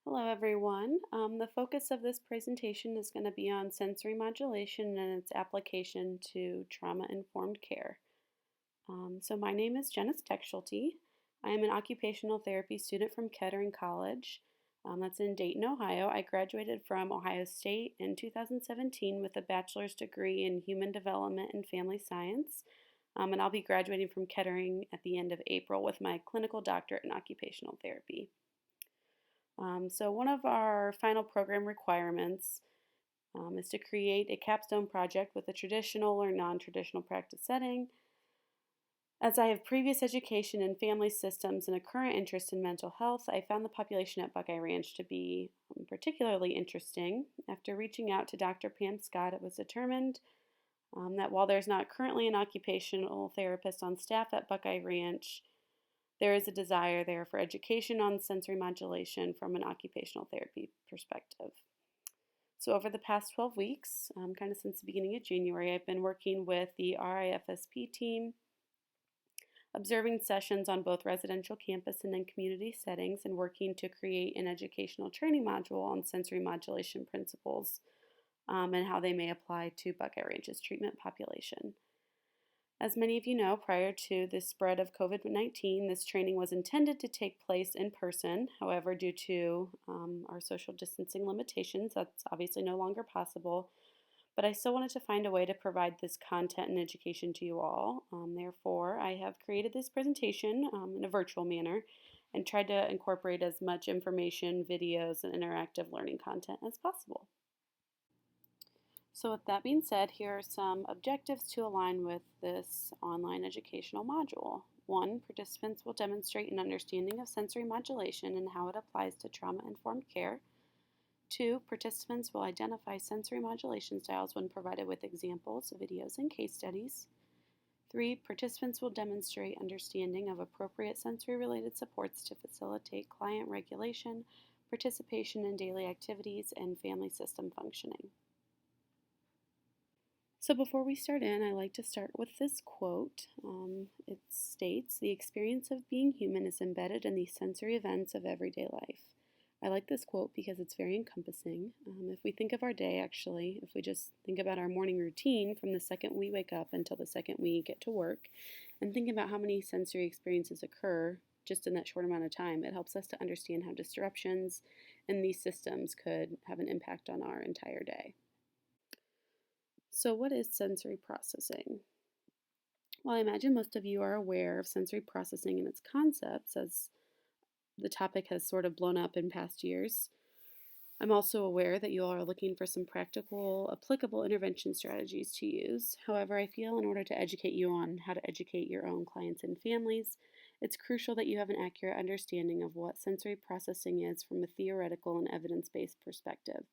Hello everyone. The focus of this presentation is going to be on sensory modulation and its application to trauma-informed care. So my name is Jenna Steckschulte. I am an occupational therapy student from Kettering College. That's in Dayton, Ohio. I graduated from Ohio State in 2017 with a bachelor's degree in human development and family science. And I'll be graduating from Kettering at the end of April with my clinical doctorate in occupational therapy. So one of our final program requirements is to create a capstone project with a traditional or non-traditional practice setting. As I have previous education in family systems and a current interest in mental health, I found the population at Buckeye Ranch to be particularly interesting. After reaching out to Dr. Pam Scott, it was determined that while there's not currently an occupational therapist on staff at Buckeye Ranch, there is a desire there for education on sensory modulation from an occupational therapy perspective. So over the past 12 weeks, kind of since the beginning of January, I've been working with the RIFSP team, observing sessions on both residential campus and in community settings, and working to create an educational training module on sensory modulation principles and how they may apply to Buckeye Ranch's treatment population. As many of you know, prior to the spread of COVID-19, this training was intended to take place in person. However, due to our social distancing limitations, that's obviously no longer possible. But I still wanted to find a way to provide this content and education to you all. Therefore, I have created this presentation in a virtual manner and tried to incorporate as much information, videos, and interactive learning content as possible. So with that being said, here are some objectives to align with this online educational module. 1. Participants will demonstrate an understanding of sensory modulation and how it applies to trauma-informed care. 2. Participants will identify sensory modulation styles when provided with examples, videos, and case studies. 3. Participants will demonstrate understanding of appropriate sensory-related supports to facilitate client regulation, participation in daily activities, and family system functioning. So before we start in, I like to start with this quote. It states, "The experience of being human is embedded in the sensory events of everyday life." I like this quote because it's very encompassing. If we think of our day, actually, if we just think about our morning routine from the second we wake up until the second we get to work, and think about how many sensory experiences occur just in that short amount of time, it helps us to understand how disruptions in these systems could have an impact on our entire day. So what is sensory processing? Well, I imagine most of you are aware of sensory processing and its concepts, as the topic has sort of blown up in past years. I'm also aware that you all are looking for some practical, applicable intervention strategies to use. However, I feel in order to educate you on how to educate your own clients and families, it's crucial that you have an accurate understanding of what sensory processing is from a theoretical and evidence-based perspective.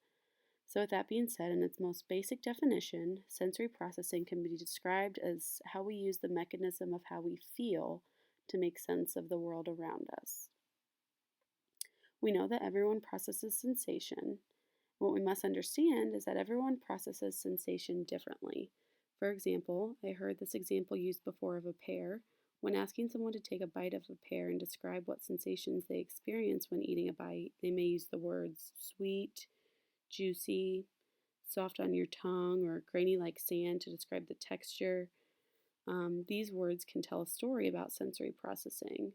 So with that being said, in its most basic definition, sensory processing can be described as how we use the mechanism of how we feel to make sense of the world around us. We know that everyone processes sensation. What we must understand is that everyone processes sensation differently. For example, I heard this example used before of a pear. When asking someone to take a bite of a pear and describe what sensations they experience when eating a bite, they may use the words sweet, juicy, soft on your tongue, or grainy like sand to describe the texture. These words can tell a story about sensory processing.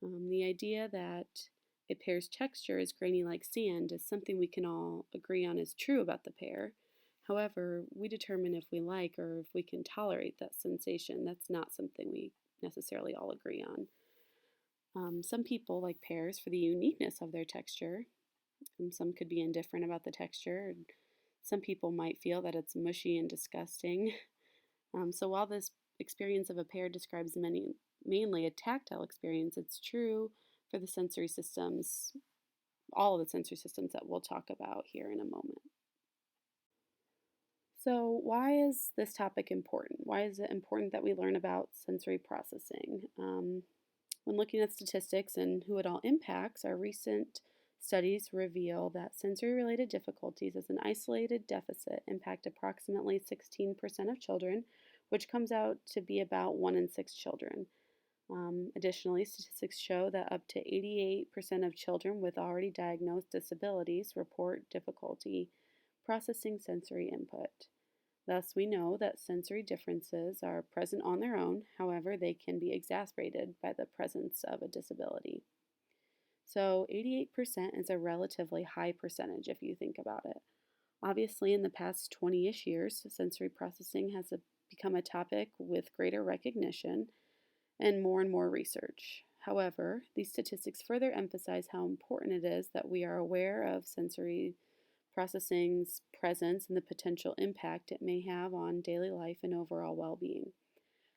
The idea that a pear's texture is grainy like sand is something we can all agree on is true about the pear. However, we determine if we like or if we can tolerate that sensation. That's not something we necessarily all agree on. Some people like pears for the uniqueness of their texture. Some could be indifferent about the texture. Some people might feel that it's mushy and disgusting. So while this experience of a pear describes mainly a tactile experience, it's true for the sensory systems, all of the sensory systems that we'll talk about here in a moment. So why is this topic important? Why is it important that we learn about sensory processing? When looking at statistics and who it all impacts, our recent studies reveal that sensory-related difficulties as an isolated deficit impact approximately 16% of children, which comes out to be about 1 in 6 children. Additionally, statistics show that up to 88% of children with already diagnosed disabilities report difficulty processing sensory input. Thus, we know that sensory differences are present on their own, however, they can be exacerbated by the presence of a disability. So, 88% is a relatively high percentage if you think about it. Obviously, in the past 20-ish years, sensory processing has become a topic with greater recognition and more research. However, these statistics further emphasize how important it is that we are aware of sensory processing's presence and the potential impact it may have on daily life and overall well being.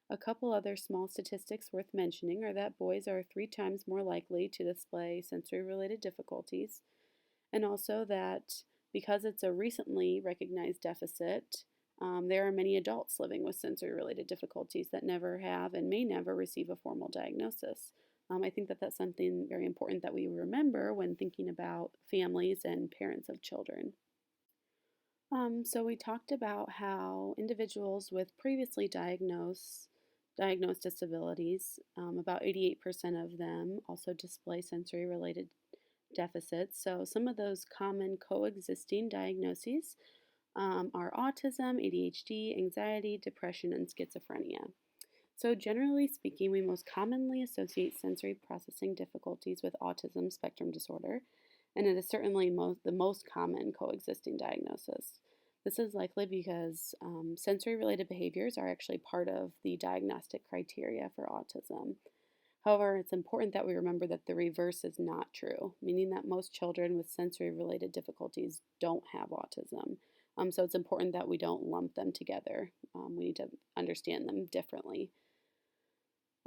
A couple other small statistics worth mentioning are that boys are 3 times more likely to display sensory related difficulties, and also that because it's a recently recognized deficit, there are many adults living with sensory related difficulties that never have and may never receive a formal diagnosis. I think that that's something very important that we remember when thinking about families and parents of children. So we talked about how individuals with previously diagnosed disabilities, about 88% of them also display sensory related deficits. So some of those common coexisting diagnoses are autism, ADHD, anxiety, depression, and schizophrenia. So generally speaking, we most commonly associate sensory processing difficulties with autism spectrum disorder, and it is certainly the most common coexisting diagnosis. This is likely because sensory related behaviors are actually part of the diagnostic criteria for autism. However, it's important that we remember that the reverse is not true, meaning that most children with sensory related difficulties don't have autism. So it's important that we don't lump them together. We need to understand them differently.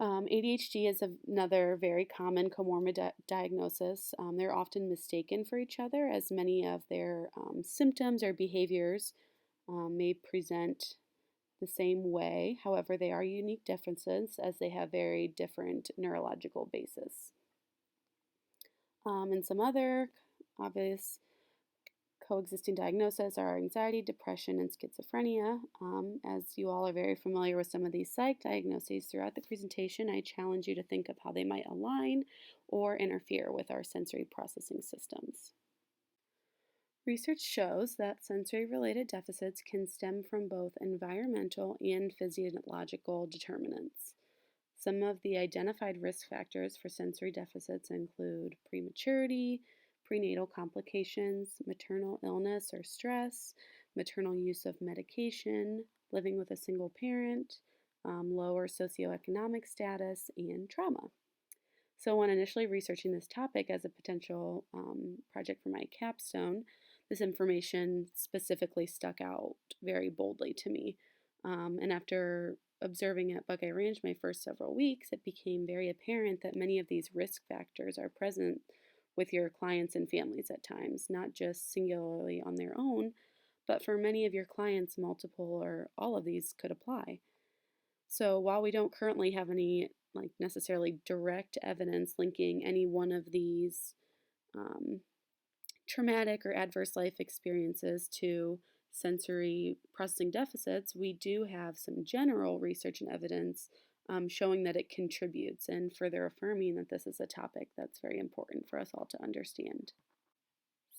ADHD is another very common comorbid diagnosis. They're often mistaken for each other, as many of their symptoms or behaviors may present the same way. However, they are unique differences as they have very different neurological basis. And some other obvious coexisting diagnoses are anxiety, depression, and schizophrenia. As you all are very familiar with some of these psych diagnoses throughout the presentation, I challenge you to think of how they might align or interfere with our sensory processing systems. Research shows that sensory-related deficits can stem from both environmental and physiological determinants. Some of the identified risk factors for sensory deficits include prematurity, prenatal complications, maternal illness or stress, maternal use of medication, living with a single parent, lower socioeconomic status, and trauma. So, when initially researching this topic as a potential project for my capstone, this information specifically stuck out very boldly to me. And after observing at Buckeye Ranch my first several weeks, it became very apparent that many of these risk factors are present with your clients and families at times, not just singularly on their own, but for many of your clients, multiple or all of these could apply. So while we don't currently have any necessarily direct evidence linking any one of these traumatic or adverse life experiences to sensory processing deficits, we do have some general research and evidence showing that it contributes and further affirming that this is a topic that's very important for us all to understand.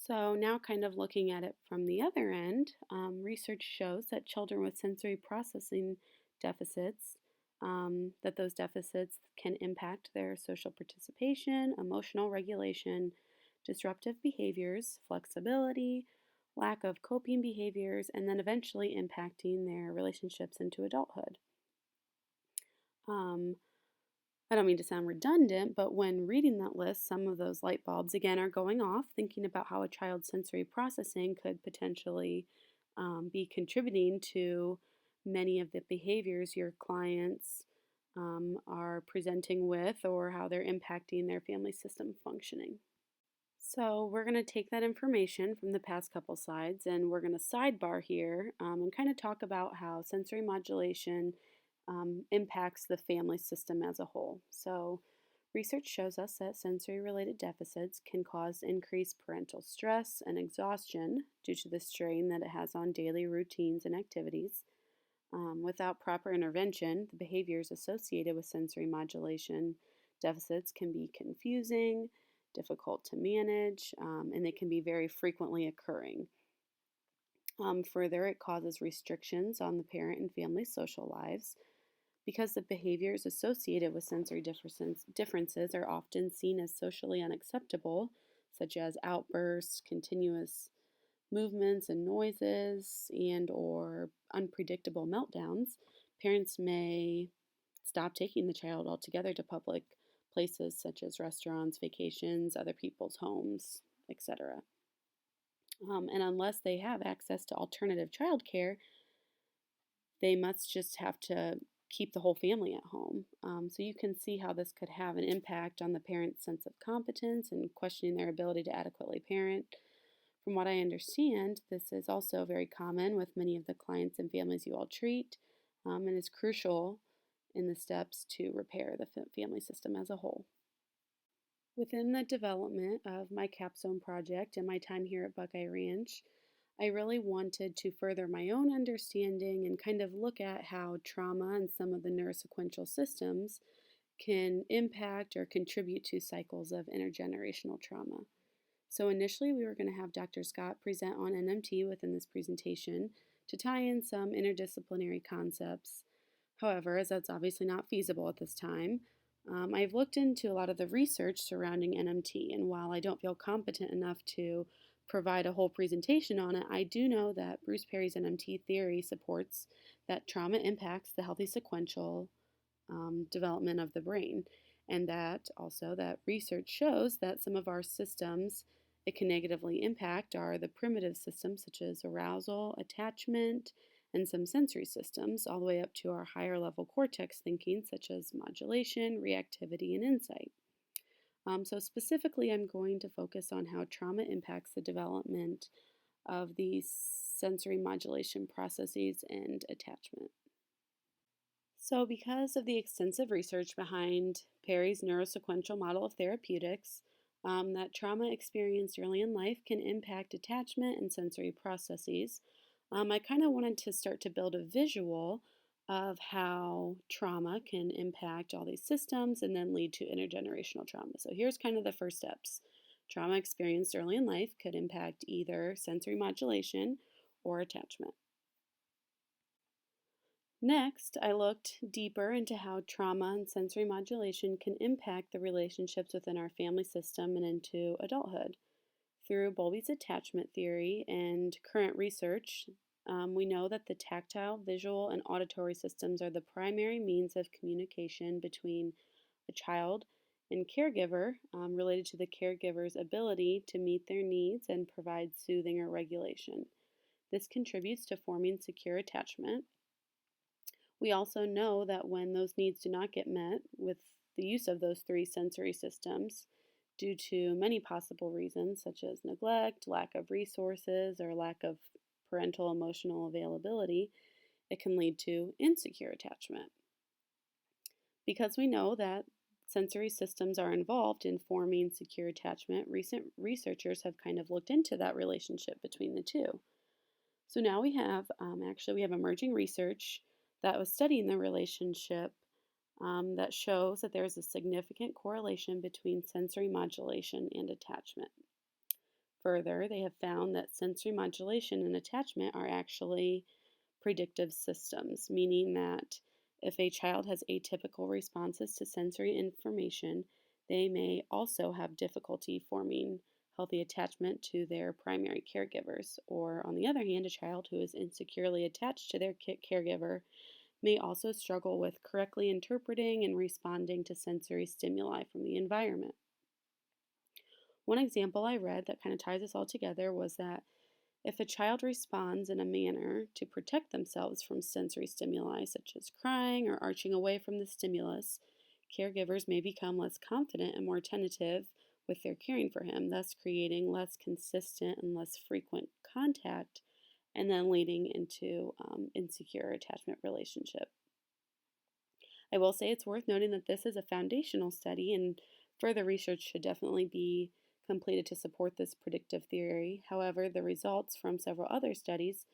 So now kind of looking at it from the other end, research shows that children with sensory processing deficits, that those deficits can impact their social participation, emotional regulation, disruptive behaviors, flexibility, lack of coping behaviors, and then eventually impacting their relationships into adulthood. I don't mean to sound redundant, but when reading that list, some of those light bulbs again are going off, thinking about how a child's sensory processing could potentially be contributing to many of the behaviors your clients are presenting with or how they're impacting their family system functioning. So we're going to take that information from the past couple slides and we're going to sidebar here and kind of talk about how sensory modulation impacts the family system as a whole. So research shows us that sensory-related deficits can cause increased parental stress and exhaustion due to the strain that it has on daily routines and activities. Without proper intervention, the behaviors associated with sensory modulation deficits can be confusing, difficult to manage, and they can be very frequently occurring. Further, it causes restrictions on the parent and family's social lives because the behaviors associated with sensory differences are often seen as socially unacceptable, such as outbursts, continuous movements and noises, and or unpredictable meltdowns. Parents may stop taking the child altogether to public places such as restaurants, vacations, other people's homes, etc. And unless they have access to alternative childcare, they must just have to keep the whole family at home. So you can see how this could have an impact on the parent's sense of competence and questioning their ability to adequately parent. From what I understand, this is also very common with many of the clients and families you all treat, and is crucial in the steps to repair the family system as a whole. Within the development of my capstone project and my time here at Buckeye Ranch, I really wanted to further my own understanding and kind of look at how trauma and some of the neurosequential systems can impact or contribute to cycles of intergenerational trauma. So initially we were going to have Dr. Scott present on NMT within this presentation to tie in some interdisciplinary concepts. However, as that's obviously not feasible at this time, I've looked into a lot of the research surrounding NMT, and while I don't feel competent enough to provide a whole presentation on it, I do know that Bruce Perry's NMT theory supports that trauma impacts the healthy sequential development of the brain, and that also that research shows that some of our systems it can negatively impact are the primitive systems such as arousal, attachment, and some sensory systems, all the way up to our higher level cortex thinking such as modulation, reactivity, and insight. So specifically, I'm going to focus on how trauma impacts the development of these sensory modulation processes and attachment. So because of the extensive research behind Perry's neurosequential model of therapeutics, that trauma experienced early in life can impact attachment and sensory processes, I kind of wanted to start to build a visual of how trauma can impact all these systems and then lead to intergenerational trauma. So here's kind of the first steps. Trauma experienced early in life could impact either sensory modulation or attachment. Next, I looked deeper into how trauma and sensory modulation can impact the relationships within our family system and into adulthood. Through Bowlby's attachment theory and current research, we know that the tactile, visual, and auditory systems are the primary means of communication between a child and caregiver related to the caregiver's ability to meet their needs and provide soothing or regulation. This contributes to forming secure attachment. We also know that when those needs do not get met with the use of those three sensory systems, due to many possible reasons such as neglect, lack of resources, or lack of parental emotional availability, it can lead to insecure attachment. Because we know that sensory systems are involved in forming secure attachment, recent researchers have kind of looked into that relationship between the two. So now we have emerging research that was studying the relationship that shows that there is a significant correlation between sensory modulation and attachment. Further, they have found that sensory modulation and attachment are actually predictive systems, meaning that if a child has atypical responses to sensory information, they may also have difficulty forming healthy attachment to their primary caregivers. Or, on the other hand, a child who is insecurely attached to their caregiver may also struggle with correctly interpreting and responding to sensory stimuli from the environment. One example I read that kind of ties this all together was that if a child responds in a manner to protect themselves from sensory stimuli, such as crying or arching away from the stimulus, caregivers may become less confident and more tentative with their caring for him, thus creating less consistent and less frequent contact, and then leading into insecure attachment relationship. I will say it's worth noting that this is a foundational study, and further research should definitely be completed to support this predictive theory. However, the results from several other studies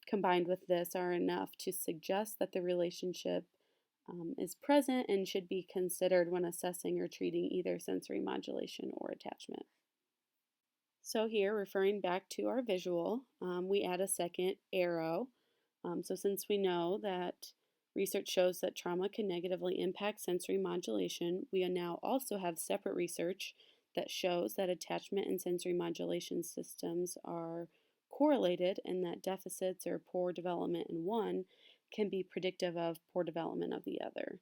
combined with this are enough to suggest that the relationship is present and should be considered when assessing or treating either sensory modulation or attachment. So here, referring back to our visual, we add a second arrow. So since we know that research shows that trauma can negatively impact sensory modulation, we now also have separate research that shows that attachment and sensory modulation systems are correlated and that deficits or poor development in one can be predictive of poor development of the other.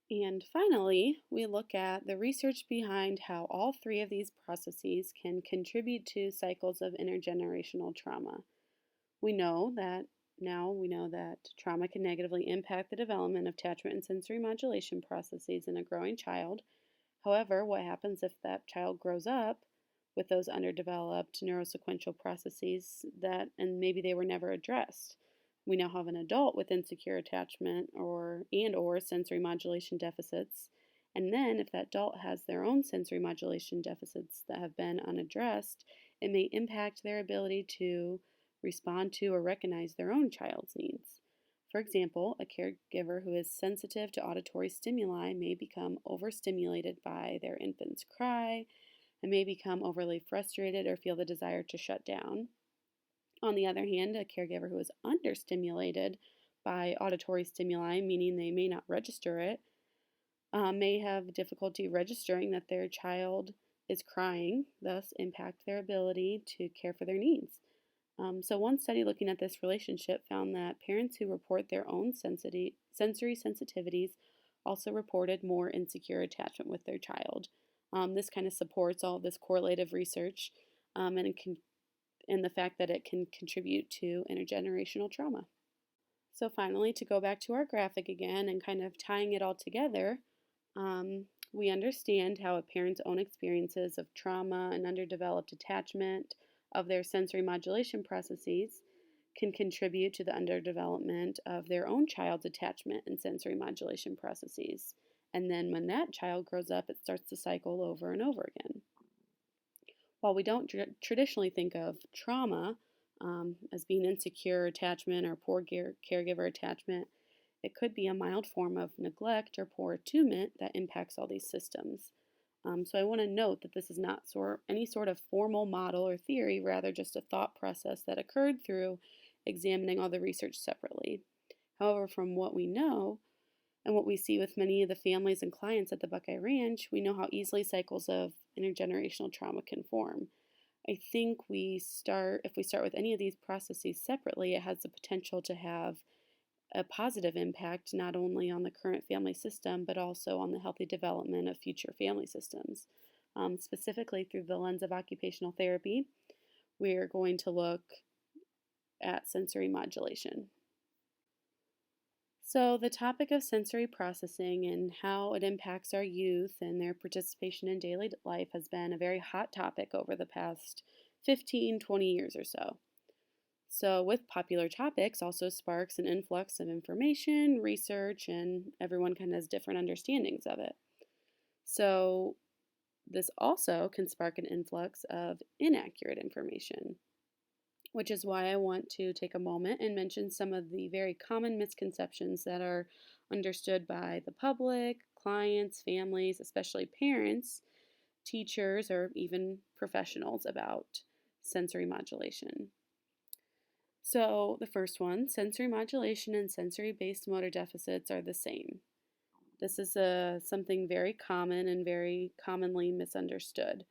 And finally, we look at the research behind how all three of these processes can contribute to cycles of intergenerational trauma. We know that trauma can negatively impact the development of attachment and sensory modulation processes in a growing child. However, what happens if that child grows up with those underdeveloped neurosequential processes and maybe they were never addressed? We now have an adult with insecure attachment or sensory modulation deficits. And then if that adult has their own sensory modulation deficits that have been unaddressed, it may impact their ability to respond to or recognize their own child's needs. For example, a caregiver who is sensitive to auditory stimuli may become overstimulated by their infant's cry and may become overly frustrated or feel the desire to shut down. On the other hand, a caregiver who is understimulated by auditory stimuli, meaning they may not register it, may have difficulty registering that their child is crying, thus impact their ability to care for their needs. So one study looking at this relationship found that parents who report their own sensory sensitivities also reported more insecure attachment with their child. This kind of supports all of this correlative research and the fact that it can contribute to intergenerational trauma. So finally, to go back to our graphic again and kind of tying it all together, we understand how a parent's own experiences of trauma and underdeveloped attachment of their sensory modulation processes can contribute to the underdevelopment of their own child's attachment and sensory modulation processes. And then when that child grows up, it starts to cycle over and over again. While we don't traditionally think of trauma as being insecure attachment or poor caregiver attachment, it could be a mild form of neglect or poor attunement that impacts all these systems. So I want to note that this is not any sort of formal model or theory, rather just a thought process that occurred through examining all the research separately. However, from what we know and what we see with many of the families and clients at the Buckeye Ranch, we know how easily cycles of intergenerational trauma can form. I think if we start with any of these processes separately, it has the potential to have a positive impact not only on the current family system, but also on the healthy development of future family systems. Specifically through the lens of occupational therapy, we're going to look at sensory modulation. So the topic of sensory processing and how it impacts our youth and their participation in daily life has been a very hot topic over the past 15, 20 years or so. So with popular topics also sparks an influx of information, research, and everyone kind of has different understandings of it. So this also can spark an influx of inaccurate information, which is why I want to take a moment and mention some of the very common misconceptions that are understood by the public, clients, families, especially parents, teachers, or even professionals about sensory modulation. So the first one, sensory modulation and sensory-based motor deficits are the same. This is something very common and very commonly misunderstood.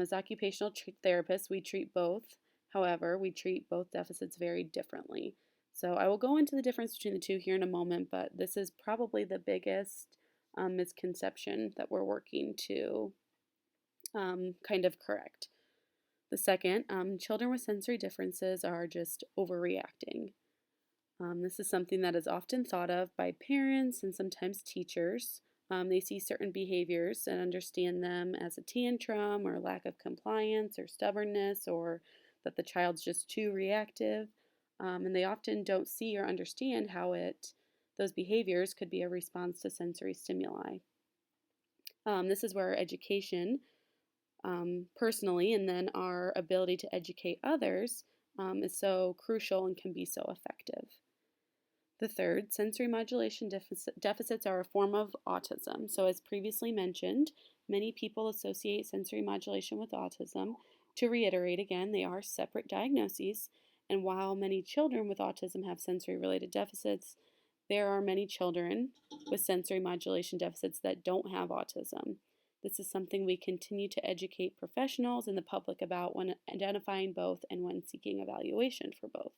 As occupational therapists, we treat both. However, we treat both deficits very differently. So I will go into the difference between the two here in a moment, but this is probably the biggest misconception that we're working to kind of correct. The second, children with sensory differences are just overreacting. This is something that is often thought of by parents and sometimes teachers. They see certain behaviors and understand them as a tantrum or lack of compliance or stubbornness, or that the child's just too reactive. And they often don't see or understand how those behaviors could be a response to sensory stimuli. This is where education personally, and then our ability to educate others is so crucial and can be so effective. The third, sensory modulation deficits are a form of autism. So, as previously mentioned, many people associate sensory modulation with autism. To reiterate again, they are separate diagnoses. And while many children with autism have sensory related deficits, there are many children with sensory modulation deficits that don't have autism. This is something we continue to educate professionals and the public about when identifying both and when seeking evaluation for both.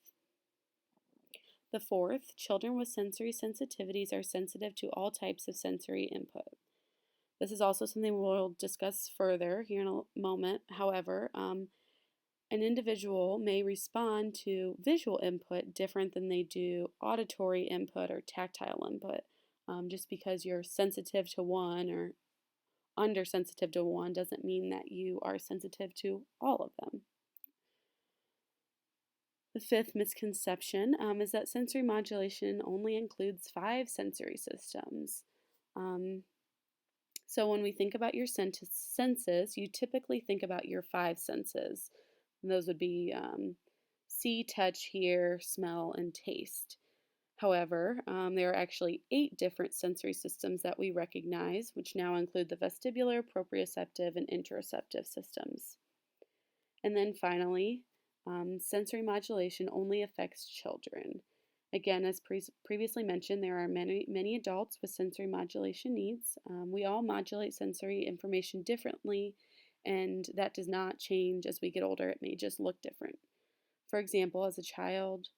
The fourth, children with sensory sensitivities are sensitive to all types of sensory input. This is also something we'll discuss further here in a moment. However, an individual may respond to visual input different than they do auditory input or tactile input. Just because you're sensitive to one or undersensitive to one doesn't mean that you are sensitive to all of them. The fifth misconception is that sensory modulation only includes 5 sensory systems. So when we think about your senses, you typically think about your 5 senses. And those would be see, touch, hear, smell, and taste. However, there are actually 8 different sensory systems that we recognize, which now include the vestibular, proprioceptive, and interoceptive systems. And then finally, sensory modulation only affects children. Again, as previously mentioned, there are many adults with sensory modulation needs. We all modulate sensory information differently, and that does not change as we get older. It may just look different. For example, as a child,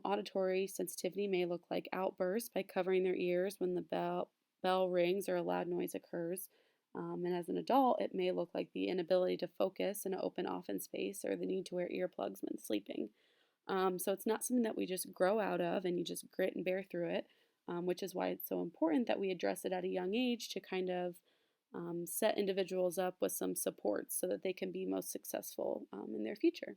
auditory sensitivity may look like outbursts by covering their ears when the bell rings or a loud noise occurs. And as an adult, it may look like the inability to focus in an open office space or the need to wear earplugs when sleeping. So it's not something that we just grow out of and you just grit and bear through it, which is why it's so important that we address it at a young age to kind of set individuals up with some supports so that they can be most successful in their future.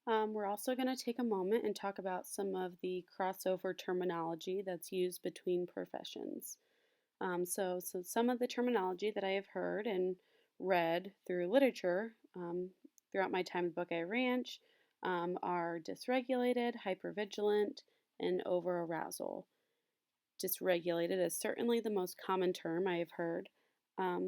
We're also going to take a moment and talk about some of the crossover terminology that's used between professions. So some of the terminology that I have heard and read through literature throughout my time at Buckeye Ranch are dysregulated, hypervigilant, and overarousal. Dysregulated is certainly the most common term I have heard.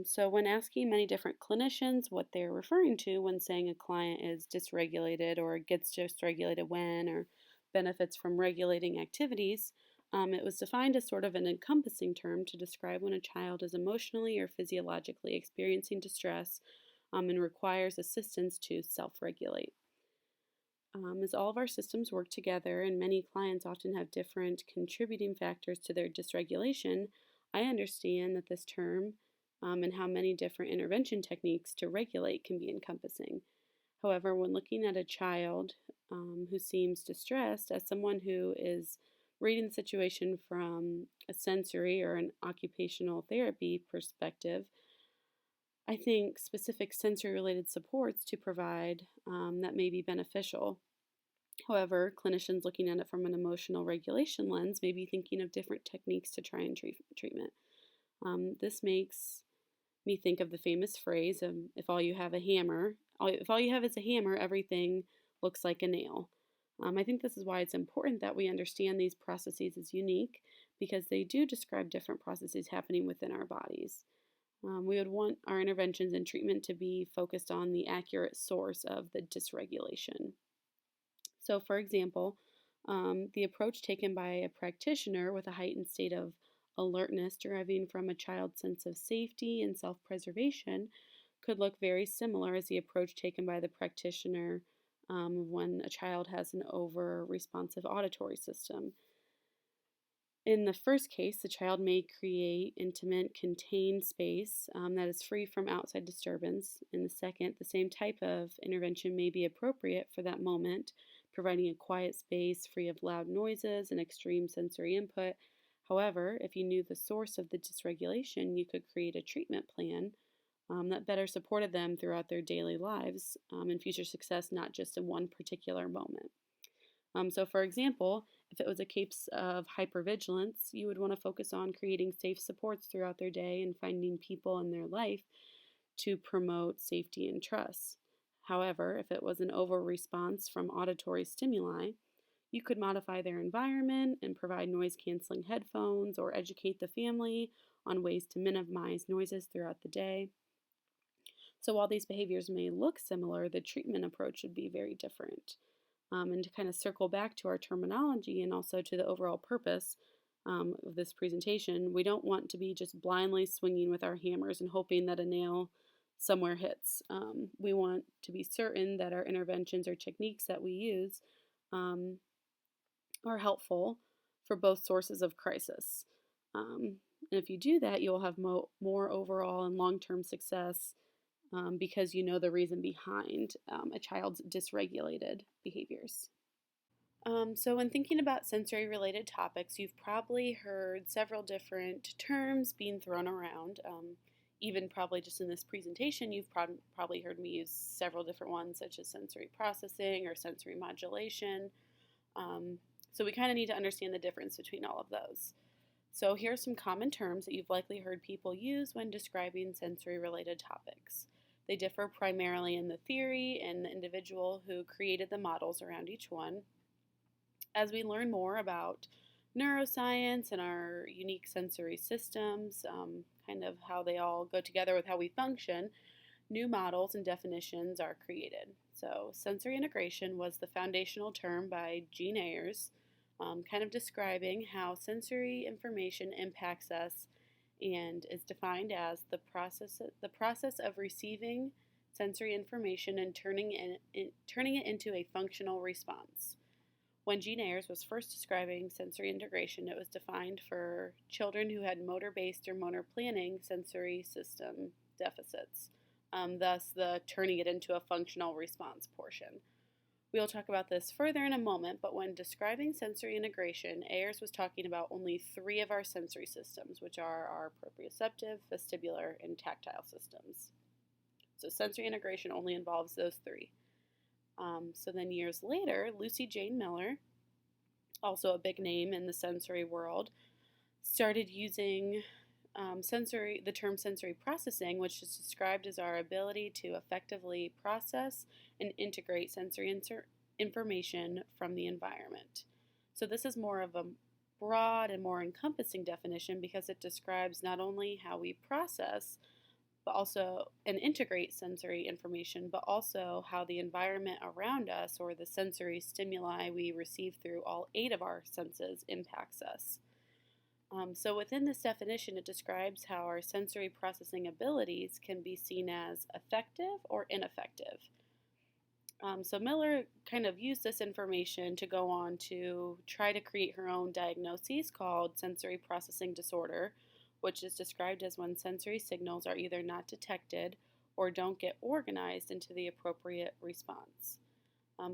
So when asking many different clinicians what they're referring to when saying a client is dysregulated or gets dysregulated when or benefits from regulating activities, it was defined as sort of an encompassing term to describe when a child is emotionally or physiologically experiencing distress and requires assistance to self-regulate. As all of our systems work together and many clients often have different contributing factors to their dysregulation, I understand that this term and how many different intervention techniques to regulate can be encompassing. However, when looking at a child who seems distressed, as someone who is reading the situation from a sensory or an occupational therapy perspective, I think specific sensory related supports to provide that may be beneficial. However, clinicians looking at it from an emotional regulation lens may be thinking of different techniques to try and treatment. This makes me think of the famous phrase, if all you have is a hammer, everything looks like a nail. I think this is why it's important that we understand these processes as unique because they do describe different processes happening within our bodies. We would want our interventions and treatment to be focused on the accurate source of the dysregulation. So, for example, the approach taken by a practitioner with a heightened state of alertness deriving from a child's sense of safety and self-preservation could look very similar as the approach taken by the practitioner when a child has an over-responsive auditory system. In the first case, the child may create intimate, contained space that is free from outside disturbance. In the second, the same type of intervention may be appropriate for that moment, providing a quiet space free of loud noises and extreme sensory input. However, if you knew the source of the dysregulation, you could create a treatment plan that better supported them throughout their daily lives and future success, not just in one particular moment. So, for example, if it was a case of hypervigilance, you would want to focus on creating safe supports throughout their day and finding people in their life to promote safety and trust. However, if it was an over-response from auditory stimuli, you could modify their environment and provide noise-canceling headphones or educate the family on ways to minimize noises throughout the day. So while these behaviors may look similar, the treatment approach would be very different. And to kind of circle back to our terminology and also to the overall purpose of this presentation, we don't want to be just blindly swinging with our hammers and hoping that a nail somewhere hits. We want to be certain that our interventions or techniques that we use um, are helpful for both sources of crisis. And if you do that, you'll have more overall and long term success because you know the reason behind a child's dysregulated behaviors. So, when thinking about sensory related topics, you've probably heard several different terms being thrown around. Even probably just in this presentation, you've probably heard me use several different ones, such as sensory processing or sensory modulation. So, we kind of need to understand the difference between all of those. So, here are some common terms that you've likely heard people use when describing sensory related topics. They differ primarily in the theory and the individual who created the models around each one. As we learn more about neuroscience and our unique sensory systems, kind of how they all go together with how we function, new models and definitions are created. So, sensory integration was the foundational term by Jean Ayers, kind of describing how sensory information impacts us and is defined as the process of receiving sensory information and turning it into a functional response. When Jean Ayers was first describing sensory integration, it was defined for children who had motor-based or motor planning sensory system deficits, thus the turning it into a functional response portion. We'll talk about this further in a moment, but when describing sensory integration, Ayers was talking about only three of our sensory systems, which are our proprioceptive, vestibular, and tactile systems. So sensory integration only involves those three. So then years later, Lucy Jane Miller, also a big name in the sensory world, started using the term sensory processing, which is described as our ability to effectively process and integrate sensory information from the environment. So this is more of a broad and more encompassing definition because it describes not only how we process but also and integrate sensory information, but also how the environment around us or the sensory stimuli we receive through all 8 of our senses impacts us. So within this definition, it describes how our sensory processing abilities can be seen as effective or ineffective. So Miller kind of used this information to go on to try to create her own diagnoses called sensory processing disorder, which is described as when sensory signals are either not detected or don't get organized into the appropriate response.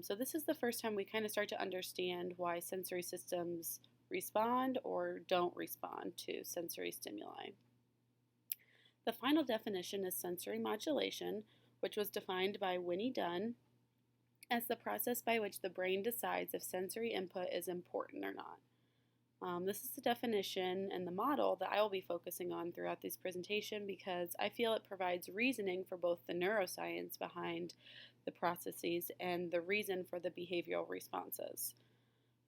So this is the first time we kind of start to understand why sensory systems respond or don't respond to sensory stimuli. The final definition is sensory modulation, which was defined by Winnie Dunn as the process by which the brain decides if sensory input is important or not. This is the definition and the model that I will be focusing on throughout this presentation because I feel it provides reasoning for both the neuroscience behind the processes and the reason for the behavioral responses.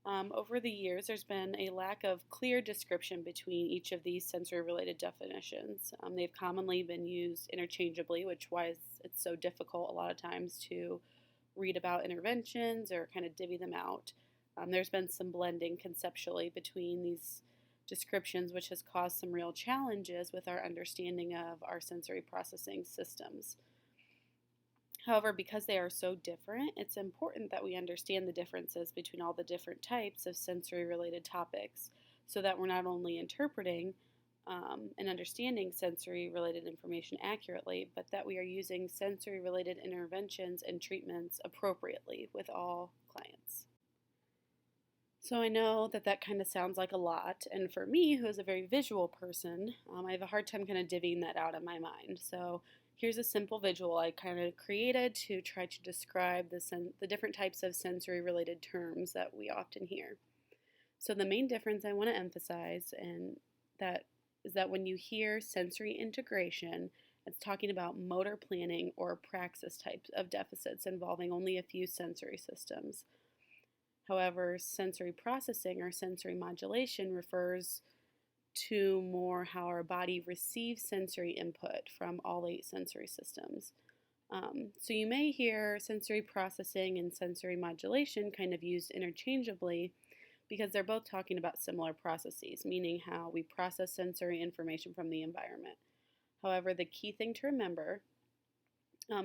Over the years, there's been a lack of clear description between each of these sensory-related definitions. They've commonly been used interchangeably, which is why it's so difficult a lot of times to read about interventions or kind of divvy them out. There's been some blending conceptually between these descriptions, which has caused some real challenges with our understanding of our sensory processing systems. However, because they are so different, it's important that we understand the differences between all the different types of sensory-related topics so that we're not only interpreting and understanding sensory-related information accurately, but that we are using sensory-related interventions and treatments appropriately with all clients. So I know that kind of sounds like a lot, and for me, who is a very visual person, I have a hard time kind of divvying that out in my mind. So here's a simple visual I kind of created to try to describe the different types of sensory-related terms that we often hear. So the main difference I want to emphasize is that when you hear sensory integration, It's talking about motor planning or praxis types of deficits involving only a few sensory systems. However, sensory processing or sensory modulation refers to more how our body receives sensory input from all 8 sensory systems. So you may hear sensory processing and sensory modulation kind of used interchangeably because they're both talking about similar processes, meaning how we process sensory information from the environment. However, the key thing to remember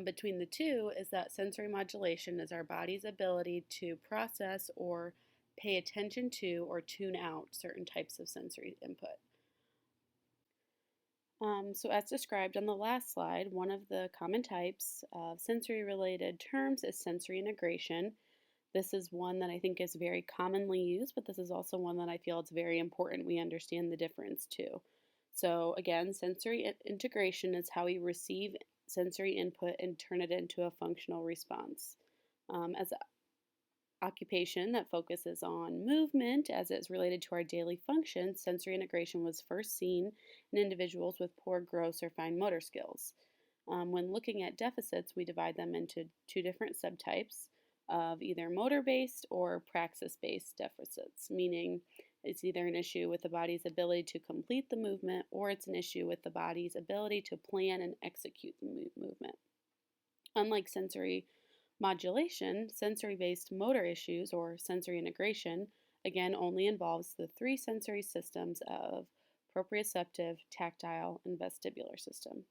between the two is that sensory modulation is our body's ability to process or pay attention to or tune out certain types of sensory input. So as described on the last slide, one of the common types of sensory-related terms is sensory integration. This is one that I think is very commonly used, but this is also one that I feel it's very important we understand the difference too. So again, sensory integration is how we receive sensory input and turn it into a functional response. As occupation that focuses on movement as it's related to our daily functions, sensory integration was first seen in individuals with poor gross or fine motor skills. When looking at deficits, we divide them into 2 different subtypes of either motor-based or praxis-based deficits, meaning it's either an issue with the body's ability to complete the movement or it's an issue with the body's ability to plan and execute the movement. Unlike sensory modulation, sensory-based motor issues or sensory integration again only involves the 3 sensory systems of proprioceptive, tactile, and vestibular system.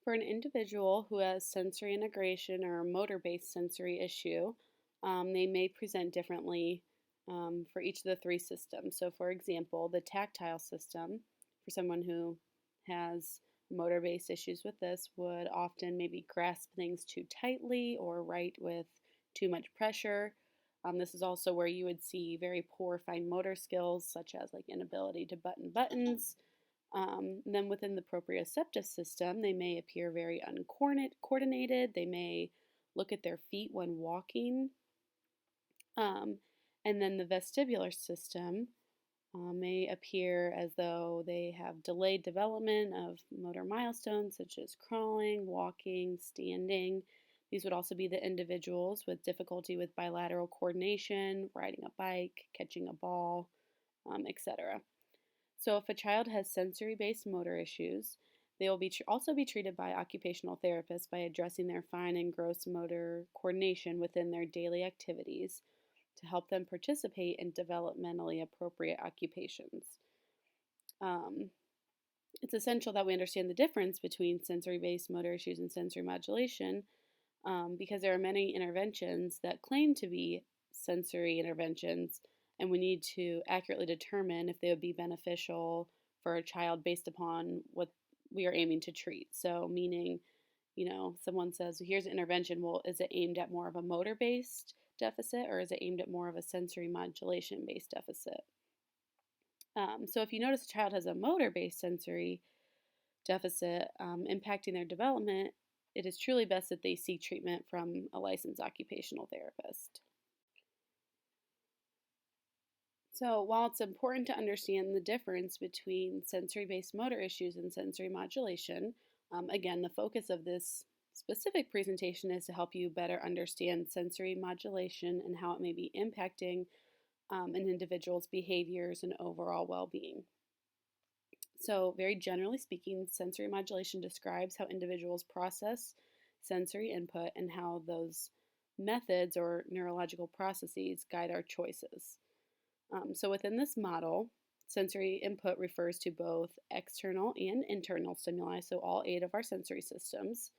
For an individual who has sensory integration or motor-based sensory issue, they may present differently for each of the 3 systems. So for example, the tactile system, for someone who has motor-based issues with this, would often maybe grasp things too tightly or write with too much pressure. This is also where you would see very poor fine motor skills, such as like inability to button buttons. Then within the proprioceptive system, they may appear very uncoordinated. They may look at their feet when walking. And then the vestibular system may appear as though they have delayed development of motor milestones such as crawling, walking, standing. These would also be the individuals with difficulty with bilateral coordination, riding a bike, catching a ball, etc. So if a child has sensory-based motor issues, they will also be treated by occupational therapists by addressing their fine and gross motor coordination within their daily activities to help them participate in developmentally appropriate occupations. It's essential that we understand the difference between sensory-based motor issues and sensory modulation because there are many interventions that claim to be sensory interventions, and we need to accurately determine if they would be beneficial for a child based upon what we are aiming to treat. So meaning, someone says, here's an intervention. Well, is it aimed at more of a motor-based deficit or is it aimed at more of a sensory modulation-based deficit? So if you notice a child has a motor-based sensory deficit impacting their development, it is truly best that they seek treatment from a licensed occupational therapist. So while it's important to understand the difference between sensory-based motor issues and sensory modulation, again, the focus of this specific presentation is to help you better understand sensory modulation and how it may be impacting an individual's behaviors and overall well-being. So very generally speaking, sensory modulation describes how individuals process sensory input and how those methods or neurological processes guide our choices. So within this model, sensory input refers to both external and internal stimuli, so all 8 of our sensory systems.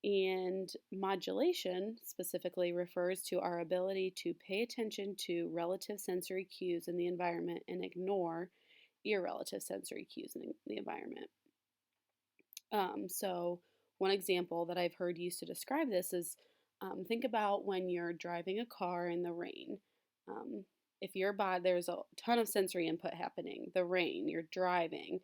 And modulation specifically refers to our ability to pay attention to relative sensory cues in the environment and ignore irrelative sensory cues in the environment. So one example that I've heard used to describe this is think about when you're driving a car in the rain. If you're by, there's a ton of sensory input happening. The rain, you're driving,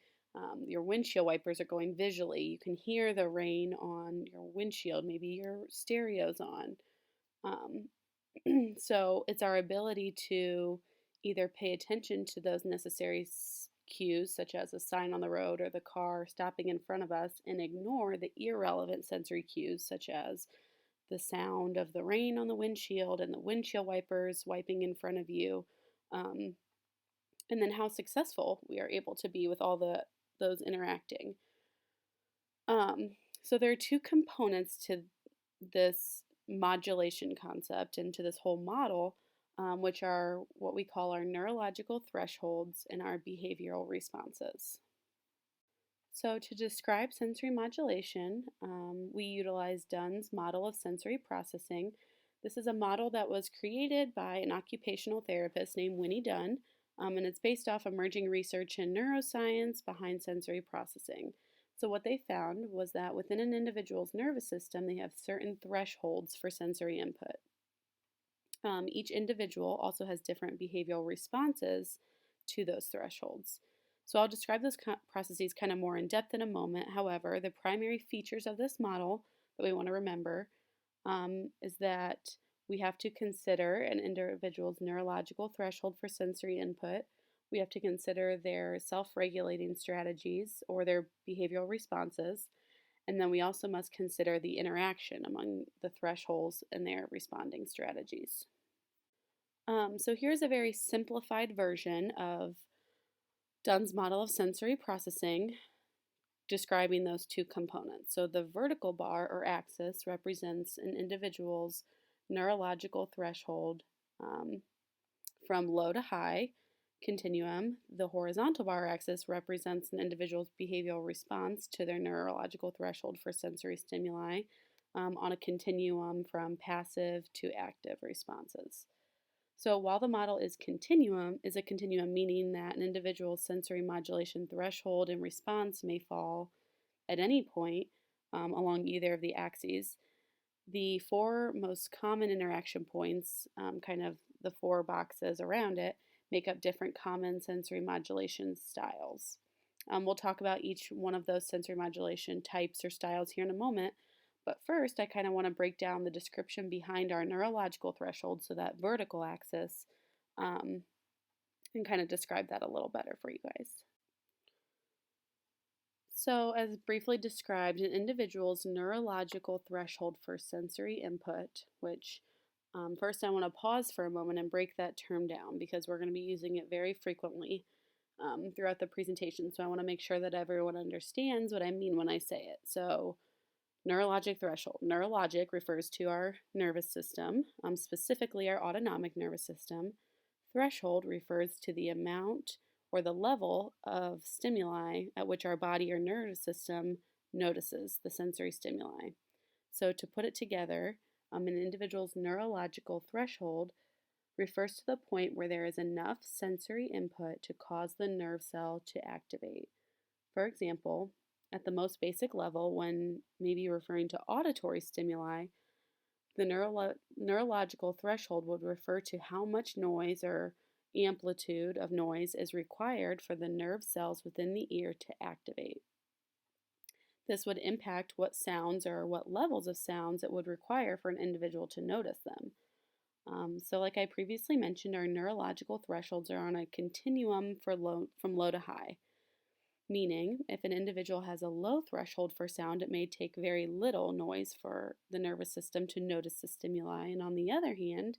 your windshield wipers are going visually. You can hear the rain on your windshield. Maybe your stereo's on. So it's our ability to either pay attention to those necessary cues such as a sign on the road or the car stopping in front of us and ignore the irrelevant sensory cues such as the sound of the rain on the windshield and the windshield wipers wiping in front of you, um, and then how successful we are able to be with all those interacting. So there are two components to this modulation concept and to this whole model, which are what we call our neurological thresholds and our behavioral responses. So to describe sensory modulation, we utilize Dunn's model of sensory processing. This is a model that was created by an occupational therapist named Winnie Dunn, and it's based off emerging research in neuroscience behind sensory processing. So what they found was that within an individual's nervous system, they have certain thresholds for sensory input. Each individual also has different behavioral responses to those thresholds. So I'll describe those processes kind of more in depth in a moment. However, the primary features of this model that we want to remember is that we have to consider an individual's neurological threshold for sensory input. We have to consider their self-regulating strategies or their behavioral responses. And then we also must consider the interaction among the thresholds and their responding strategies. So here's a very simplified version of Dunn's model of sensory processing describing those two components. So the vertical bar or axis represents an individual's neurological threshold from low to high continuum. The horizontal bar axis represents an individual's behavioral response to their neurological threshold for sensory stimuli on a continuum from passive to active responses. So while the model is a continuum meaning that an individual's sensory modulation threshold and response may fall at any point along either of the axes, the four most common interaction points, kind of the four boxes around it, make up different common sensory modulation styles. We'll talk about each one of those sensory modulation types or styles here in a moment, but first I kind of want to break down the description behind our neurological threshold, so that vertical axis, and kind of describe that a little better for you guys. So, as briefly described, an individual's neurological threshold for sensory input, which first I want to pause for a moment and break that term down because we're going to be using it very frequently throughout the presentation. So I want to make sure that everyone understands what I mean when I say it. So neurologic threshold. Neurologic refers to our nervous system, specifically our autonomic nervous system. Threshold refers to the amount or the level of stimuli at which our body or nervous system notices the sensory stimuli. So to put it together, an individual's neurological threshold refers to the point where there is enough sensory input to cause the nerve cell to activate. For example, at the most basic level, when maybe referring to auditory stimuli, the neurological threshold would refer to how much noise or amplitude of noise is required for the nerve cells within the ear to activate. This would impact what sounds or what levels of sounds it would require for an individual to notice them. So like I previously mentioned, our neurological thresholds are on a continuum from low to high. Meaning, if an individual has a low threshold for sound, it may take very little noise for the nervous system to notice the stimuli. And on the other hand,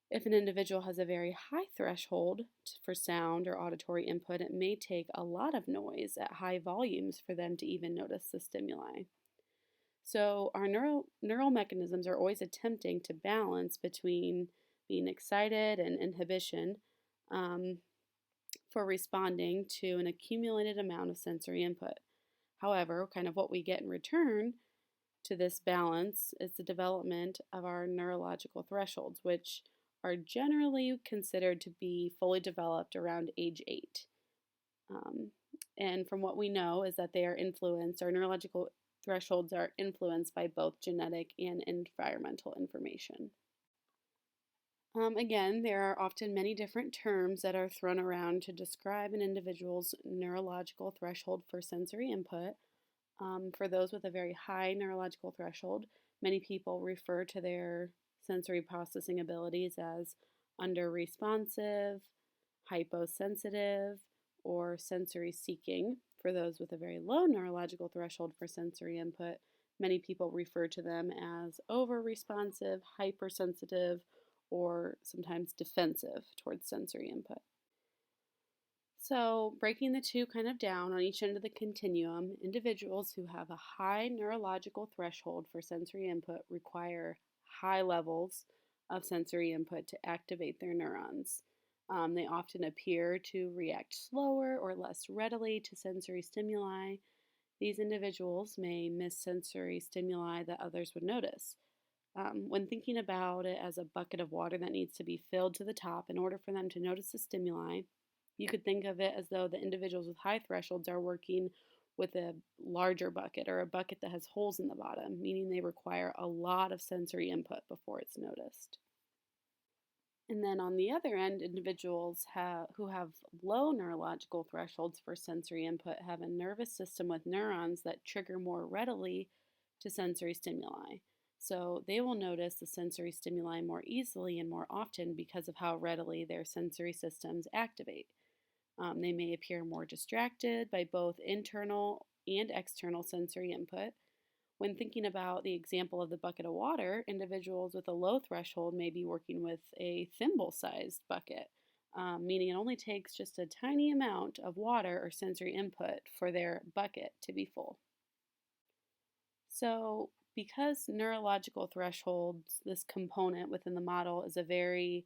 if an individual has a very high threshold for sound or auditory input, it may take a lot of noise at high volumes for them to even notice the stimuli. So our neural mechanisms are always attempting to balance between being excited and inhibition for responding to an accumulated amount of sensory input. However, kind of what we get in return to this balance is the development of our neurological thresholds, which are generally considered to be fully developed around age 8. And from what we know is that they are influenced, our neurological thresholds are influenced by both genetic and environmental information. Again, there are often many different terms that are thrown around to describe an individual's neurological threshold for sensory input. For those with a very high neurological threshold, many people refer to their sensory processing abilities as under-responsive, hyposensitive, or sensory seeking. For those with a very low neurological threshold for sensory input, many people refer to them as over-responsive, hypersensitive, or sometimes defensive towards sensory input. So, breaking the two kind of down on each end of the continuum, individuals who have a high neurological threshold for sensory input require high levels of sensory input to activate their neurons. They often appear to react slower or less readily to sensory stimuli. These individuals may miss sensory stimuli that others would notice. When thinking about it as a bucket of water that needs to be filled to the top in order for them to notice the stimuli, you could think of it as though the individuals with high thresholds are working with a larger bucket or a bucket that has holes in the bottom, meaning they require a lot of sensory input before it's noticed. And then on the other end, individuals who have low neurological thresholds for sensory input have a nervous system with neurons that trigger more readily to sensory stimuli. So they will notice the sensory stimuli more easily and more often because of how readily their sensory systems activate. They may appear more distracted by both internal and external sensory input. When thinking about the example of the bucket of water, individuals with a low threshold may be working with a thimble-sized bucket, meaning it only takes just a tiny amount of water or sensory input for their bucket to be full. So, because neurological thresholds, this component within the model, is a very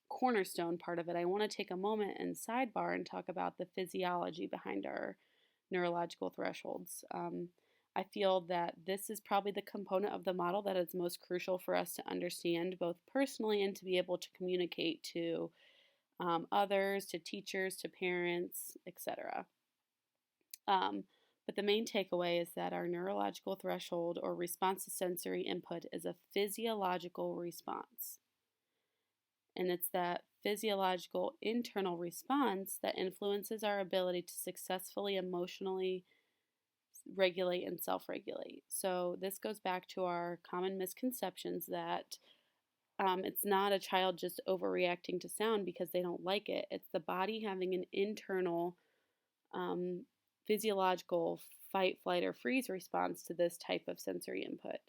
cornerstone part of it, I want to take a moment and sidebar and talk about the physiology behind our neurological thresholds. I feel that this is probably the component of the model that is most crucial for us to understand both personally and to be able to communicate to others, to teachers, to parents, etc. But the main takeaway is that our neurological threshold or response to sensory input is a physiological response. And it's that physiological internal response that influences our ability to successfully emotionally regulate and self-regulate. So this goes back to our common misconceptions that it's not a child just overreacting to sound because they don't like it. It's the body having an internal physiological fight, flight, or freeze response to this type of sensory input.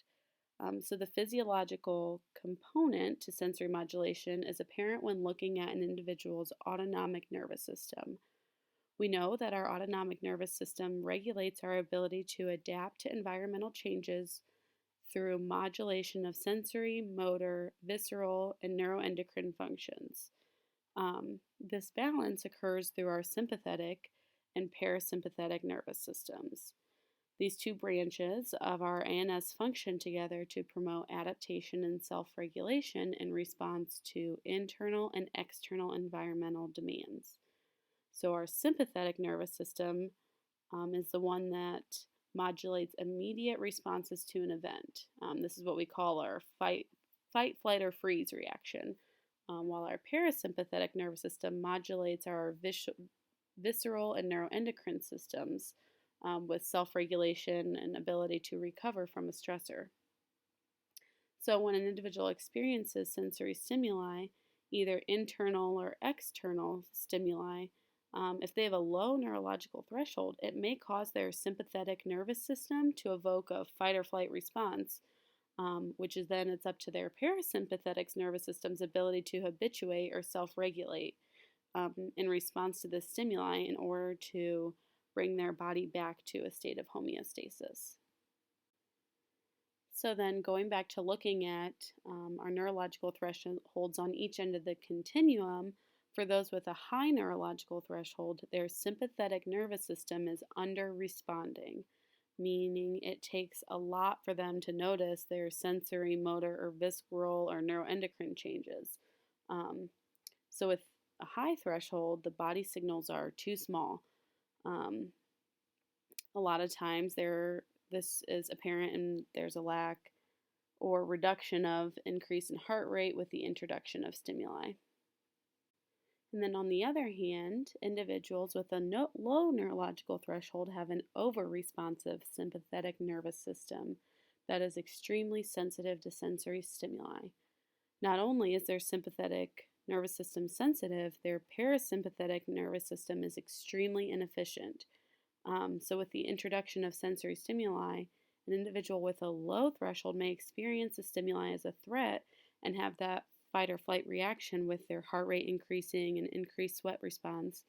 So the physiological component to sensory modulation is apparent when looking at an individual's autonomic nervous system. We know that our autonomic nervous system regulates our ability to adapt to environmental changes through modulation of sensory, motor, visceral, and neuroendocrine functions. This balance occurs through our sympathetic and parasympathetic nervous systems. These two branches of our ANS function together to promote adaptation and self-regulation in response to internal and external environmental demands. So our sympathetic nervous system is the one that modulates immediate responses to an event. This is what we call our fight, flight, or freeze reaction, while our parasympathetic nervous system modulates our visceral and neuroendocrine systems with self-regulation and ability to recover from a stressor. So when an individual experiences sensory stimuli, either internal or external stimuli, if they have a low neurological threshold, it may cause their sympathetic nervous system to evoke a fight or flight response, which is then it's up to their parasympathetic nervous system's ability to habituate or self-regulate in response to this stimuli in order to bring their body back to a state of homeostasis. So then going back to looking at our neurological thresholds on each end of the continuum, for those with a high neurological threshold, their sympathetic nervous system is under-responding, meaning it takes a lot for them to notice their sensory, motor, or visceral or neuroendocrine changes. So with a high threshold, the body signals are too small. A lot of times this is apparent and there's a lack or reduction of increase in heart rate with the introduction of stimuli. And then on the other hand, individuals with a low neurological threshold have an over-responsive sympathetic nervous system that is extremely sensitive to sensory stimuli. Not only is their sympathetic nervous system sensitive, their parasympathetic nervous system is extremely inefficient. So, with the introduction of sensory stimuli, an individual with a low threshold may experience the stimuli as a threat and have that fight or flight reaction with their heart rate increasing and increased sweat response.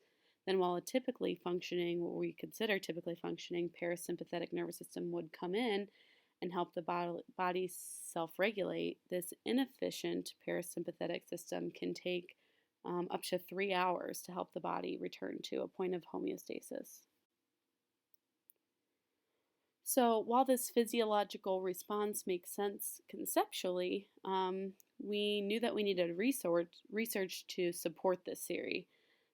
Then, while a typically functioning, what we consider typically functioning parasympathetic nervous system would come in and help the body self regulate, this inefficient parasympathetic system can take up to 3 hours to help the body return to a point of homeostasis. So, while this physiological response makes sense conceptually, we knew that we needed research to support this theory.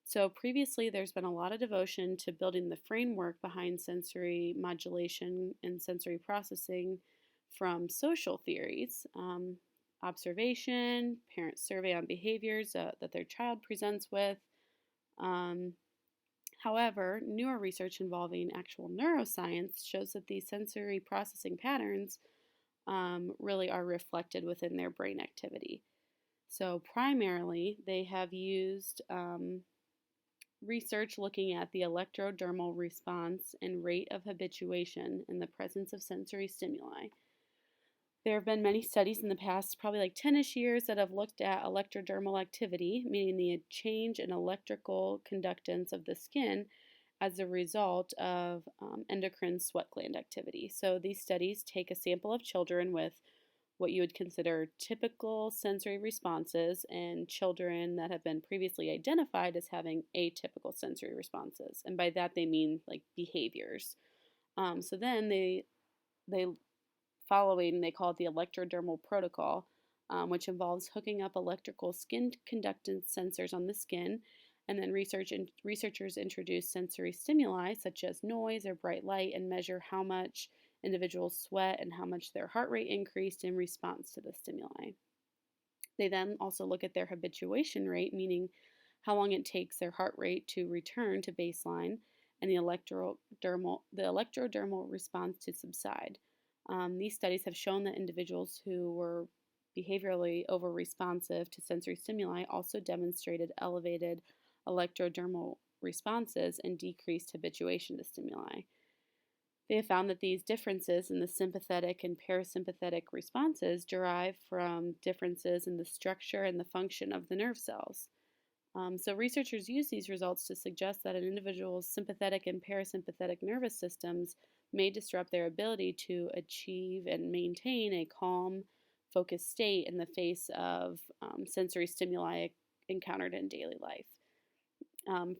So, previously, there's been a lot of devotion to building the framework behind sensory modulation and sensory processing from social theories, observation, parent survey on behaviors that their child presents with. Um, However, newer research involving actual neuroscience shows that these sensory processing patterns really are reflected within their brain activity. So, primarily, they have used research looking at the electrodermal response and rate of habituation in the presence of sensory stimuli. There have been many studies in the past, probably like 10-ish years, that have looked at electrodermal activity, meaning the change in electrical conductance of the skin as a result of endocrine sweat gland activity. So these studies take a sample of children with what you would consider typical sensory responses and children that have been previously identified as having atypical sensory responses. And by that they mean like behaviors. So then they following, they call it the electrodermal protocol, which involves hooking up electrical skin conductance sensors on the skin. And then researchers introduce sensory stimuli such as noise or bright light and measure how much individuals sweat and how much their heart rate increased in response to the stimuli. They then also look at their habituation rate, meaning how long it takes their heart rate to return to baseline and the electrodermal response to subside. These studies have shown that individuals who were behaviorally over-responsive to sensory stimuli also demonstrated elevated electrodermal responses and decreased habituation to stimuli. They have found that these differences in the sympathetic and parasympathetic responses derive from differences in the structure and the function of the nerve cells. So researchers use these results to suggest that an individual's sympathetic and parasympathetic nervous systems may disrupt their ability to achieve and maintain a calm, focused state in the face of sensory stimuli encountered in daily life.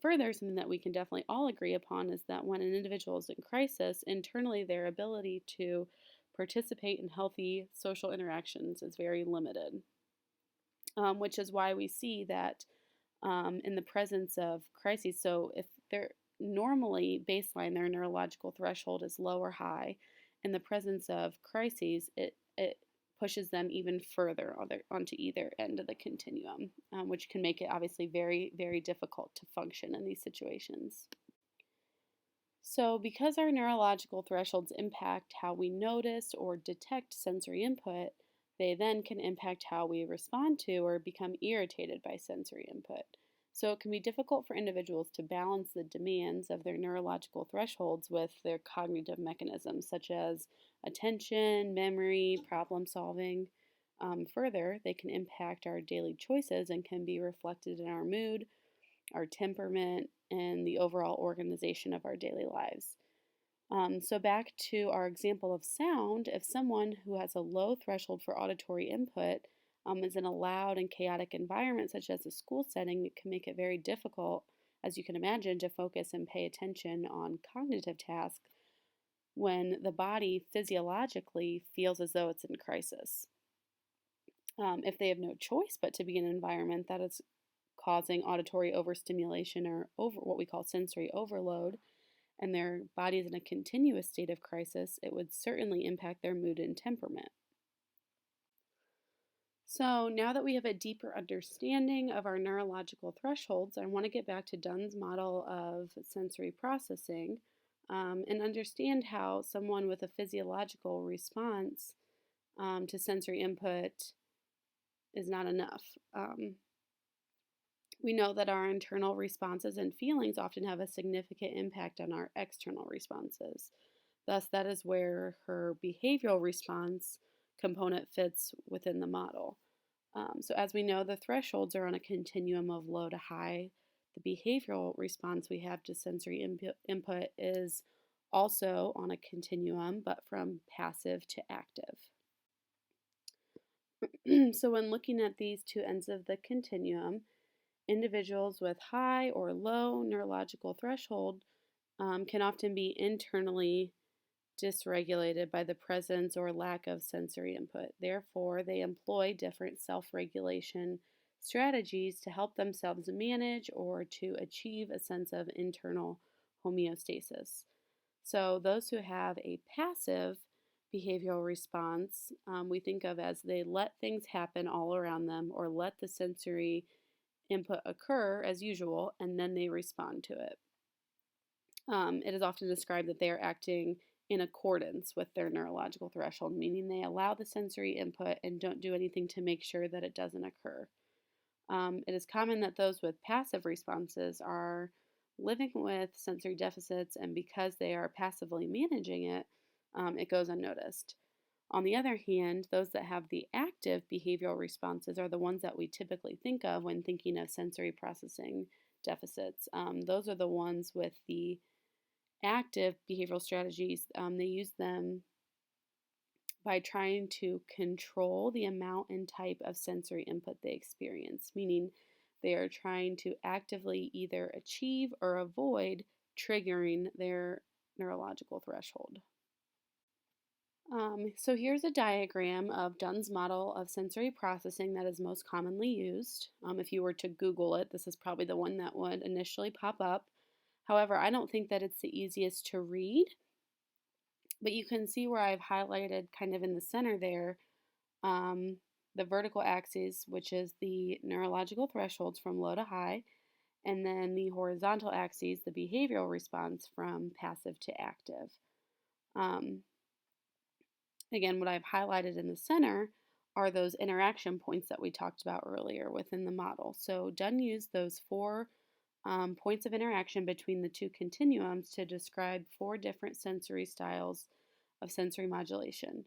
Further, something that we can definitely all agree upon is that when an individual is in crisis, internally their ability to participate in healthy social interactions is very limited, which is why we see that in the presence of crises. So if they're normally baseline, their neurological threshold is low or high, in the presence of crises, it pushes them even further onto either end of the continuum, which can make it obviously very, very difficult to function in these situations. So because our neurological thresholds impact how we notice or detect sensory input, they then can impact how we respond to or become irritated by sensory input. So it can be difficult for individuals to balance the demands of their neurological thresholds with their cognitive mechanisms, such as attention, memory, problem solving. Further, they can impact our daily choices and can be reflected in our mood, our temperament, and the overall organization of our daily lives. So back to our example of sound, if someone who has a low threshold for auditory input is in a loud and chaotic environment, such as a school setting, it can make it very difficult, as you can imagine, to focus and pay attention on cognitive tasks when the body physiologically feels as though it's in crisis. If they have no choice but to be in an environment that is causing auditory overstimulation or what we call sensory overload, and their body is in a continuous state of crisis, it would certainly impact their mood and temperament. So now that we have a deeper understanding of our neurological thresholds, I want to get back to Dunn's model of sensory processing and understand how someone with a physiological response to sensory input is not enough. We know that our internal responses and feelings often have a significant impact on our external responses. Thus, that is where her behavioral response component fits within the model. So, as we know, the thresholds are on a continuum of low to high. The behavioral response we have to sensory input is also on a continuum, but from passive to active. So, when looking at these two ends of the continuum, individuals with high or low neurological threshold can often be internally dysregulated by the presence or lack of sensory input. Therefore, they employ different self regulation strategies to help themselves manage or to achieve a sense of internal homeostasis. So, those who have a passive behavioral response, we think of as they let things happen all around them or let the sensory input occur as usual and then they respond to it. It is often described that they are acting in accordance with their neurological threshold, meaning they allow the sensory input and don't do anything to make sure that it doesn't occur. It is common that those with passive responses are living with sensory deficits, and because they are passively managing it, it goes unnoticed. On the other hand, those that have the active behavioral responses are the ones that we typically think of when thinking of sensory processing deficits. Those are the ones with the active behavioral strategies. They use them by trying to control the amount and type of sensory input they experience, meaning they are trying to actively either achieve or avoid triggering their neurological threshold. So here's a diagram of Dunn's model of sensory processing that is most commonly used. If you were to Google it, this is probably the one that would initially pop up. However, I don't think that it's the easiest to read, but you can see where I've highlighted kind of in the center there the vertical axis, which is the neurological thresholds from low to high, and then the horizontal axis, the behavioral response from passive to active. Again, what I've highlighted in the center are those interaction points that we talked about earlier within the model. So Dunn used those four points of interaction between the two continuums to describe four different sensory styles of sensory modulation.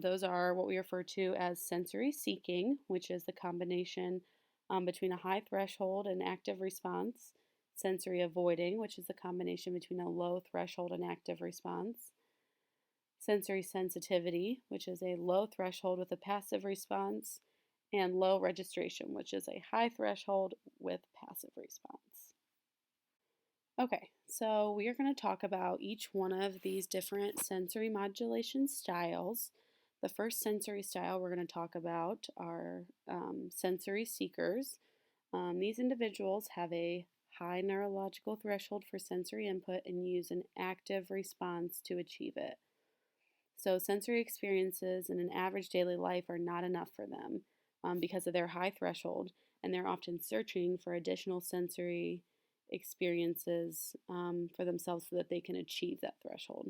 Those are what we refer to as sensory seeking, which is the combination between a high threshold and active response, sensory avoiding, which is the combination between a low threshold and active response, sensory sensitivity, which is a low threshold with a passive response, and low registration, which is a high threshold with passive response. Okay, so we are going to talk about each one of these different sensory modulation styles. The first sensory style we're going to talk about are sensory seekers. These individuals have a high neurological threshold for sensory input and use an active response to achieve it. So sensory experiences in an average daily life are not enough for them because of their high threshold, and they're often searching for additional sensory experiences for themselves so that they can achieve that threshold.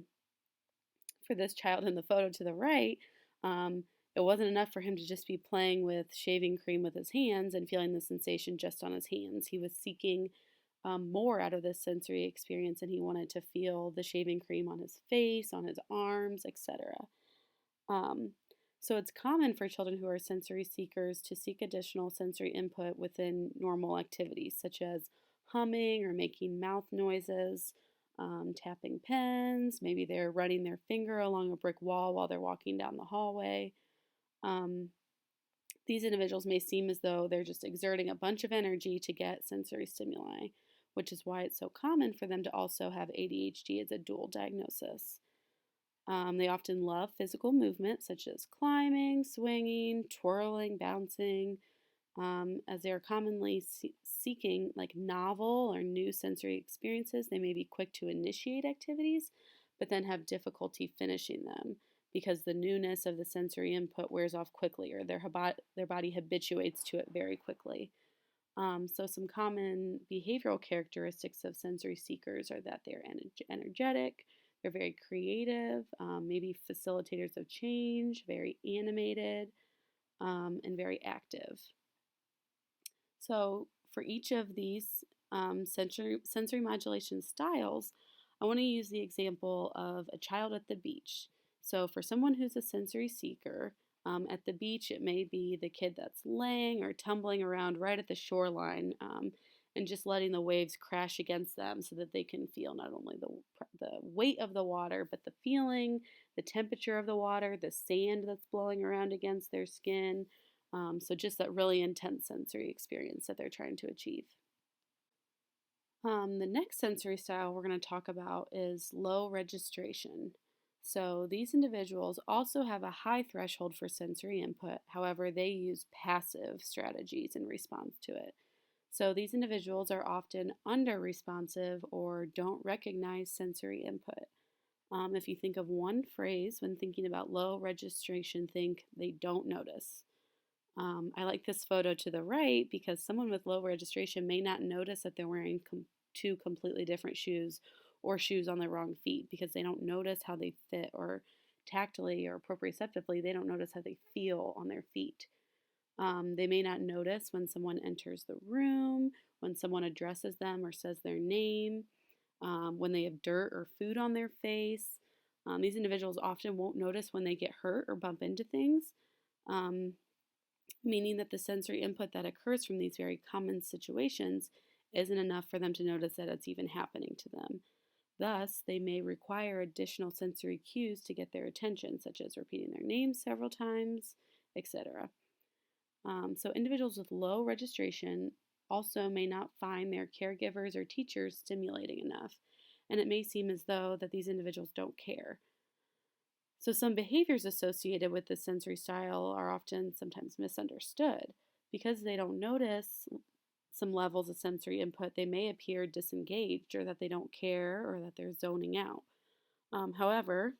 For this child in the photo to the right, it wasn't enough for him to just be playing with shaving cream with his hands and feeling the sensation just on his hands. He was seeking more out of this sensory experience, and he wanted to feel the shaving cream on his face, on his arms, etc. So it's common for children who are sensory seekers to seek additional sensory input within normal activities, such as humming or making mouth noises, tapping pens. Maybe they're running their finger along a brick wall while they're walking down the hallway. These individuals may seem as though they're just exerting a bunch of energy to get sensory stimuli, which is why it's so common for them to also have ADHD as a dual diagnosis. They often love physical movement, such as climbing, swinging, twirling, bouncing, as they are commonly seeking like novel or new sensory experiences. They may be quick to initiate activities, but then have difficulty finishing them because the newness of the sensory input wears off quickly, or their body habituates to it very quickly. So some common behavioral characteristics of sensory seekers are that they're energetic, they're very creative, maybe facilitators of change, very animated, and very active. So For each of these sensory modulation styles, I want to use the example of a child at the beach. So, for someone who's a sensory seeker, at the beach, it may be the kid that's laying or tumbling around right at the shoreline and just letting the waves crash against them so that they can feel not only the weight of the water, but the feeling, the temperature of the water, the sand that's blowing around against their skin. So, just that really intense sensory experience that they're trying to achieve. The next sensory style we're going to talk about is low registration. So, these individuals also have a high threshold for sensory input. However, they use passive strategies in response to it. So, these individuals are often under responsive or don't recognize sensory input. If you think of one phrase when thinking about low registration, think they don't notice. I like this photo to the right because someone with low registration may not notice that they're wearing two completely different shoes or shoes on the wrong feet because they don't notice how they fit, or tactily or proprioceptively, they don't notice how they feel on their feet. They may not notice when someone enters the room, when someone addresses them or says their name, when they have dirt or food on their face. These individuals often won't notice when they get hurt or bump into things. Meaning that the sensory input that occurs from these very common situations isn't enough for them to notice that it's even happening to them. Thus, they may require additional sensory cues to get their attention, such as repeating their name several times, etc. So, individuals with low registration also may not find their caregivers or teachers stimulating enough, and it may seem as though that these individuals don't care. So, some behaviors associated with this sensory style are often sometimes misunderstood. Because they don't notice some levels of sensory input, they may appear disengaged or that they don't care or that they're zoning out. However,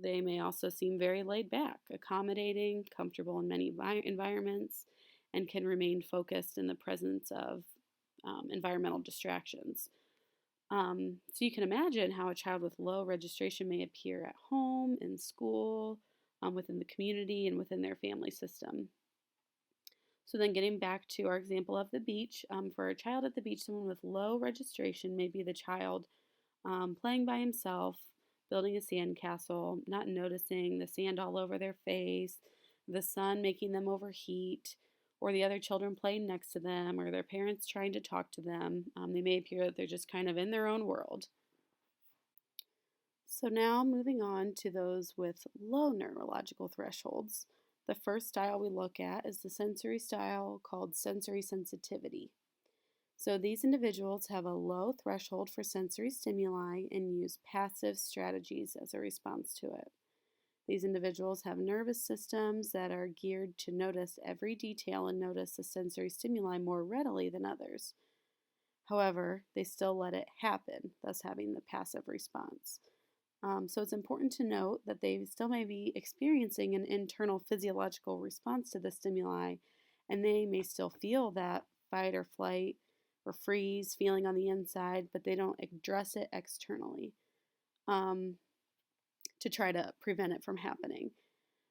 they may also seem very laid back, accommodating, comfortable in many environments, and can remain focused in the presence of environmental distractions. So you can imagine how a child with low registration may appear at home, in school, within the community, and within their family system. So then getting back to our example of the beach, for a child at the beach, someone with low registration may be the child playing by himself, building a sandcastle, not noticing the sand all over their face, the sun making them overheat, or the other children playing next to them, or their parents trying to talk to them. They may appear that they're just kind of in their own world. So now moving on to those with low neurological thresholds. The first style we look at is the sensory style called sensory sensitivity. So these individuals have a low threshold for sensory stimuli and use passive strategies as a response to it. These individuals have nervous systems that are geared to notice every detail and notice the sensory stimuli more readily than others. However, they still let it happen, thus having the passive response. So it's important to note that they still may be experiencing an internal physiological response to the stimuli, and they may still feel that fight or flight or freeze feeling on the inside, but they don't address it externally to try to prevent it from happening.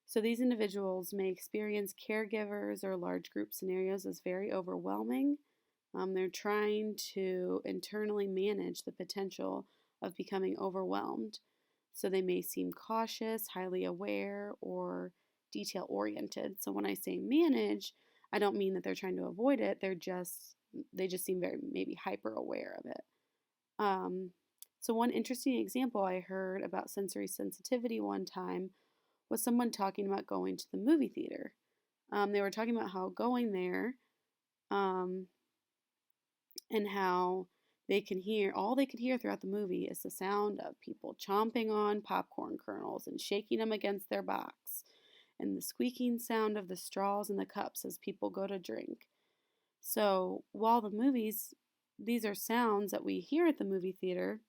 So these individuals may experience caregivers or large group scenarios as very overwhelming. They're trying to internally manage the potential of becoming overwhelmed. So they may seem cautious, highly aware, or detail oriented. So when I say manage, I don't mean that they're trying to avoid it. They just seem very maybe hyper aware of it. So one interesting example I heard about sensory sensitivity one time was someone talking about going to the movie theater. They were talking about how going there and how all they could hear throughout the movie is the sound of people chomping on popcorn kernels and shaking them against their box, and the squeaking sound of the straws in the cups as people go to drink. So while these are sounds that we hear at the movie theater,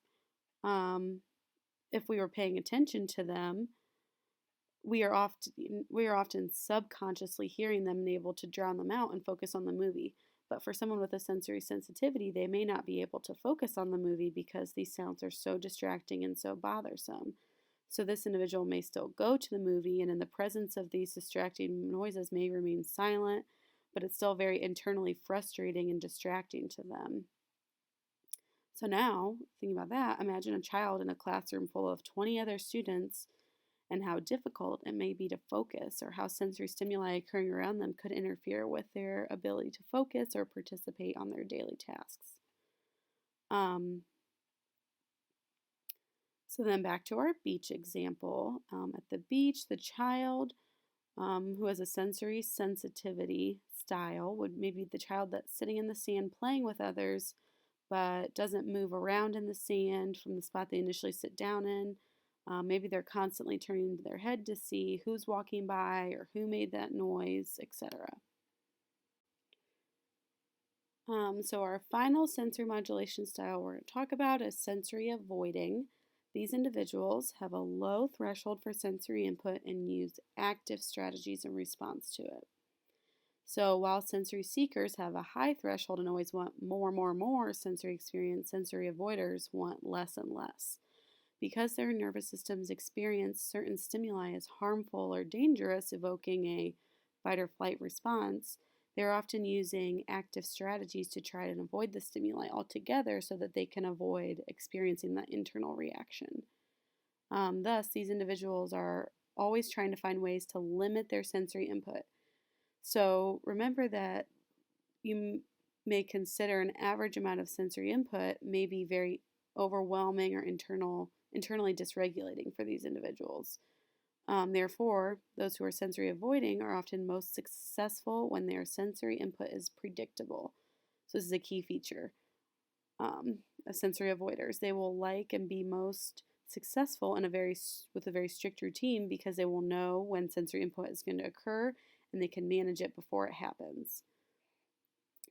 if we were paying attention to them, we are often subconsciously hearing them and able to drown them out and focus on the movie. But for someone with a sensory sensitivity, they may not be able to focus on the movie because these sounds are so distracting and so bothersome. So this individual may still go to the movie and in the presence of these distracting noises may remain silent, but it's still very internally frustrating and distracting to them. So now, thinking about that, imagine a child in a classroom full of 20 other students and how difficult it may be to focus, or how sensory stimuli occurring around them could interfere with their ability to focus or participate on their daily tasks. Um, so then back to our beach example. At the beach, the child who has a sensory sensitivity style would maybe the child that's sitting in the sand playing with others but doesn't move around in the sand from the spot they initially sit down in. Maybe they're constantly turning their head to see who's walking by or who made that noise, etc. So our final sensory modulation style we're going to talk about is sensory avoiding. These individuals have a low threshold for sensory input and use active strategies in response to it. So while sensory seekers have a high threshold and always want more sensory experience, sensory avoiders want less and less. Because their nervous systems experience certain stimuli as harmful or dangerous, evoking a fight or flight response, they're often using active strategies to try and avoid the stimuli altogether so that they can avoid experiencing that internal reaction. Thus, these individuals are always trying to find ways to limit their sensory input. So remember that you may consider an average amount of sensory input may be very overwhelming or internally dysregulating for these individuals. Therefore, those who are sensory avoiding are often most successful when their sensory input is predictable. So this is a key feature of sensory avoiders. They will like and be most successful with a very strict routine because they will know when sensory input is going to occur and they can manage it before it happens.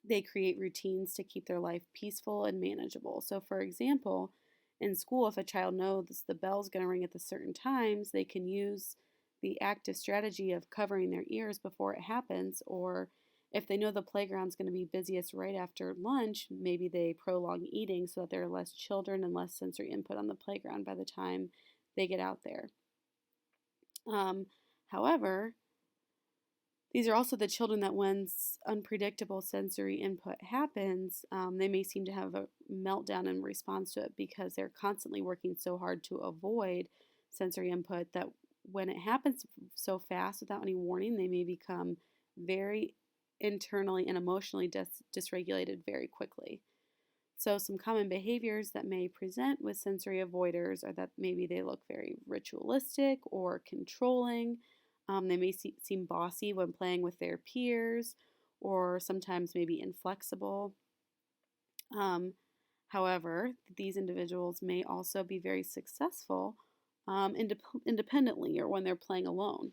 They create routines to keep their life peaceful and manageable. So, for example, in school, if a child knows the bell's going to ring at the certain times, they can use the active strategy of covering their ears before it happens. Or if they know the playground's going to be busiest right after lunch, maybe they prolong eating so that there are less children and less sensory input on the playground by the time they get out there. However, these are also the children that when unpredictable sensory input happens, they may seem to have a meltdown in response to it because they're constantly working so hard to avoid sensory input that when it happens so fast without any warning, they may become very internally and emotionally dysregulated very quickly. So some common behaviors that may present with sensory avoiders are that maybe they look very ritualistic or controlling. They may seem bossy when playing with their peers, or sometimes maybe inflexible. However, these individuals may also be very successful independently or when they're playing alone.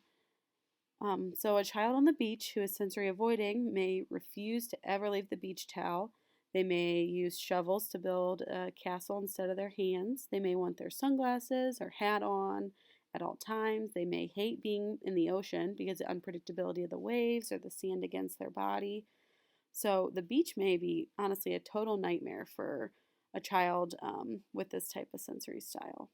So a child on the beach who is sensory avoiding may refuse to ever leave the beach towel. They may use shovels to build a castle instead of their hands. They may want their sunglasses or hat on at all times. They may hate being in the ocean because of the unpredictability of the waves or the sand against their body. So the beach may be honestly a total nightmare for a child with this type of sensory style.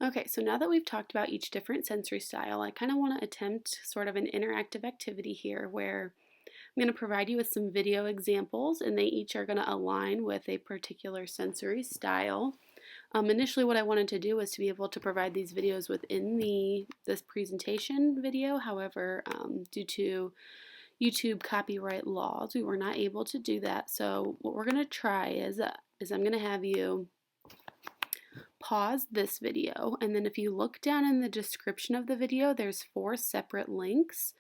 Okay, so now that we've talked about each different sensory style, I kind of want to attempt sort of an interactive activity here where I'm going to provide you with some video examples and they each are going to align with a particular sensory style. Initially what I wanted to do was to be able to provide these videos within this presentation video. However, due to YouTube copyright laws, we were not able to do that. So what we're going to try is I'm going to have you pause this video, and then if you look down in the description of the video, there's 4 separate links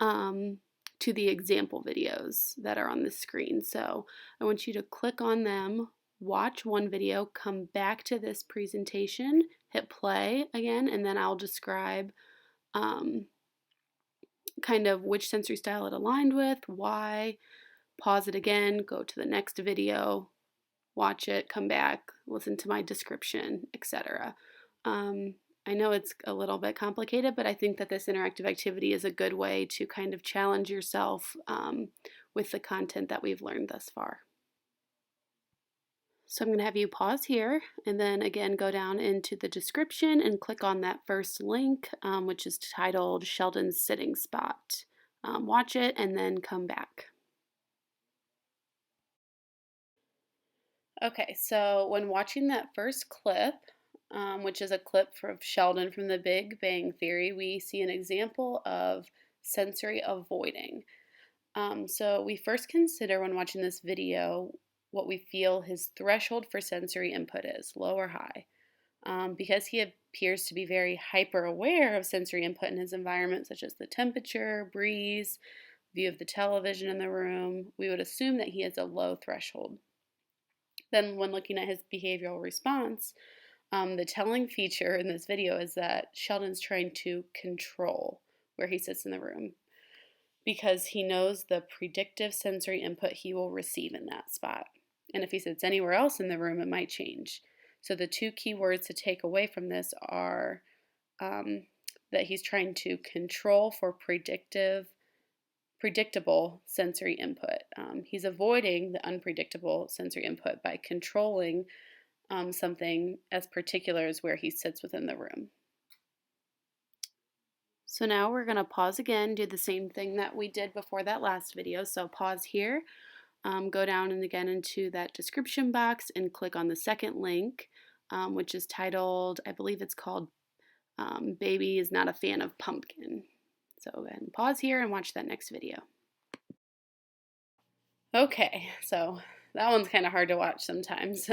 to the example videos that are on the screen. So I want you to click on them, watch one video, come back to this presentation, hit play again, and then I'll describe kind of which sensory style it aligned with, why, pause it again, go to the next video, watch it, come back, listen to my description, etc. I know it's a little bit complicated, but I think that this interactive activity is a good way to kind of challenge yourself with the content that we've learned thus far. So I'm going to have you pause here and then again go down into the description and click on that first link, which is titled Sheldon's Sitting Spot. Watch it and then come back. Okay, so when watching that first clip, which is a clip from Sheldon from The Big Bang Theory, we see an example of sensory avoiding. So we first consider when watching this video what we feel his threshold for sensory input is, low or high. Because he appears to be very hyper aware of sensory input in his environment, such as the temperature, breeze, view of the television in the room, we would assume that he has a low threshold. Then, when looking at his behavioral response, the telling feature in this video is that Sheldon's trying to control where he sits in the room because he knows the predictive sensory input he will receive in that spot. And if he sits anywhere else in the room, it might change. So the two key words to take away from this are that he's trying to control for predictable sensory input. He's avoiding the unpredictable sensory input by controlling something as particular as where he sits within the room. So now we're going to pause again, do the same thing that we did before that last video. So pause here, go down and again into that description box and click on the second link, which is titled, I believe it's called Baby is Not a Fan of Pumpkin. So go ahead and pause here and watch that next video. Okay, so that one's kind of hard to watch sometimes.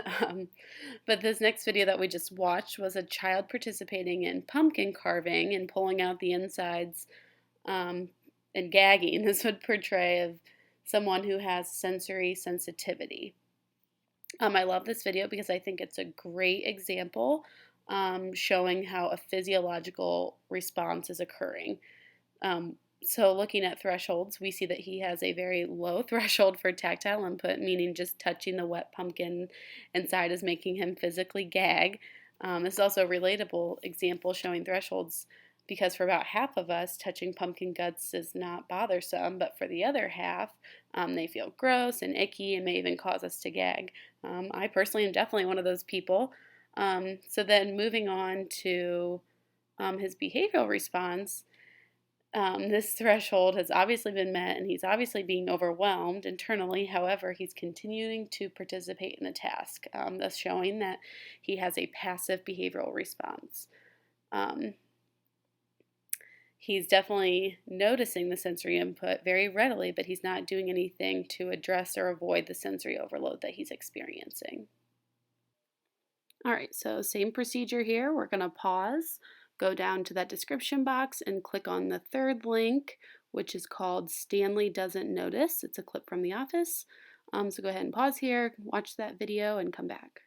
But this next video that we just watched was a child participating in pumpkin carving and pulling out the insides and gagging. This would portray of someone who has sensory sensitivity. I love this video because I think it's a great example showing how a physiological response is occurring. So looking at thresholds, we see that he has a very low threshold for tactile input, meaning just touching the wet pumpkin inside is making him physically gag. This is also a relatable example showing thresholds because for about half of us, touching pumpkin guts is not bothersome, but for the other half, they feel gross and icky and may even cause us to gag. I personally am definitely one of those people. So then moving on to his behavioral response, this threshold has obviously been met and he's obviously being overwhelmed internally. However, he's continuing to participate in the task, thus showing that he has a passive behavioral response. He's definitely noticing the sensory input very readily, but he's not doing anything to address or avoid the sensory overload that he's experiencing. All right, so same procedure here. We're going to pause, go down to that description box and click on the third link, which is called Stanley Doesn't Notice. It's a clip from The Office. So go ahead and pause here, watch that video, and come back.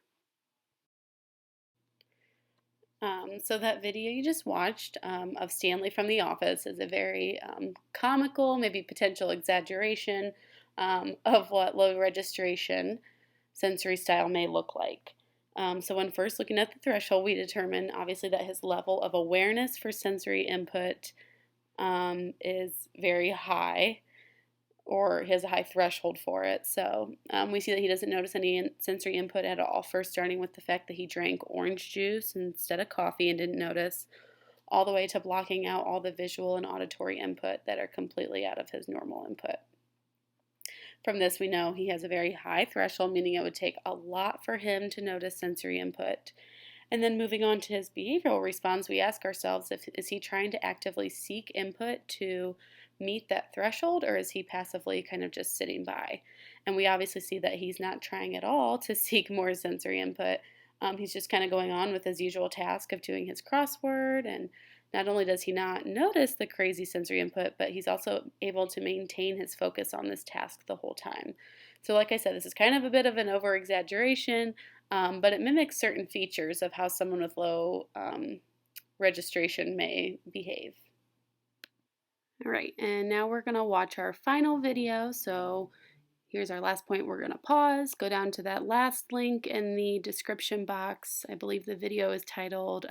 So that video you just watched of Stanley from The Office is a very comical, maybe potential exaggeration of what low registration sensory style may look like. So when first looking at the threshold, we determine obviously that his level of awareness for sensory input is very high, or he has a high threshold for it. So we see that he doesn't notice any sensory input at all, first starting with the fact that he drank orange juice instead of coffee and didn't notice, all the way to blocking out all the visual and auditory input that are completely out of his normal input. From this, we know he has a very high threshold, meaning it would take a lot for him to notice sensory input. And then moving on to his behavioral response, we ask ourselves, is he trying to actively seek input to meet that threshold, or is he passively kind of just sitting by? And we obviously see that he's not trying at all to seek more sensory input. He's just kind of going on with his usual task of doing his crossword, and not only does he not notice the crazy sensory input, but he's also able to maintain his focus on this task the whole time. So like I said, this is kind of a bit of an over-exaggeration, but it mimics certain features of how someone with low registration may behave. All right, and now we're going to watch our final video. So here's our last point. We're going to pause, go down to that last link in the description box. I believe the video is titled,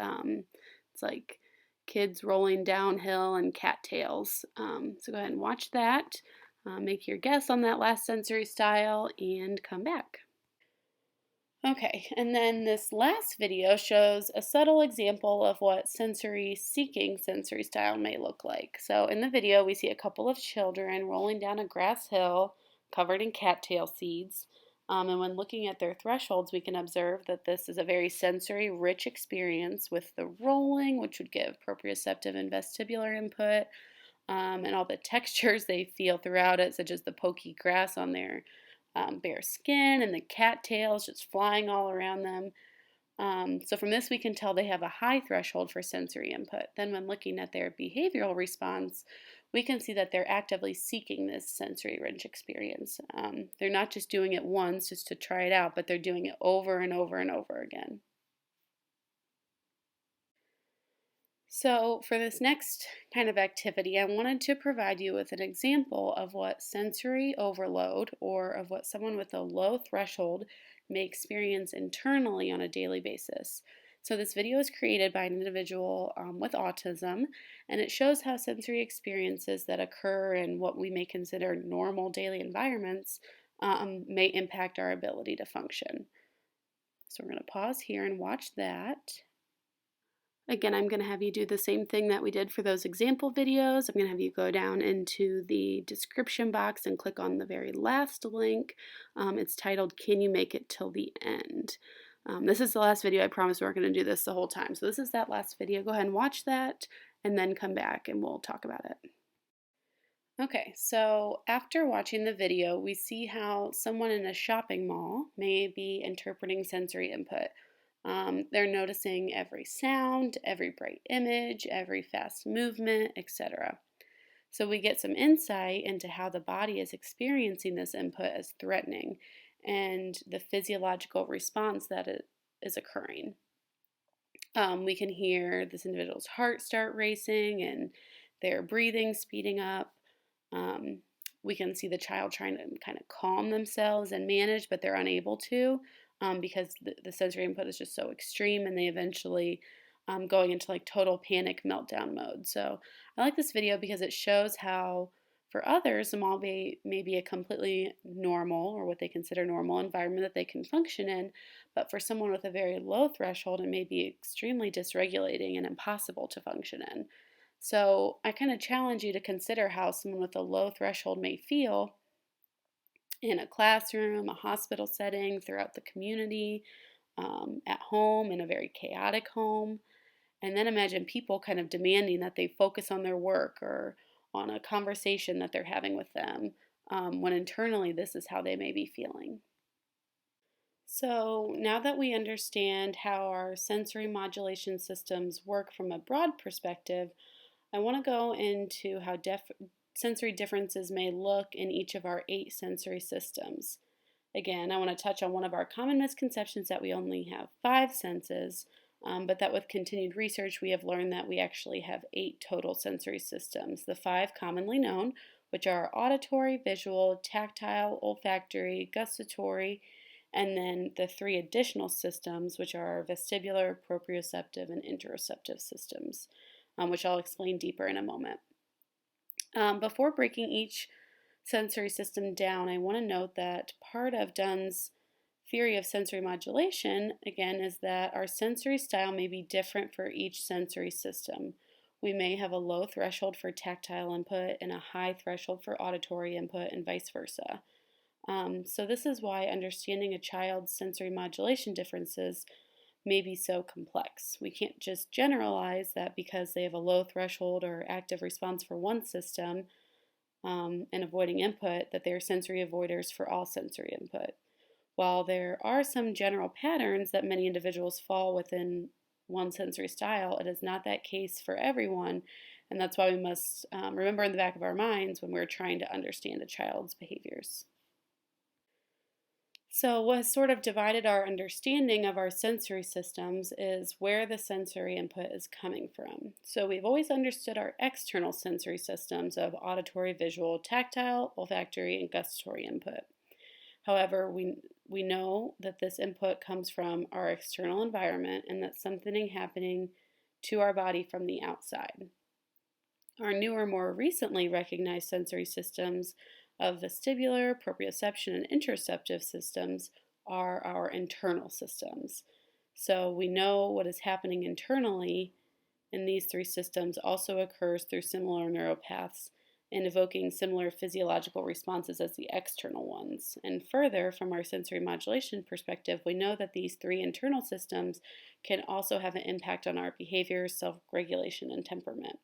it's like kids rolling downhill and cattails. So go ahead and watch that. Make your guess on that last sensory style and come back. Okay, and then this last video shows a subtle example of what sensory seeking sensory style may look like. So in the video, we see a couple of children rolling down a grass hill covered in cattail seeds. And when looking at their thresholds, we can observe that this is a very sensory rich experience with the rolling, which would give proprioceptive and vestibular input, and all the textures they feel throughout it, such as the pokey grass on their bare skin and the cattails just flying all around them. So from this, we can tell they have a high threshold for sensory input. Then when looking at their behavioral response, we can see that they're actively seeking this sensory rich experience. They're not just doing it once just to try it out, but they're doing it over and over and over again. So for this next kind of activity, I wanted to provide you with an example of what sensory overload or of what someone with a low threshold may experience internally on a daily basis. So this video is created by an individual with autism, and it shows how sensory experiences that occur in what we may consider normal daily environments may impact our ability to function. So we're going to pause here and watch that. Again, I'm going to have you do the same thing that we did for those example videos. I'm going to have you go down into the description box and click on the very last link. It's titled, Can You Make It Till the End? This is the last video. I promise we're going to do this the whole time. So this is that last video. Go ahead and watch that and then come back and we'll talk about it. Okay, so after watching the video, we see how someone in a shopping mall may be interpreting sensory input. They're noticing every sound, every bright image, every fast movement, etc. So we get some insight into how the body is experiencing this input as threatening and the physiological response that is occurring. We can hear this individual's heart start racing and their breathing speeding up. Um, we can see the child trying to kind of calm themselves and manage, but they're unable to because the sensory input is just so extreme, and they eventually going into like total panic meltdown mode. So I like this video because it shows how for others, the mall may be a completely normal or what they consider normal environment that they can function in, but for someone with a very low threshold, it may be extremely dysregulating and impossible to function in. So I kind of challenge you to consider how someone with a low threshold may feel in a classroom, a hospital setting, throughout the community, at home, in a very chaotic home. And then imagine people kind of demanding that they focus on their work or on a conversation that they're having with them, when internally this is how they may be feeling. So now that we understand how our sensory modulation systems work from a broad perspective, I want to go into how sensory differences may look in each of our 8 sensory systems. Again, I want to touch on one of our common misconceptions that we only have 5 senses, but that with continued research we have learned that we actually have 8 total sensory systems. The 5 commonly known, which are auditory, visual, tactile, olfactory, gustatory, and then the 3 additional systems, which are vestibular, proprioceptive, and interoceptive systems, which I'll explain deeper in a moment. Before breaking each sensory system down, I want to note that part of Dunn's theory of sensory modulation, again, is that our sensory style may be different for each sensory system. We may have a low threshold for tactile input and a high threshold for auditory input, and vice versa. So this is why understanding a child's sensory modulation differences may be so complex. We can't just generalize that because they have a low threshold or active response for one system and avoiding input, that they are sensory avoiders for all sensory input. While there are some general patterns that many individuals fall within one sensory style, it is not that case for everyone, and that's why we must remember in the back of our minds when we're trying to understand a child's behaviors. So, what has sort of divided our understanding of our sensory systems is where the sensory input is coming from. So, we've always understood our external sensory systems of auditory, visual, tactile, olfactory, and gustatory input. However, we know that this input comes from our external environment and that's something happening to our body from the outside. Our newer, more recently recognized sensory systems of vestibular, proprioception, and interoceptive systems are our internal systems. So we know what is happening internally in these three systems also occurs through similar neuropaths and evoking similar physiological responses as the external ones. And further, from our sensory modulation perspective, we know that these three internal systems can also have an impact on our behavior, self-regulation, and temperament.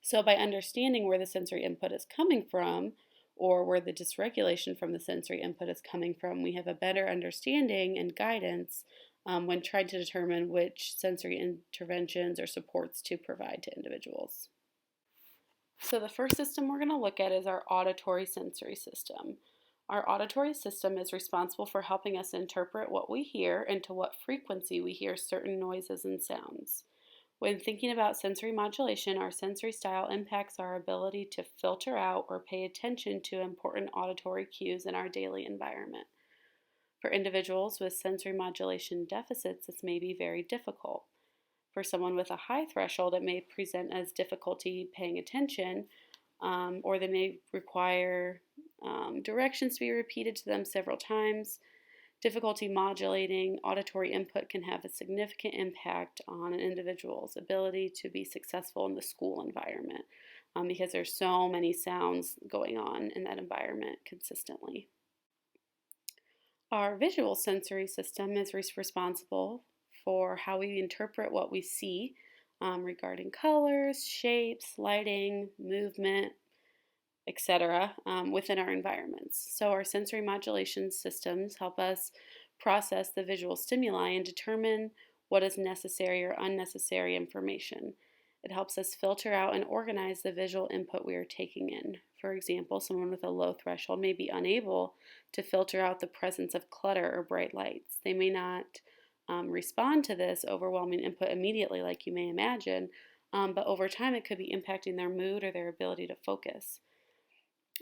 So by understanding where the sensory input is coming from, or where the dysregulation from the sensory input is coming from, we have a better understanding and guidance when trying to determine which sensory interventions or supports to provide to individuals. So the first system we're going to look at is our auditory sensory system. Our auditory system is responsible for helping us interpret what we hear and to what frequency we hear certain noises and sounds. When thinking about sensory modulation, our sensory style impacts our ability to filter out or pay attention to important auditory cues in our daily environment. For individuals with sensory modulation deficits, this may be very difficult. For someone with a high threshold, it may present as difficulty paying attention, or they may require directions to be repeated to them several times. Difficulty modulating auditory input can have a significant impact on an individual's ability to be successful in the school environment because there's so many sounds going on in that environment consistently. Our visual sensory system is responsible for how we interpret what we see regarding colors, shapes, lighting, movement, etc., within our environments. So our sensory modulation systems help us process the visual stimuli and determine what is necessary or unnecessary information. It helps us filter out and organize the visual input we are taking in. For example, someone with a low threshold may be unable to filter out the presence of clutter or bright lights. They may not respond to this overwhelming input immediately like you may imagine, but over time it could be impacting their mood or their ability to focus.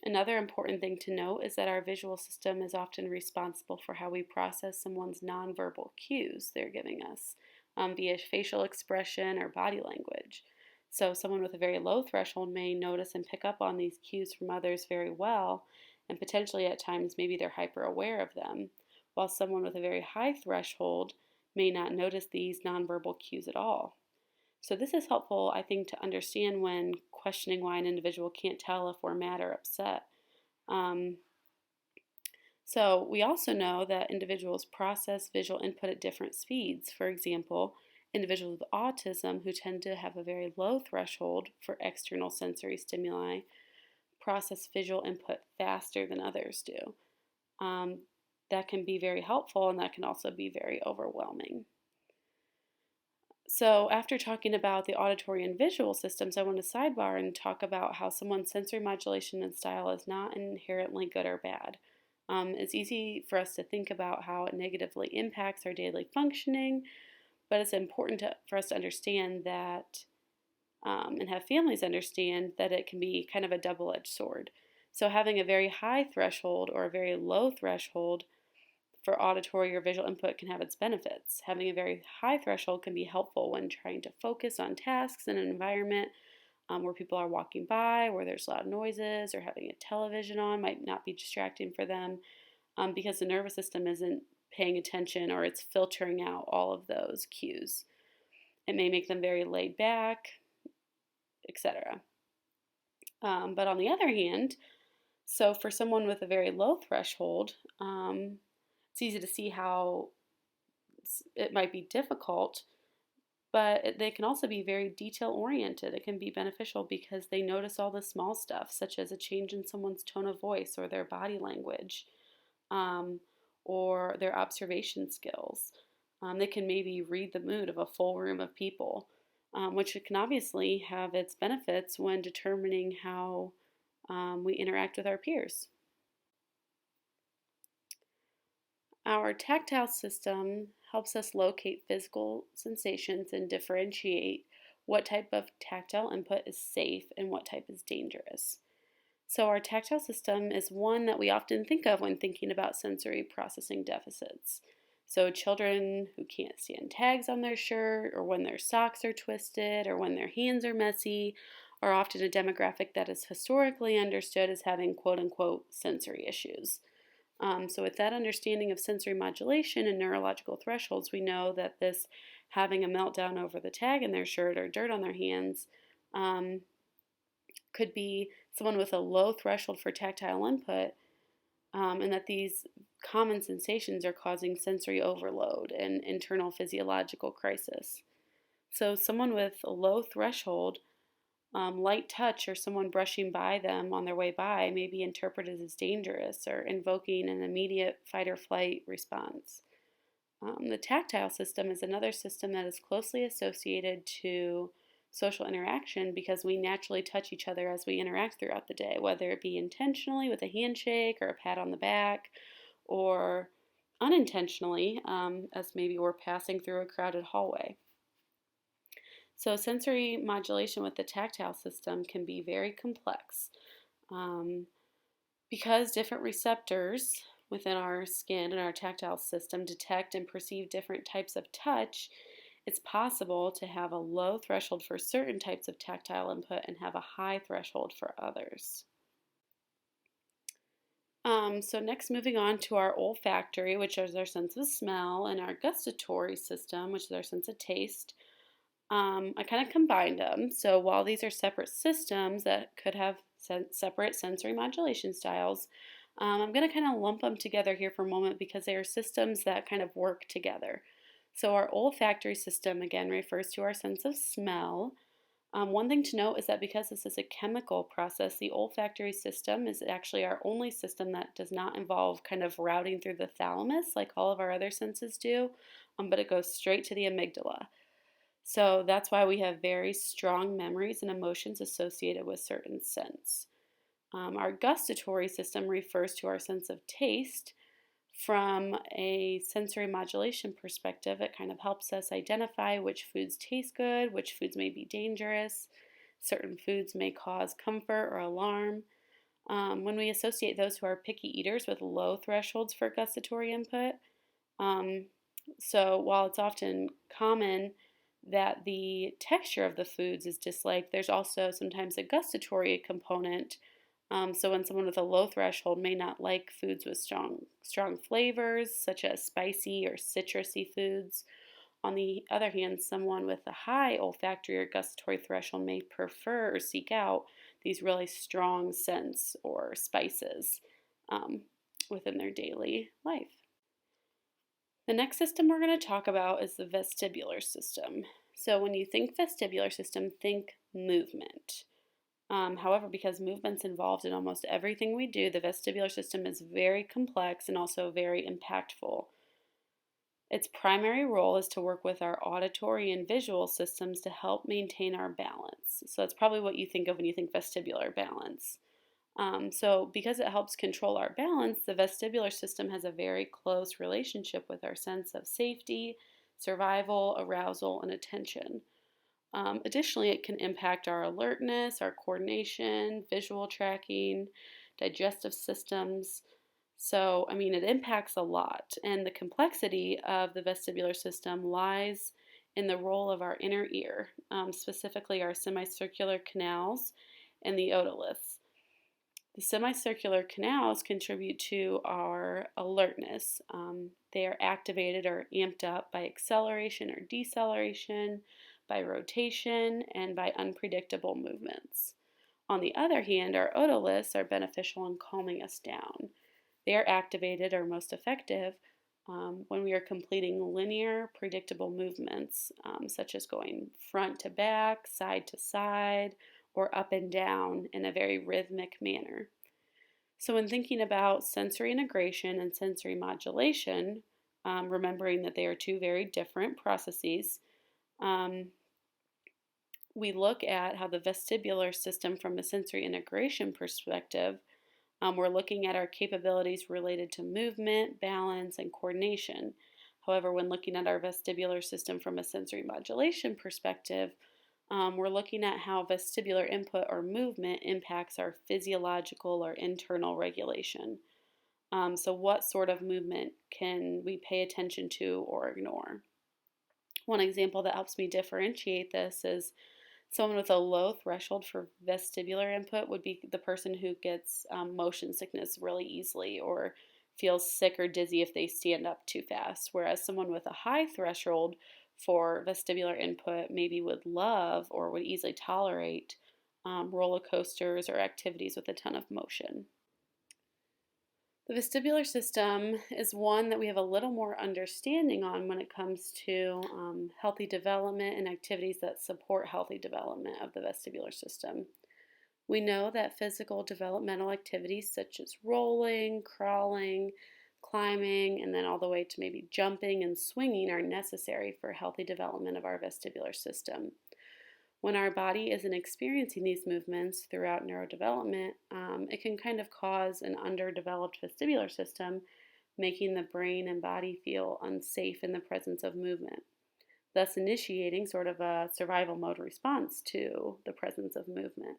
Another important thing to note is that our visual system is often responsible for how we process someone's nonverbal cues they're giving us via facial expression or body language. So someone with a very low threshold may notice and pick up on these cues from others very well, and potentially at times maybe they're hyper aware of them, while someone with a very high threshold may not notice these nonverbal cues at all. So this is helpful, I think, to understand when questioning why an individual can't tell if we're mad or upset. So we also know that individuals process visual input at different speeds. For example, individuals with autism who tend to have a very low threshold for external sensory stimuli process visual input faster than others do. That can be very helpful, and that can also be very overwhelming. So after talking about the auditory and visual systems, I want to sidebar and talk about how someone's sensory modulation and style is not inherently good or bad. It's easy for us to think about how it negatively impacts our daily functioning, but it's important for us to understand that and have families understand that it can be kind of a double-edged sword. So having a very high threshold or a very low threshold for auditory or visual input can have its benefits. Having a very high threshold can be helpful when trying to focus on tasks in an environment where people are walking by, where there's loud noises, or having a television on might not be distracting for them because the nervous system isn't paying attention or it's filtering out all of those cues. It may make them very laid back, etc. But on the other hand, so for someone with a very low threshold, it's easy to see how it might be difficult, but they can also be very detail-oriented. It can be beneficial because they notice all the small stuff, such as a change in someone's tone of voice or their body language, or their observation skills. They can maybe read the mood of a full room of people, which can obviously have its benefits when determining how we interact with our peers. Our tactile system helps us locate physical sensations and differentiate what type of tactile input is safe and what type is dangerous. So our tactile system is one that we often think of when thinking about sensory processing deficits. So children who can't stand tags on their shirt, or when their socks are twisted, or when their hands are messy, are often a demographic that is historically understood as having quote-unquote sensory issues. So with that understanding of sensory modulation and neurological thresholds, we know that this having a meltdown over the tag in their shirt or dirt on their hands um, could be someone with a low threshold for tactile input, and that these common sensations are causing sensory overload and internal physiological crisis. So someone with a low threshold, light touch or someone brushing by them on their way by may be interpreted as dangerous or invoking an immediate fight or flight response. The tactile system is another system that is closely associated to social interaction because we naturally touch each other as we interact throughout the day, whether it be intentionally with a handshake or a pat on the back, or unintentionally as maybe we're passing through a crowded hallway. So, sensory modulation with the tactile system can be very complex um, because different receptors within our skin and our tactile system detect and perceive different types of touch. It's possible to have a low threshold for certain types of tactile input and have a high threshold for others. So next, moving on to our olfactory, which is our sense of smell, and our gustatory system, which is our sense of taste. I kind of combined them. So while these are separate systems that could have separate sensory modulation styles, I'm going to kind of lump them together here for a moment because they are systems that kind of work together. So our olfactory system, again, refers to our sense of smell. One thing to note is that because this is a chemical process, the olfactory system is actually our only system that does not involve kind of routing through the thalamus like all of our other senses do, but it goes straight to the amygdala. So that's why we have very strong memories and emotions associated with certain scents. Our gustatory system refers to our sense of taste. From a sensory modulation perspective, it kind of helps us identify which foods taste good, which foods may be dangerous. Certain foods may cause comfort or alarm. When we associate those who are picky eaters with low thresholds for gustatory input, um, so while it's often common that the texture of the foods is disliked, there's also sometimes a gustatory component. So when someone with a low threshold may not like foods with strong flavors, such as spicy or citrusy foods. On the other hand, someone with a high olfactory or gustatory threshold may prefer or seek out these really strong scents or spices within their daily life. The next system we're going to talk about is the vestibular system. So when you think vestibular system, think movement. However, because movement's involved in almost everything we do, the vestibular system is very complex and also very impactful. Its primary role is to work with our auditory and visual systems to help maintain our balance. So that's probably what you think of when you think vestibular balance. So because it helps control our balance, the vestibular system has a very close relationship with our sense of safety, survival, arousal, and attention. Additionally, it can impact our alertness, our coordination, visual tracking, digestive systems. So, it impacts a lot. And the complexity of the vestibular system lies in the role of our inner ear, specifically our semicircular canals and the otoliths. The semicircular canals contribute to our alertness. They are activated or amped up by acceleration or deceleration, by rotation, and by unpredictable movements. On the other hand, our otoliths are beneficial in calming us down. They are activated or most effective when we are completing linear, predictable movements, such as going front to back, side to side, or up and down in a very rhythmic manner. So when thinking about sensory integration and sensory modulation, remembering that they are two very different processes, we look at how the vestibular system from a sensory integration perspective, we're looking at our capabilities related to movement, balance, and coordination. However, when looking at our vestibular system from a sensory modulation perspective, we're looking at how vestibular input or movement impacts our physiological or internal regulation. So what sort of movement can we pay attention to or ignore? One example that helps me differentiate this is someone with a low threshold for vestibular input would be the person who gets motion sickness really easily or feels sick or dizzy if they stand up too fast, whereas someone with a high threshold for vestibular input maybe would love or would easily tolerate roller coasters or activities with a ton of motion. The vestibular system is one that we have a little more understanding on when it comes to healthy development and activities that support healthy development of the vestibular system. We know that physical developmental activities such as rolling, crawling, climbing, and then all the way to maybe jumping and swinging are necessary for healthy development of our vestibular system. When our body isn't experiencing these movements throughout neurodevelopment, it can kind of cause an underdeveloped vestibular system, making the brain and body feel unsafe in the presence of movement, thus initiating sort of a survival mode response to the presence of movement.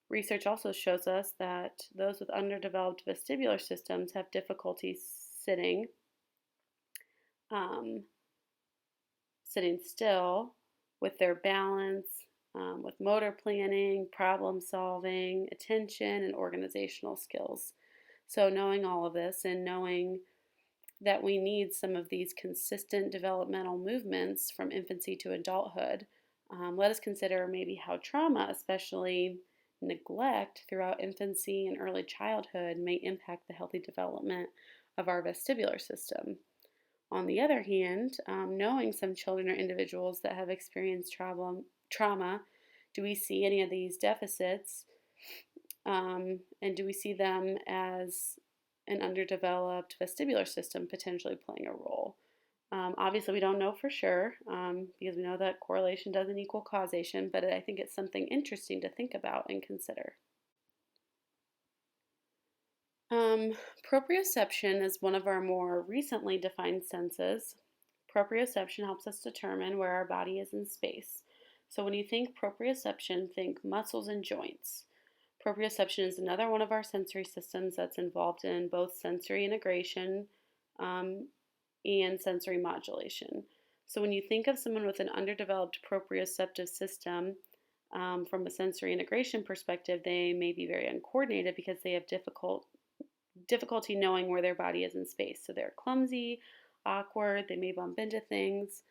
Research also shows us that those with underdeveloped vestibular systems have difficulty sitting, sitting still, with their balance, with motor planning, problem solving, attention, and organizational skills. So knowing all of this and knowing that we need some of these consistent developmental movements from infancy to adulthood, let us consider maybe how trauma, especially neglect throughout infancy and early childhood, may impact the healthy development of our vestibular system. On the other hand, knowing some children or individuals that have experienced trauma, do we see any of these deficits? And do we see them as an underdeveloped vestibular system potentially playing a role? Obviously, we don't know for sure because we know that correlation doesn't equal causation, but I think it's something interesting to think about and consider. Proprioception is one of our more recently defined senses. Proprioception helps us determine where our body is in space. So when you think proprioception, think muscles and joints. Proprioception is another one of our sensory systems that's involved in both sensory integration and sensory modulation. So when you think of someone with an underdeveloped proprioceptive system, from a sensory integration perspective, they may be very uncoordinated because they have difficulty knowing where their body is in space. So they're clumsy, awkward, they may bump into things.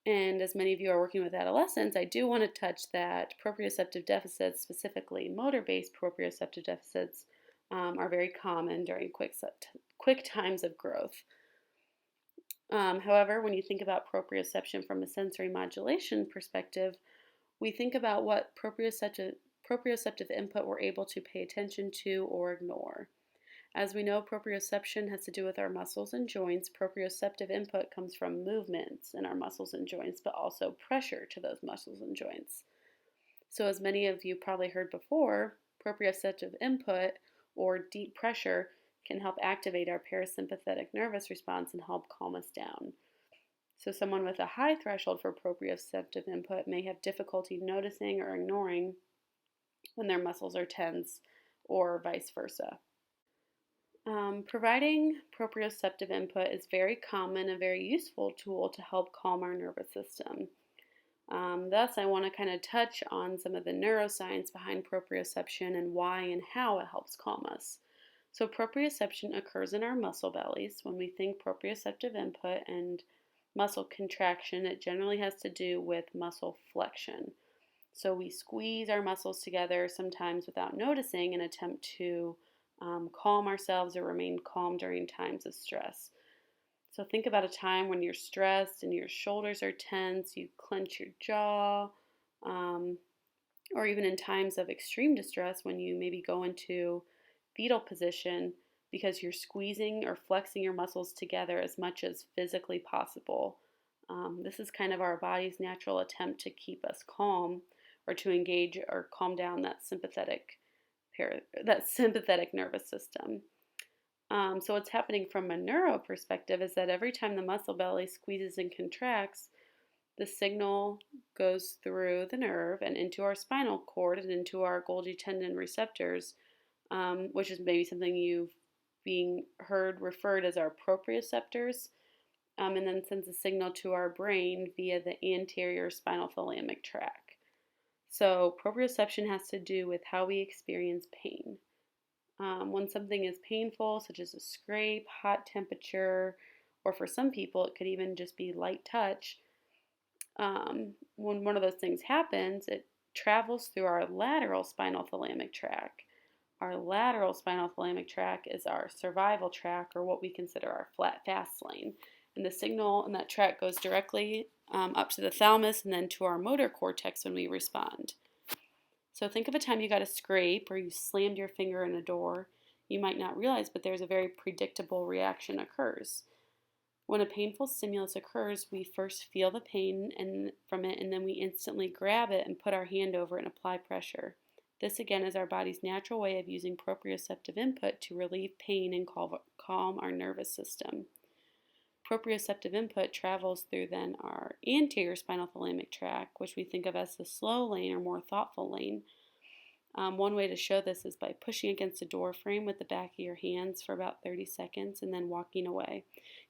And as many of you are working with adolescents, I do want to touch that proprioceptive deficits, specifically motor-based proprioceptive deficits, are very common during quick times of growth. However, when you think about proprioception from a sensory modulation perspective, we think about what proprioceptive input we're able to pay attention to or ignore. As we know, proprioception has to do with our muscles and joints. Proprioceptive input comes from movements in our muscles and joints, but also pressure to those muscles and joints. So as many of you probably heard before, proprioceptive input or deep pressure can help activate our parasympathetic nervous response and help calm us down. So someone with a high threshold for proprioceptive input may have difficulty noticing or ignoring when their muscles are tense, or vice versa. Providing proprioceptive input is very common, a very useful tool to help calm our nervous system. Thus, I want to kind of touch on some of the neuroscience behind proprioception and why and how it helps calm us. So proprioception occurs in our muscle bellies. When we think proprioceptive input and muscle contraction, it generally has to do with muscle flexion. So we squeeze our muscles together, sometimes without noticing, and attempt to calm ourselves or remain calm during times of stress. So think about a time when you're stressed and your shoulders are tense, you clench your jaw, or even in times of extreme distress when you maybe go into fetal position because you're squeezing or flexing your muscles together as much as physically possible. This is kind of our body's natural attempt to keep us calm or to engage or calm down that sympathetic nervous system. So what's happening from a neuro perspective is that every time the muscle belly squeezes and contracts, the signal goes through the nerve and into our spinal cord and into our Golgi tendon receptors, which is maybe something you've heard referred as our proprioceptors, and then sends a signal to our brain via the anterior spinal thalamic tract. So proprioception has to do with how we experience pain. When something is painful, such as a scrape, hot temperature, or for some people, it could even just be light touch. When one of those things happens, it travels through our lateral spinal thalamic tract. Our lateral spinal thalamic tract is our survival tract, or what we consider our fast lane. And the signal in that tract goes directly up to the thalamus and then to our motor cortex when we respond. So think of a time you got a scrape or you slammed your finger in a door. You might not realize, but there's a very predictable reaction occurs. When a painful stimulus occurs, we first feel the pain from it, and then we instantly grab it and put our hand over it and apply pressure. This again is our body's natural way of using proprioceptive input to relieve pain and calm our nervous system. Proprioceptive input travels through then our anterior spinal thalamic tract, which we think of as the slow lane or more thoughtful lane. One way to show this is by pushing against a door frame with the back of your hands for about 30 seconds and then walking away.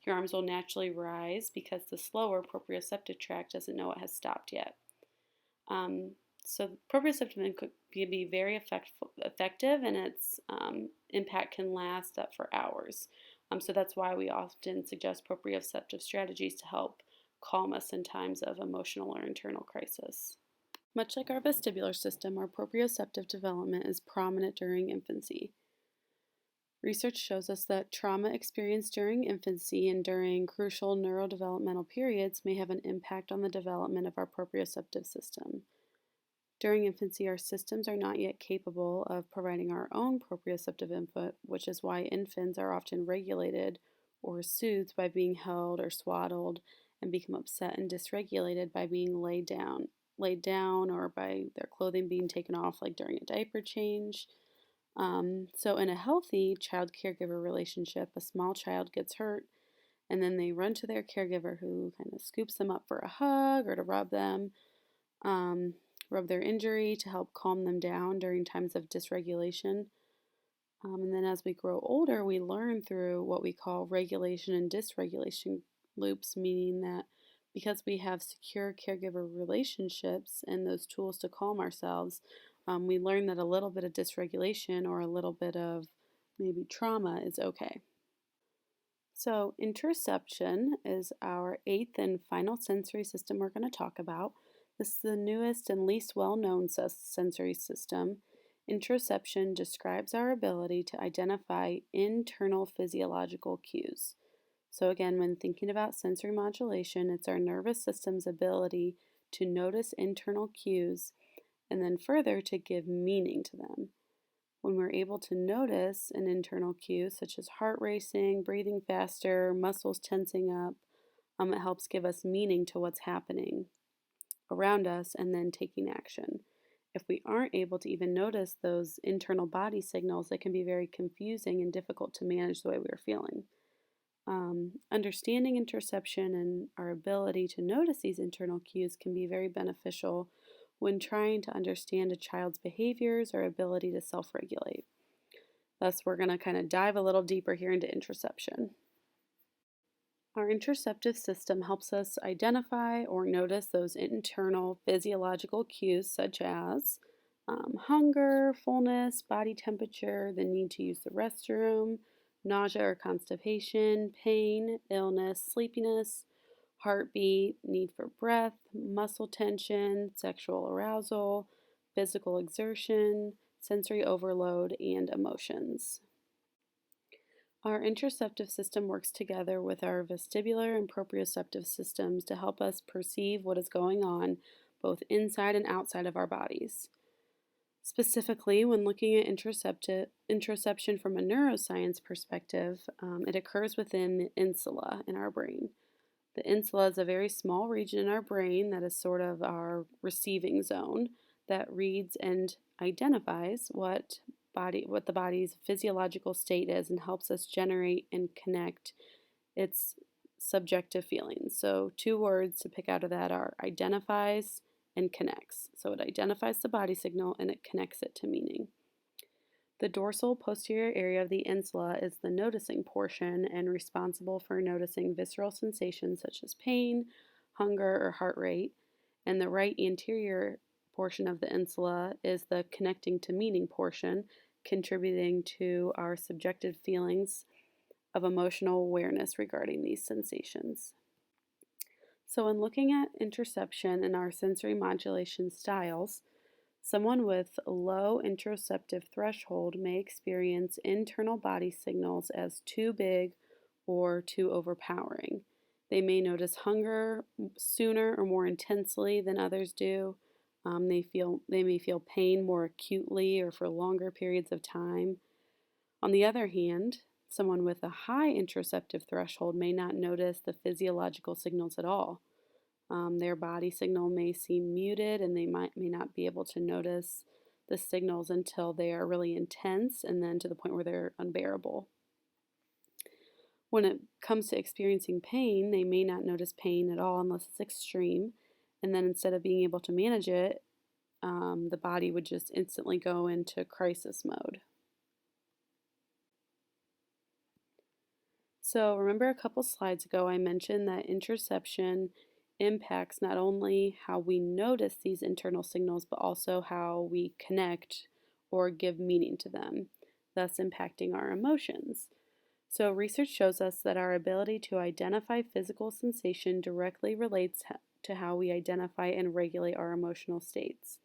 Your arms will naturally rise because the slower proprioceptive tract doesn't know it has stopped yet. So proprioceptive input can be very effective, and its impact can last up for hours. So that's why we often suggest proprioceptive strategies to help calm us in times of emotional or internal crisis. Much like our vestibular system, our proprioceptive development is prominent during infancy. Research shows us that trauma experienced during infancy and during crucial neurodevelopmental periods may have an impact on the development of our proprioceptive system. During infancy, our systems are not yet capable of providing our own proprioceptive input, which is why infants are often regulated or soothed by being held or swaddled, and become upset and dysregulated by being laid down or by their clothing being taken off, like during a diaper change. So in a healthy child-caregiver relationship, a small child gets hurt and then they run to their caregiver, who kind of scoops them up for a hug or to rub their injury to help calm them down during times of dysregulation. And then as we grow older, we learn through what we call regulation and dysregulation loops, meaning that because we have secure caregiver relationships and those tools to calm ourselves, we learn that a little bit of dysregulation or a little bit of maybe trauma is okay. So interoception is our eighth and final sensory system we're going to talk about. This is the newest and least well-known sensory system. Interoception describes our ability to identify internal physiological cues. So again, when thinking about sensory modulation, it's our nervous system's ability to notice internal cues and then further to give meaning to them. When we're able to notice an internal cue, such as heart racing, breathing faster, muscles tensing up, it helps give us meaning to what's happening around us and then taking action. If we aren't able to even notice those internal body signals, it can be very confusing and difficult to manage the way we are feeling. Understanding interoception and our ability to notice these internal cues can be very beneficial when trying to understand a child's behaviors or ability to self-regulate. Thus, we're going to kind of dive a little deeper here into interoception. Our interoceptive system helps us identify or notice those internal physiological cues such as hunger, fullness, body temperature, the need to use the restroom, nausea or constipation, pain, illness, sleepiness, heartbeat, need for breath, muscle tension, sexual arousal, physical exertion, sensory overload, and emotions. Our interoceptive system works together with our vestibular and proprioceptive systems to help us perceive what is going on both inside and outside of our bodies. Specifically, when looking at interoception from a neuroscience perspective, it occurs within the insula in our brain. The insula is a very small region in our brain that is sort of our receiving zone that reads and identifies what the body's physiological state is and helps us generate and connect its subjective feelings. So 2 words to pick out of that are identifies and connects. So it identifies the body signal and it connects it to meaning. The dorsal posterior area of the insula is the noticing portion and responsible for noticing visceral sensations such as pain, hunger, or heart rate. And the right anterior portion of the insula is the connecting to meaning portion, contributing to our subjective feelings of emotional awareness regarding these sensations. So, in looking at interoception and our sensory modulation styles, someone with a low interoceptive threshold may experience internal body signals as too big or too overpowering. They may notice hunger sooner or more intensely than others do. They may feel pain more acutely or for longer periods of time. On the other hand, someone with a high interoceptive threshold may not notice the physiological signals at all. Their body signal may seem muted, and they may not be able to notice the signals until they are really intense and then to the point where they're unbearable. When it comes to experiencing pain, they may not notice pain at all unless it's extreme, and then instead of being able to manage it, the body would just instantly go into crisis mode. So remember a couple slides ago I mentioned that interoception impacts not only how we notice these internal signals, but also how we connect or give meaning to them, thus impacting our emotions. So research shows us that our ability to identify physical sensation directly relates to how we identify and regulate our emotional states.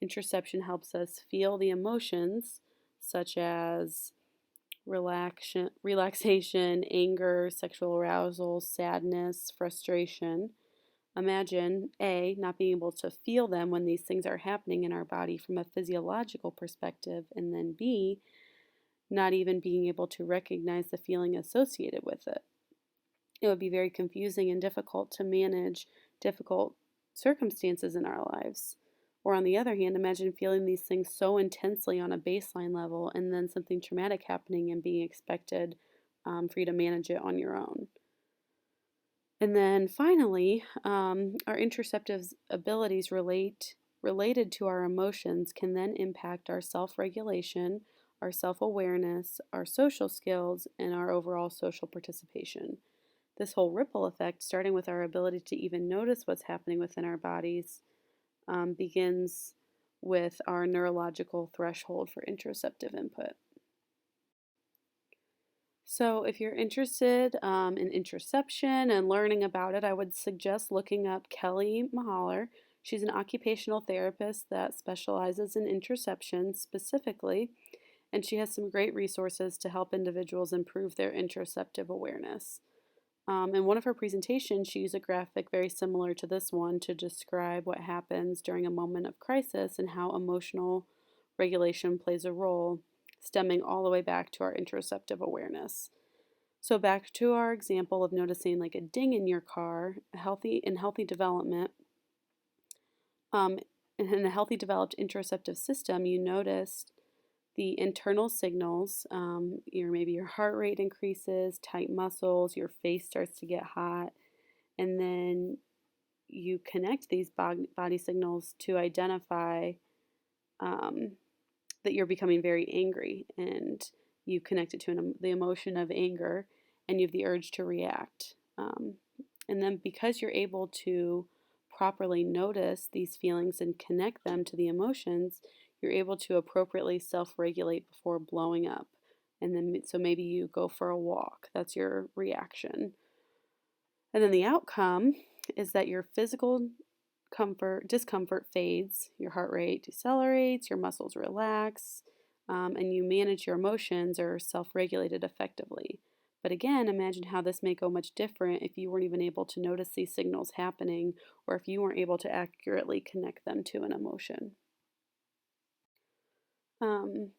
Interoception helps us feel the emotions such as relaxation, anger, sexual arousal, sadness, frustration. Imagine A, not being able to feel them when these things are happening in our body from a physiological perspective, and then B, not even being able to recognize the feeling associated with it. It would be very confusing and difficult to manage difficult circumstances in our lives. Or on the other hand, imagine feeling these things so intensely on a baseline level and then something traumatic happening and being expected for you to manage it on your own. And then finally, our interoceptive abilities related to our emotions can then impact our self-regulation, our self-awareness, our social skills, and our overall social participation. This whole ripple effect, starting with our ability to even notice what's happening within our bodies, begins with our neurological threshold for interoceptive input. So if you're interested in interoception and learning about it, I would suggest looking up Kelly Mahaler. She's an occupational therapist that specializes in interoception specifically, and she has some great resources to help individuals improve their interoceptive awareness. In one of her presentations, she used a graphic very similar to this one to describe what happens during a moment of crisis and how emotional regulation plays a role, stemming all the way back to our interoceptive awareness. So back to our example of noticing like a ding in your car, healthy development, in a healthy developed interoceptive system, you noticed the internal signals. Maybe your heart rate increases, tight muscles, your face starts to get hot, and then you connect these body signals to identify that you're becoming very angry, and you connect it to the emotion of anger, and you have the urge to react. And then because you're able to properly notice these feelings and connect them to the emotions, you're able to appropriately self-regulate before blowing up. And then, so maybe you go for a walk. That's your reaction. And then the outcome is that your physical discomfort fades, your heart rate decelerates, your muscles relax, and you manage your emotions or self-regulated effectively. But again, imagine how this may go much different if you weren't even able to notice these signals happening, or if you weren't able to accurately connect them to an emotion.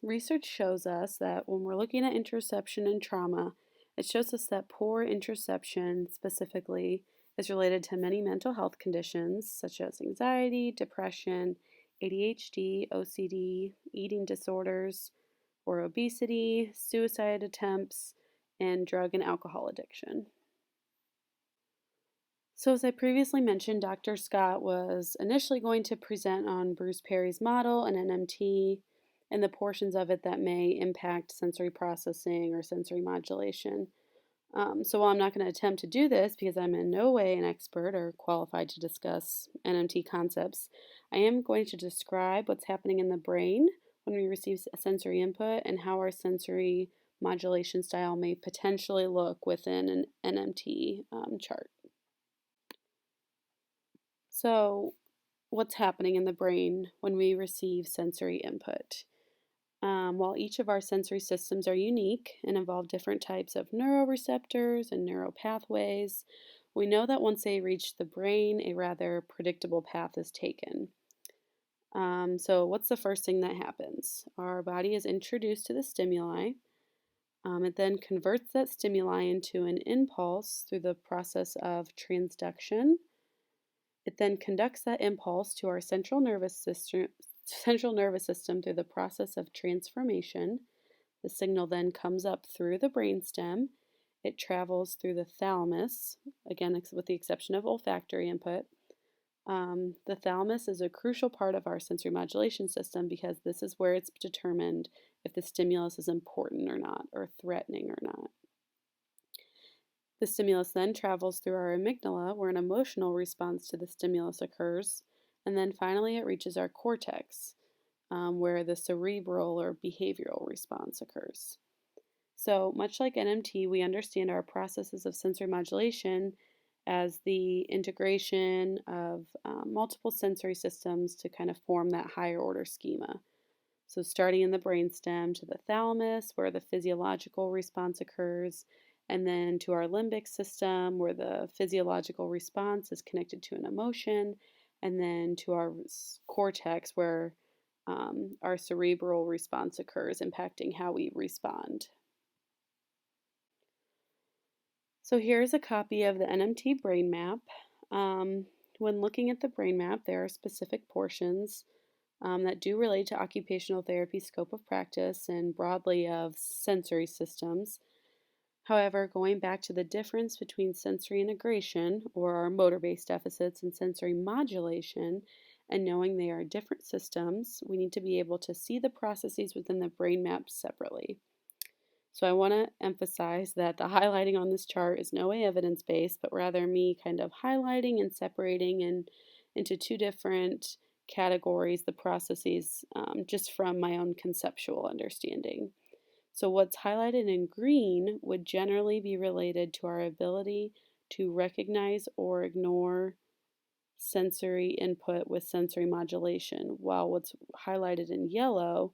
Research shows us that when we're looking at interoception and trauma, it shows us that poor interoception specifically is related to many mental health conditions such as anxiety, depression, ADHD, OCD, eating disorders or obesity, suicide attempts, and drug and alcohol addiction. So as I previously mentioned, Dr. Scott was initially going to present on Bruce Perry's model and NMT and the portions of it that may impact sensory processing or sensory modulation. So while I'm not going to attempt to do this because I'm in no way an expert or qualified to discuss NMT concepts, I am going to describe what's happening in the brain when we receive sensory input and how our sensory modulation style may potentially look within an NMT chart. So, what's happening in the brain when we receive sensory input? While each of our sensory systems are unique and involve different types of neuroreceptors and neural pathways, we know that once they reach the brain, a rather predictable path is taken. So, what's the first thing that happens? Our body is introduced to the stimuli. It then converts that stimuli into an impulse through the process of transduction. It then conducts that impulse to our central nervous system through the process of transformation. The signal then comes up through the brainstem. It travels through the thalamus, again, with the exception of olfactory input. The thalamus is a crucial part of our sensory modulation system because this is where it's determined if the stimulus is important or not, or threatening or not. The stimulus then travels through our amygdala, where an emotional response to the stimulus occurs, and then finally it reaches our cortex, where the cerebral or behavioral response occurs. So, much like NMT, we understand our processes of sensory modulation as the integration of multiple sensory systems to kind of form that higher order schema. So, starting in the brainstem to the thalamus, where the physiological response occurs, and then to our limbic system, where the physiological response is connected to an emotion, and then to our cortex, where our cerebral response occurs, impacting how we respond. So here's a copy of the NMT brain map. When looking at the brain map, there are specific portions that do relate to occupational therapy scope of practice and broadly of sensory systems. However, going back to the difference between sensory integration, or our motor-based deficits, and sensory modulation, and knowing they are different systems, we need to be able to see the processes within the brain map separately. So I want to emphasize that the highlighting on this chart is no way evidence-based, but rather me kind of highlighting and separating into two different categories the processes just from my own conceptual understanding. So what's highlighted in green would generally be related to our ability to recognize or ignore sensory input with sensory modulation, while what's highlighted in yellow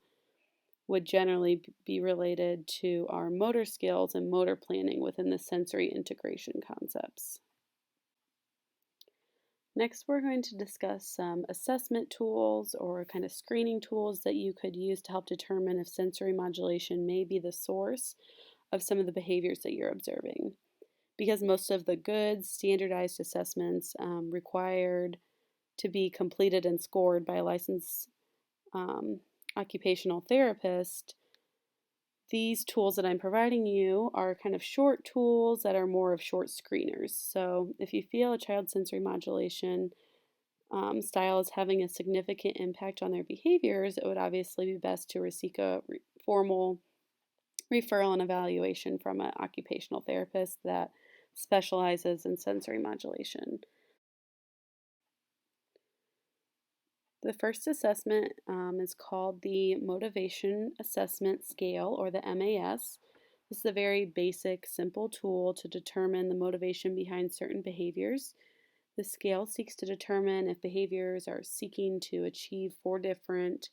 would generally be related to our motor skills and motor planning within the sensory integration concepts. Next, we're going to discuss some assessment tools or kind of screening tools that you could use to help determine if sensory modulation may be the source of some of the behaviors that you're observing. Because most of the good standardized assessments required to be completed and scored by a licensed occupational therapist, these tools that I'm providing you are kind of short tools that are more of short screeners. So if you feel a child's sensory modulation style is having a significant impact on their behaviors, it would obviously be best to seek a formal referral and evaluation from an occupational therapist that specializes in sensory modulation. The first assessment is called the Motivation Assessment Scale, or the MAS. This is a very basic, simple tool to determine the motivation behind certain behaviors. The scale seeks to determine if behaviors are seeking to achieve 4 different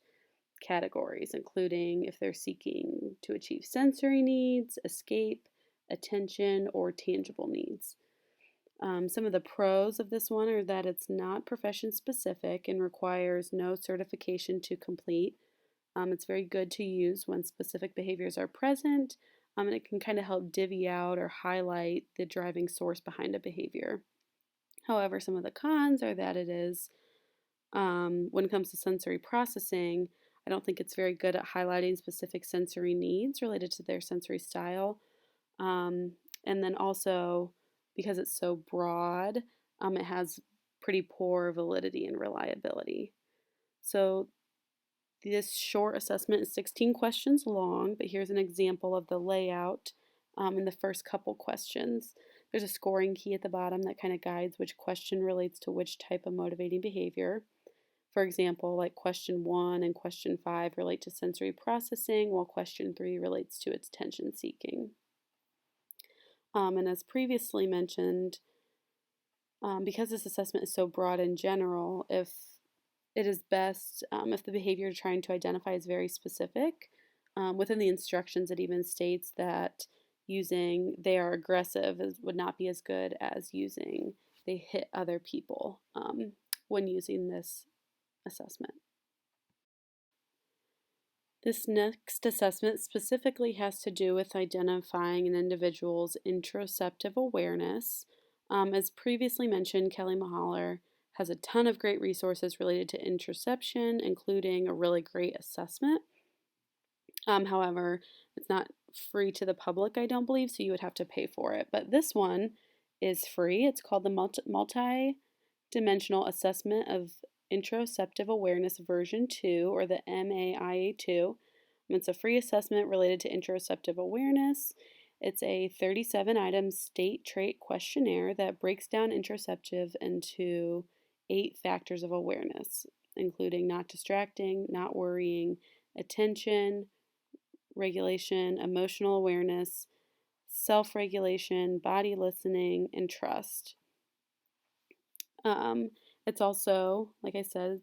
categories, including if they're seeking to achieve sensory needs, escape, attention, or tangible needs. Some of the pros of this one are that it's not profession specific and requires no certification to complete. It's very good to use when specific behaviors are present, and it can kind of help divvy out or highlight the driving source behind a behavior. However, some of the cons are that it is, when it comes to sensory processing, I don't think it's very good at highlighting specific sensory needs related to their sensory style. And then also, because it's so broad, it has pretty poor validity and reliability. So this short assessment is 16 questions long, but here's an example of the layout in the first couple questions. There's a scoring key at the bottom that kind of guides which question relates to which type of motivating behavior. For example, like question 1 and question 5 relate to sensory processing, while question 3 relates to attention seeking. And as previously mentioned, because this assessment is so broad in general, if it is best if the behavior you're trying to identify is very specific. Within the instructions, it even states that using "they are aggressive" would not be as good as using "they hit other people" when using this assessment. This next assessment specifically has to do with identifying an individual's interoceptive awareness. As previously mentioned, Kelly Mahaller has a ton of great resources related to interoception, including a really great assessment. However, it's not free to the public, I don't believe, so you would have to pay for it. But this one is free. It's called the Multi-Dimensional Assessment of Interoceptive Awareness version 2, or the MAIA2. It's a free assessment related to interoceptive awareness. It's a 37-item state trait questionnaire that breaks down interoceptive into 8 factors of awareness, including not distracting, not worrying, attention, regulation, emotional awareness, self-regulation, body listening, and trust. It's also, like I said,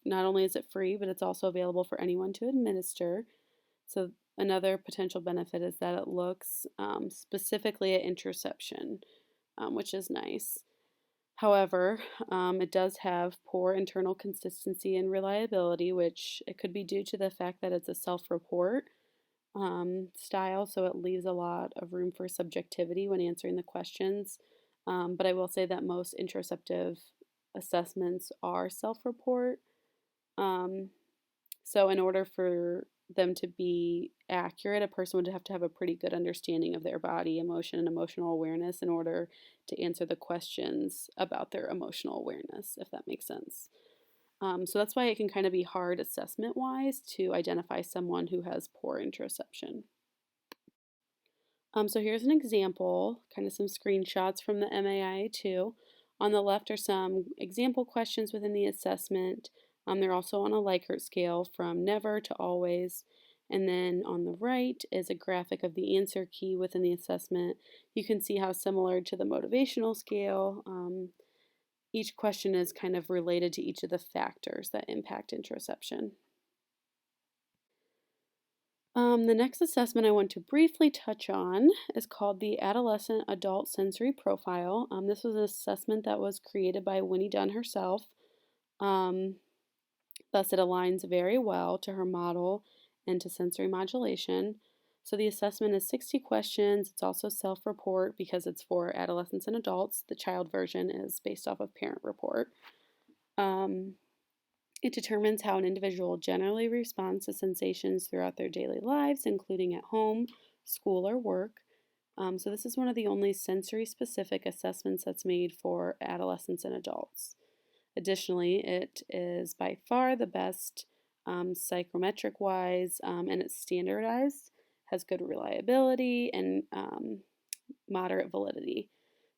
not only is it free, but it's also available for anyone to administer. So another potential benefit is that it looks specifically at interoception, which is nice. However, it does have poor internal consistency and reliability, which it could be due to the fact that it's a self-report style, so it leaves a lot of room for subjectivity when answering the questions. But I will say that most interoceptive assessments are self-report. So in order for them to be accurate, a person would have to have a pretty good understanding of their body, emotion, and emotional awareness in order to answer the questions about their emotional awareness, if that makes sense. So that's why it can kind of be hard assessment-wise to identify someone who has poor interoception. So here's an example, kind of some screenshots from the MAIA2. On the left are some example questions within the assessment. They're also on a Likert scale from never to always. And then on the right is a graphic of the answer key within the assessment. You can see how similar to the motivational scale, each question is kind of related to each of the factors that impact interoception. The next assessment I want to briefly touch on is called the Adolescent Adult Sensory Profile. This was an assessment that was created by Winnie Dunn herself. Thus, it aligns very well to her model and to sensory modulation. So the assessment is 60 questions. It's also self-report because it's for adolescents and adults. The child version is based off of parent report. It determines how an individual generally responds to sensations throughout their daily lives, including at home, school, or work. So this is one of the only sensory-specific assessments that's made for adolescents and adults. Additionally, it is by far the best psychometric-wise, and it's standardized, has good reliability, and moderate validity.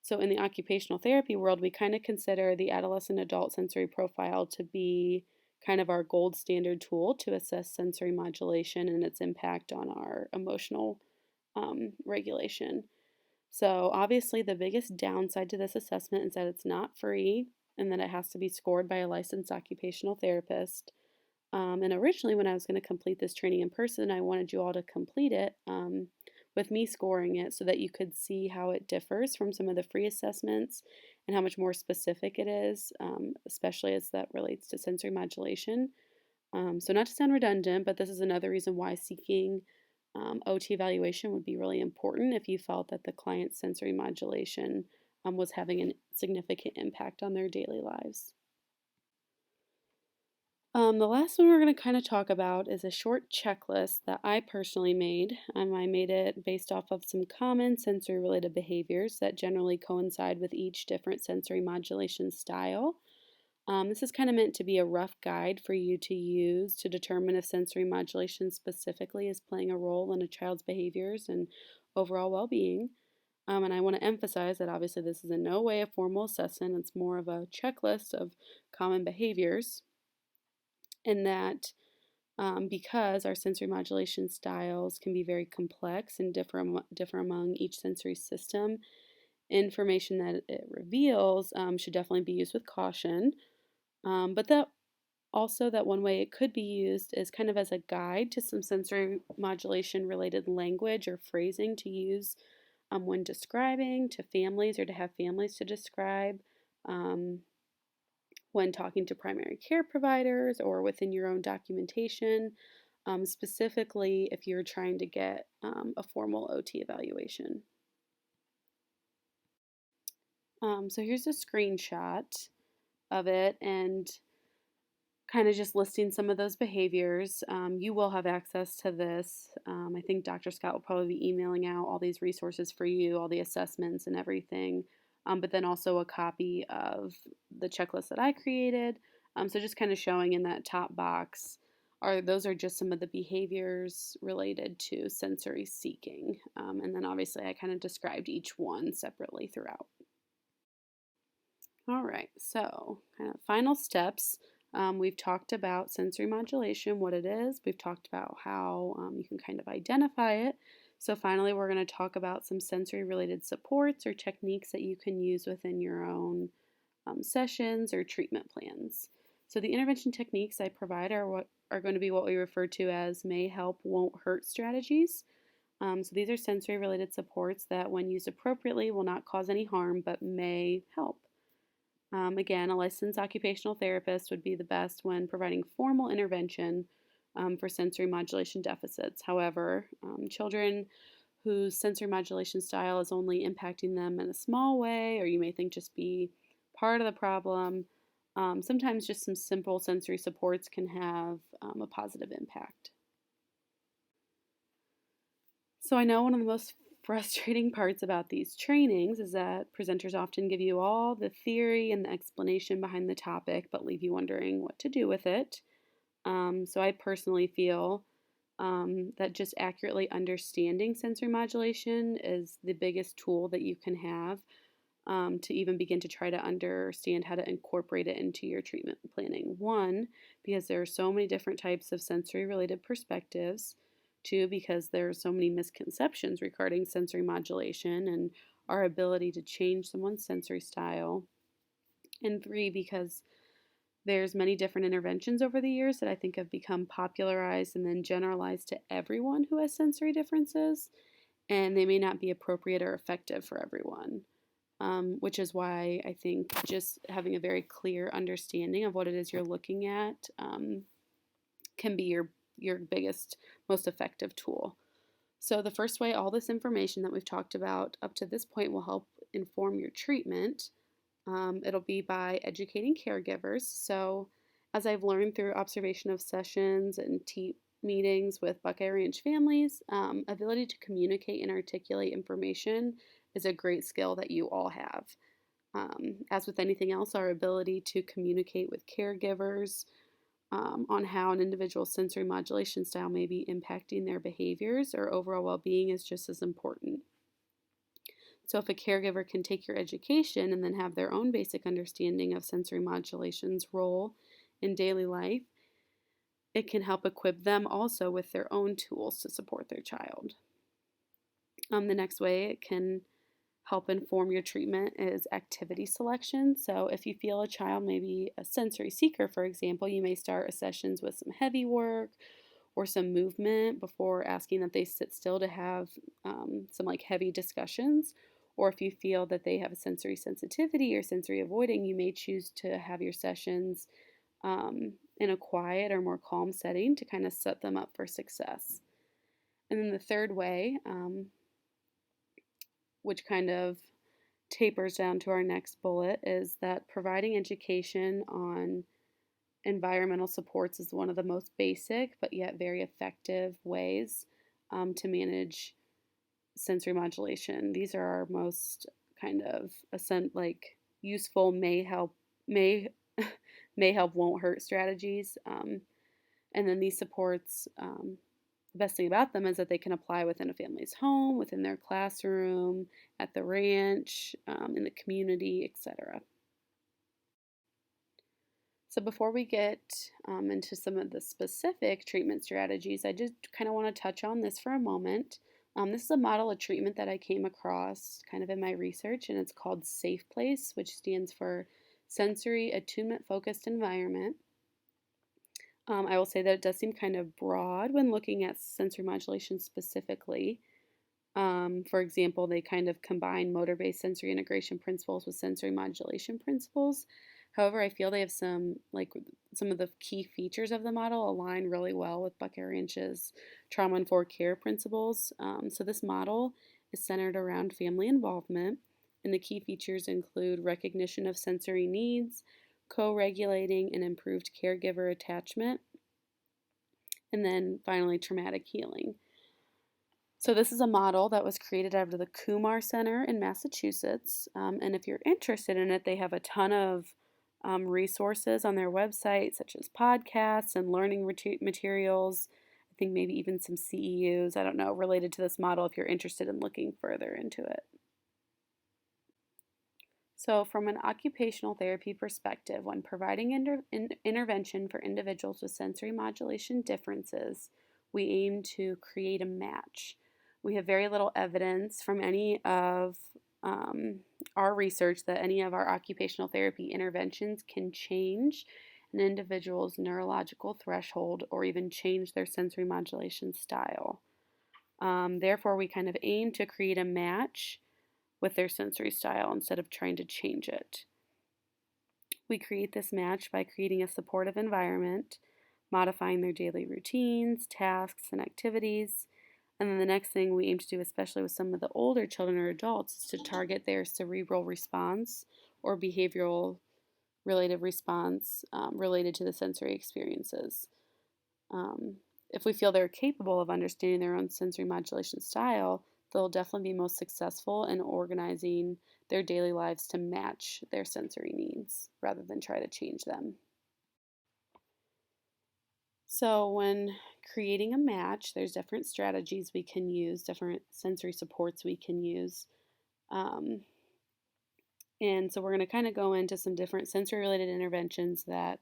So in the occupational therapy world, we kind of consider the adolescent adult sensory profile to be kind of our gold standard tool to assess sensory modulation and its impact on our emotional regulation. So obviously the biggest downside to this assessment is that it's not free and that it has to be scored by a licensed occupational therapist. And originally when I was going to complete this training in person, I wanted you all to complete it with me scoring it so that you could see how it differs from some of the free assessments and how much more specific it is, especially as that relates to sensory modulation. So not to sound redundant, but this is another reason why seeking OT evaluation would be really important if you felt that the client's sensory modulation was having a significant impact on their daily lives. The last one we're going to kind of talk about is a short checklist that I personally made. I made it based off of some common sensory-related behaviors that generally coincide with each different sensory modulation style. This is kind of meant to be a rough guide for you to use to determine if sensory modulation specifically is playing a role in a child's behaviors and overall well-being. And I want to emphasize that obviously this is in no way a formal assessment. It's more of a checklist of common behaviors, and that because our sensory modulation styles can be very complex and differ among each sensory system, information that it reveals should definitely be used with caution. But that also, that one way it could be used is kind of as a guide to some sensory modulation related language or phrasing to use when describing to families, or to have families to describe um, when talking to primary care providers or within your own documentation, specifically if you're trying to get a formal OT evaluation. So here's a screenshot of it, and kind of just listing some of those behaviors. You will have access to this. I think Dr. Scott will probably be emailing out all these resources for you, all the assessments and everything, but then also a copy of the checklist that I created. So just kind of showing in that top box, those are just some of the behaviors related to sensory seeking. And then obviously I kind of described each one separately throughout. All right, so kind of final steps. We've talked about sensory modulation, what it is. We've talked about how you can kind of identify it. So finally, we're going to talk about some sensory related supports or techniques that you can use within your own sessions or treatment plans. So the intervention techniques I provide are going to be what we refer to as may help, won't hurt strategies. So these are sensory related supports that when used appropriately will not cause any harm but may help. Again, a licensed occupational therapist would be the best when providing formal intervention for sensory modulation deficits. However, children whose sensory modulation style is only impacting them in a small way, or you may think just be part of the problem, sometimes just some simple sensory supports can have a positive impact. So I know one of the most frustrating parts about these trainings is that presenters often give you all the theory and the explanation behind the topic, but leave you wondering what to do with it. So I personally feel that just accurately understanding sensory modulation is the biggest tool that you can have to even begin to try to understand how to incorporate it into your treatment planning. One, because there are so many different types of sensory related perspectives. Two, because there are so many misconceptions regarding sensory modulation and our ability to change someone's sensory style. And three, because there's many different interventions over the years that I think have become popularized and then generalized to everyone who has sensory differences, and they may not be appropriate or effective for everyone. Which is why I think just having a very clear understanding of what it is you're looking at can be your biggest, most effective tool. So the first way all this information that we've talked about up to this point will help inform your treatment, it'll be by educating caregivers. So as I've learned through observation of sessions and meetings with Buckeye Ranch families, ability to communicate and articulate information is a great skill that you all have. As with anything else, our ability to communicate with caregivers on how an individual's sensory modulation style may be impacting their behaviors or overall well-being is just as important. So if a caregiver can take your education and then have their own basic understanding of sensory modulation's role in daily life, it can help equip them also with their own tools to support their child. The next way it can help inform your treatment is activity selection. So if you feel a child may be a sensory seeker, for example, you may start sessions with some heavy work or some movement before asking that they sit still to have some like heavy discussions. Or if you feel that they have a sensory sensitivity or sensory avoiding, you may choose to have your sessions in a quiet or more calm setting to kind of set them up for success. And then the third way, which kind of tapers down to our next bullet, is that providing education on environmental supports is one of the most basic but yet very effective ways to manage sensory modulation. These are our most kind of useful may help, won't hurt strategies. And then these supports The best thing about them is that they can apply within a family's home, within their classroom, at the ranch, in the community, etc. So before we get into some of the specific treatment strategies, I just kind of want to touch on this for a moment. This is a model of treatment that I came across kind of in my research, and it's called Safe Place, which stands for Sensory Attunement Focused Environment. I will say that it does seem kind of broad when looking at sensory modulation specifically. For example, they kind of combine motor-based sensory integration principles with sensory modulation principles. However, I feel they have some of the key features of the model align really well with Buckeye Ranch's trauma-informed care principles. So this model is centered around family involvement, and the key features include recognition of sensory needs, co-regulating and improved caregiver attachment, and then finally traumatic healing. So this is a model that was created out of the Kumar Center in Massachusetts, and if you're interested in it, they have a ton of resources on their website, such as podcasts and learning materials. I think maybe even some CEUs, I don't know, related to this model if you're interested in looking further into it. So from an occupational therapy perspective, when providing intervention for individuals with sensory modulation differences, we aim to create a match. We have very little evidence from any of our research that any of our occupational therapy interventions can change an individual's neurological threshold or even change their sensory modulation style. Therefore, we kind of aim to create a match with their sensory style instead of trying to change it. We create this match by creating a supportive environment, modifying their daily routines, tasks, and activities. And then the next thing we aim to do, especially with some of the older children or adults, is to target their cerebral response or behavioral related response related to the sensory experiences. If we feel they're capable of understanding their own sensory modulation style, they'll definitely be most successful in organizing their daily lives to match their sensory needs rather than try to change them. So when creating a match, there's different strategies we can use, different sensory supports we can use. And so we're going to kind of go into some different sensory-related interventions that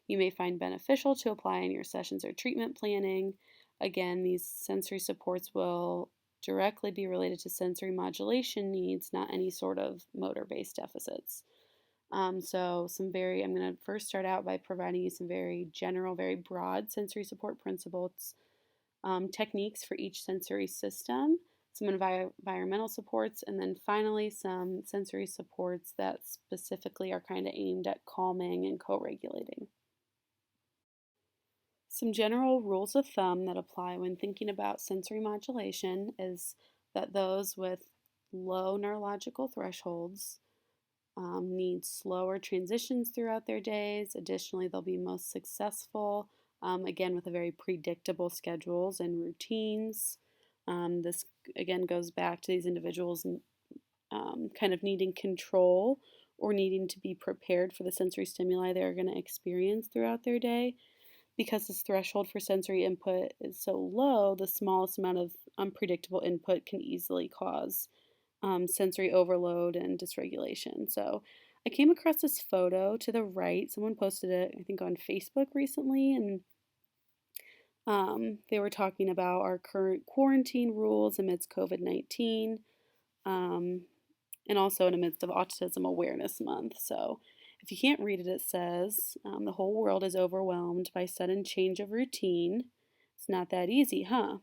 you may find beneficial to apply in your sessions or treatment planning. Again, these sensory supports will directly be related to sensory modulation needs, not any sort of motor-based deficits. I'm going to first start out by providing you some very general, very broad sensory support principles, techniques for each sensory system, some environmental supports, and then finally some sensory supports that specifically are kind of aimed at calming and co-regulating. Some general rules of thumb that apply when thinking about sensory modulation is that those with low neurological thresholds need slower transitions throughout their days. Additionally, they'll be most successful, again, with a very predictable schedules and routines. This, again, goes back to these individuals kind of needing control or needing to be prepared for the sensory stimuli they're going to experience throughout their day. Because this threshold for sensory input is so low, the smallest amount of unpredictable input can easily cause sensory overload and dysregulation. So I came across this photo to the right. Someone posted it, I think, on Facebook recently, and they were talking about our current quarantine rules amidst COVID-19, and also in the midst of Autism Awareness Month. So if you can't read it, it says, the whole world is overwhelmed by sudden change of routine. It's not that easy, huh?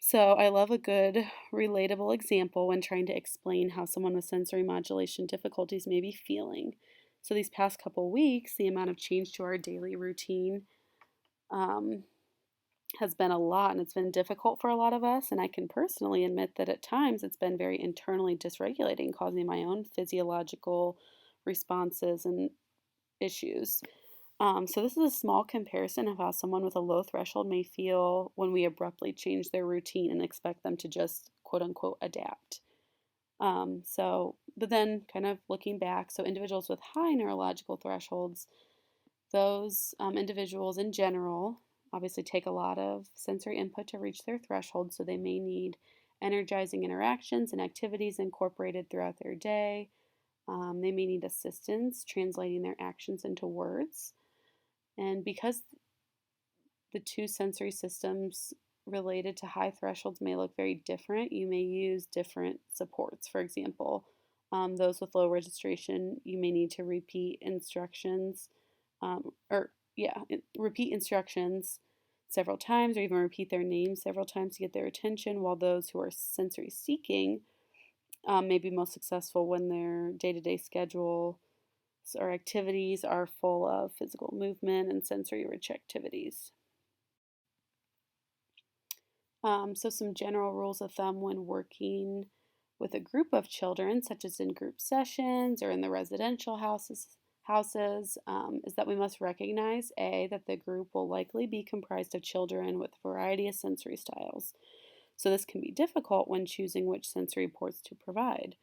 So I love a good, relatable example when trying to explain how someone with sensory modulation difficulties may be feeling. So these past couple weeks, the amount of change to our daily routine has been a lot, and it's been difficult for a lot of us. And I can personally admit that at times it's been very internally dysregulating, causing my own physiological responses and issues. So this is a small comparison of how someone with a low threshold may feel when we abruptly change their routine and expect them to just quote unquote adapt. But then kind of looking back, so individuals with high neurological thresholds, those individuals in general obviously take a lot of sensory input to reach their threshold, so they may need energizing interactions and activities incorporated throughout their day. They may need assistance translating their actions into words. And because the two sensory systems related to high thresholds may look very different, you may use different supports. For example, those with low registration, you may need to repeat instructions, repeat instructions several times, or even repeat their names several times to get their attention, while those who are sensory seeking may be most successful when their day-to-day schedule or activities are full of physical movement and sensory-rich activities. So some general rules of thumb when working with a group of children, such as in group sessions or in the residential houses, is that we must recognize, A, that the group will likely be comprised of children with a variety of sensory styles. So this can be difficult when choosing which sensory reports to provide.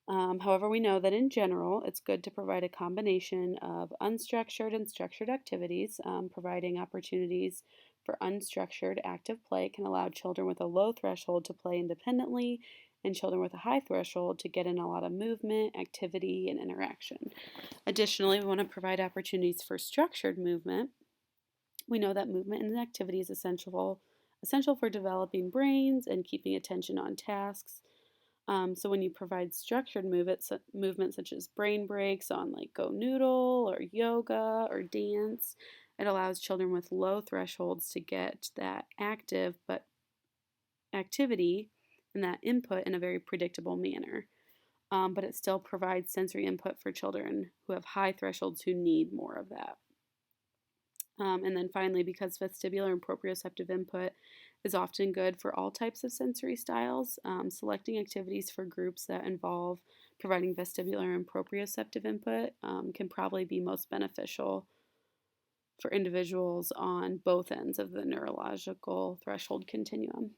However, we know that in general, it's good to provide a combination of unstructured and structured activities. Providing opportunities for unstructured active play can allow children with a low threshold to play independently, and children with a high threshold to get in a lot of movement, activity, and interaction. Additionally, we want to provide opportunities for structured movement. We know that movement and activity is essential for developing brains and keeping attention on tasks. So when you provide structured movement such as brain breaks on like Go Noodle or yoga or dance, it allows children with low thresholds to get that active but activity and that input in a very predictable manner. But it still provides sensory input for children who have high thresholds who need more of that. And then finally, because vestibular and proprioceptive input is often good for all types of sensory styles, selecting activities for groups that involve providing vestibular and proprioceptive input can probably be most beneficial for individuals on both ends of the neurological threshold continuum.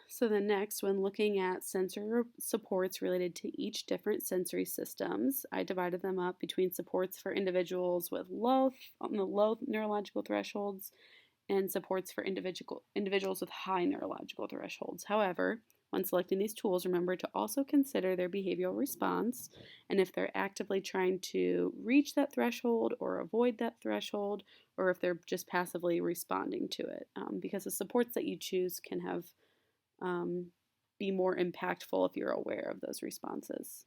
So then next, when looking at sensory supports related to each different sensory systems, I divided them up between supports for individuals with low neurological thresholds and supports for individuals with high neurological thresholds. However, when selecting these tools, remember to also consider their behavioral response and if they're actively trying to reach that threshold or avoid that threshold, or if they're just passively responding to it, because the supports that you choose can have be more impactful if you're aware of those responses.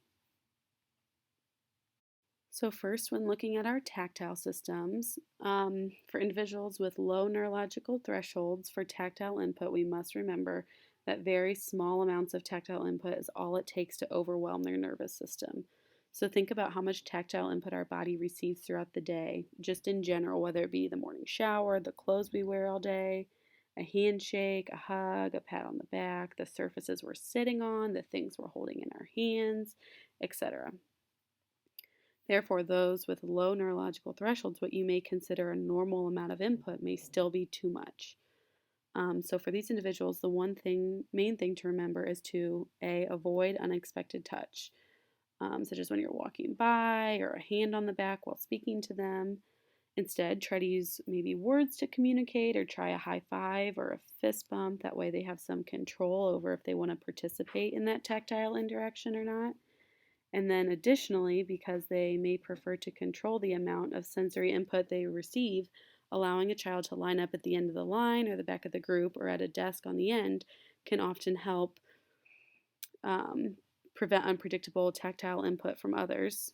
So first, when looking at our tactile systems, for individuals with low neurological thresholds for tactile input, we must remember that very small amounts of tactile input is all it takes to overwhelm their nervous system. So think about how much tactile input our body receives throughout the day, just in general, whether it be the morning shower, the clothes we wear all day, a handshake, a hug, a pat on the back, the surfaces we're sitting on, the things we're holding in our hands, etc. Therefore, those with low neurological thresholds, what you may consider a normal amount of input, may still be too much. So for these individuals, the main thing to remember is to avoid unexpected touch, such as when you're walking by or a hand on the back while speaking to them. Instead, try to use maybe words to communicate, or try a high five or a fist bump. That way they have some control over if they want to participate in that tactile interaction or not. And then additionally, because they may prefer to control the amount of sensory input they receive, allowing a child to line up at the end of the line or the back of the group or at a desk on the end can often help prevent unpredictable tactile input from others.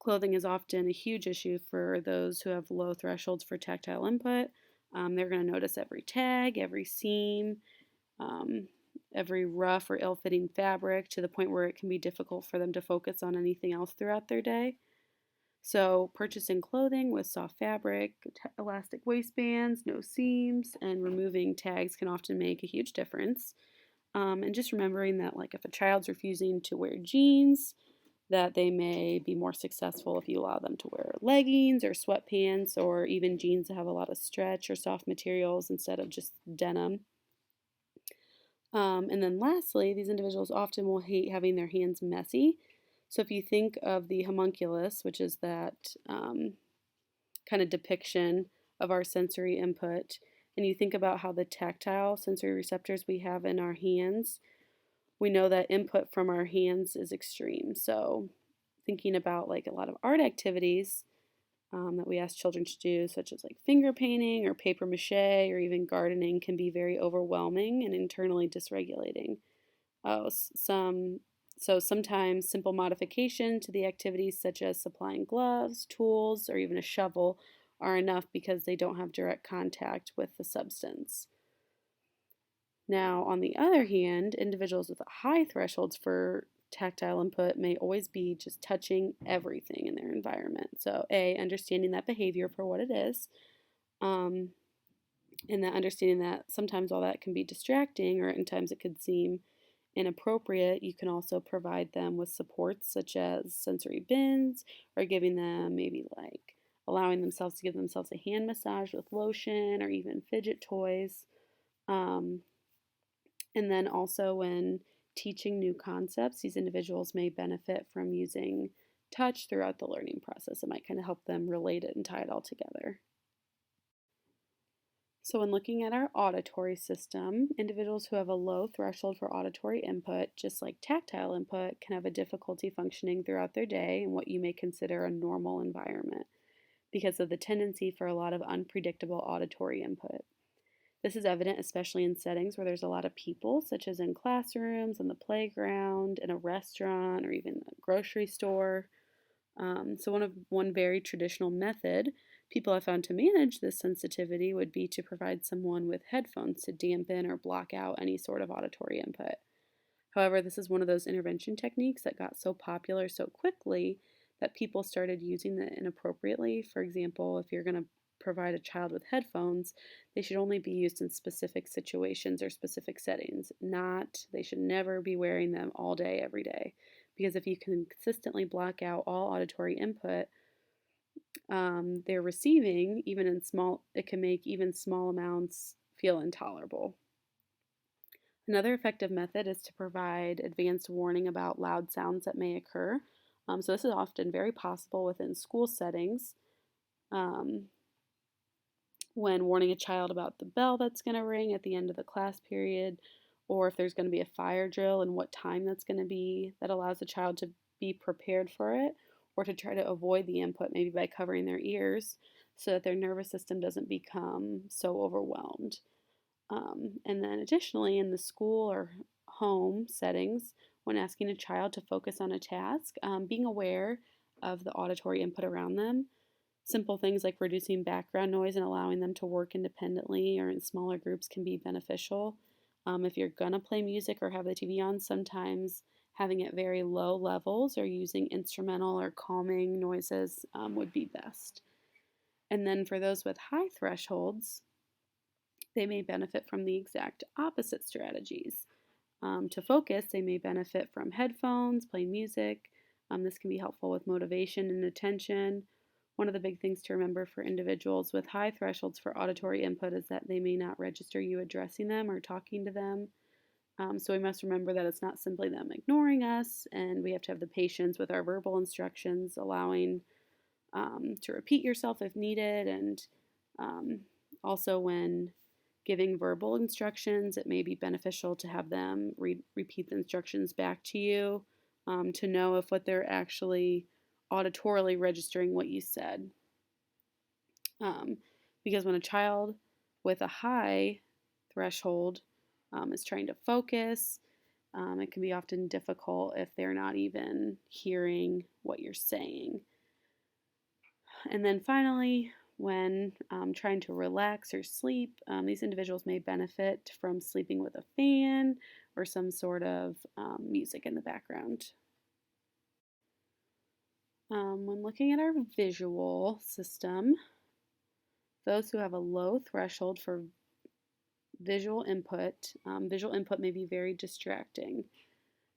Clothing is often a huge issue for those who have low thresholds for tactile input. They're going to notice every tag, every seam, every rough or ill-fitting fabric, to the point where it can be difficult for them to focus on anything else throughout their day. So purchasing clothing with soft fabric, elastic waistbands, no seams, and removing tags can often make a huge difference. And just remembering that, like, if a child's refusing to wear jeans, that they may be more successful if you allow them to wear leggings or sweatpants, or even jeans that have a lot of stretch or soft materials instead of just denim. And then lastly, these individuals often will hate having their hands messy. So if you think of the homunculus, which is that kind of depiction of our sensory input, and you think about how the tactile sensory receptors we have in our hands, we know that input from our hands is extreme. So thinking about like a lot of art activities that we ask children to do, such as like finger painting or paper mache or even gardening, can be very overwhelming and internally dysregulating. Oh, so sometimes simple modification to the activities, such as supplying gloves, tools, or even a shovel, are enough because they don't have direct contact with the substance. Now, on the other hand, individuals with high thresholds for tactile input may always be just touching everything in their environment. So, A, understanding that behavior for what it is, um, and that understanding that sometimes while that can be distracting or at times it could seem inappropriate, you can also provide them with supports such as sensory bins or giving them maybe like allowing themselves to give themselves a hand massage with lotion or even fidget toys. Um, and then also when teaching new concepts, these individuals may benefit from using touch throughout the learning process. It might kind of help them relate it and tie it all together. So when looking at our auditory system, individuals who have a low threshold for auditory input, just like tactile input, can have a difficulty functioning throughout their day in what you may consider a normal environment because of the tendency for a lot of unpredictable auditory input. This is evident especially in settings where there's a lot of people, such as in classrooms, on the playground, in a restaurant, or even a grocery store. So one very traditional method people have found to manage this sensitivity would be to provide someone with headphones to dampen or block out any sort of auditory input. However, this is one of those intervention techniques that got so popular so quickly that people started using it inappropriately. For example, if you're going to provide a child with headphones, they should only be used in specific situations or specific settings. They should never be wearing them all day, every day. Because if you can consistently block out all auditory input they're receiving, it can make even small amounts feel intolerable. Another effective method is to provide advanced warning about loud sounds that may occur. So this is often very possible within school settings. When warning a child about the bell that's going to ring at the end of the class period, or if there's going to be a fire drill and what time that's going to be, that allows the child to be prepared for it, or to try to avoid the input, maybe by covering their ears so that their nervous system doesn't become so overwhelmed. And then additionally, in the school or home settings, when asking a child to focus on a task, being aware of the auditory input around them. Simple things like reducing background noise and allowing them to work independently or in smaller groups can be beneficial. If you're going to play music or have the TV on, sometimes having it very low levels or using instrumental or calming noises would be best. And then for those with high thresholds, they may benefit from the exact opposite strategies. To focus, they may benefit from headphones, playing music. This can be helpful with motivation and attention. One of the big things to remember for individuals with high thresholds for auditory input is that they may not register you addressing them or talking to them. So we must remember that it's not simply them ignoring us, and we have to have the patience with our verbal instructions, allowing to repeat yourself if needed, and also when giving verbal instructions, it may be beneficial to have them repeat the instructions back to you to know if what they're actually auditorily registering what you said. Because when a child with a high threshold is trying to focus, it can be often difficult if they're not even hearing what you're saying. And then finally, when trying to relax or sleep, these individuals may benefit from sleeping with a fan or some sort of music in the background. When looking at our visual system, those who have a low threshold for visual input may be very distracting.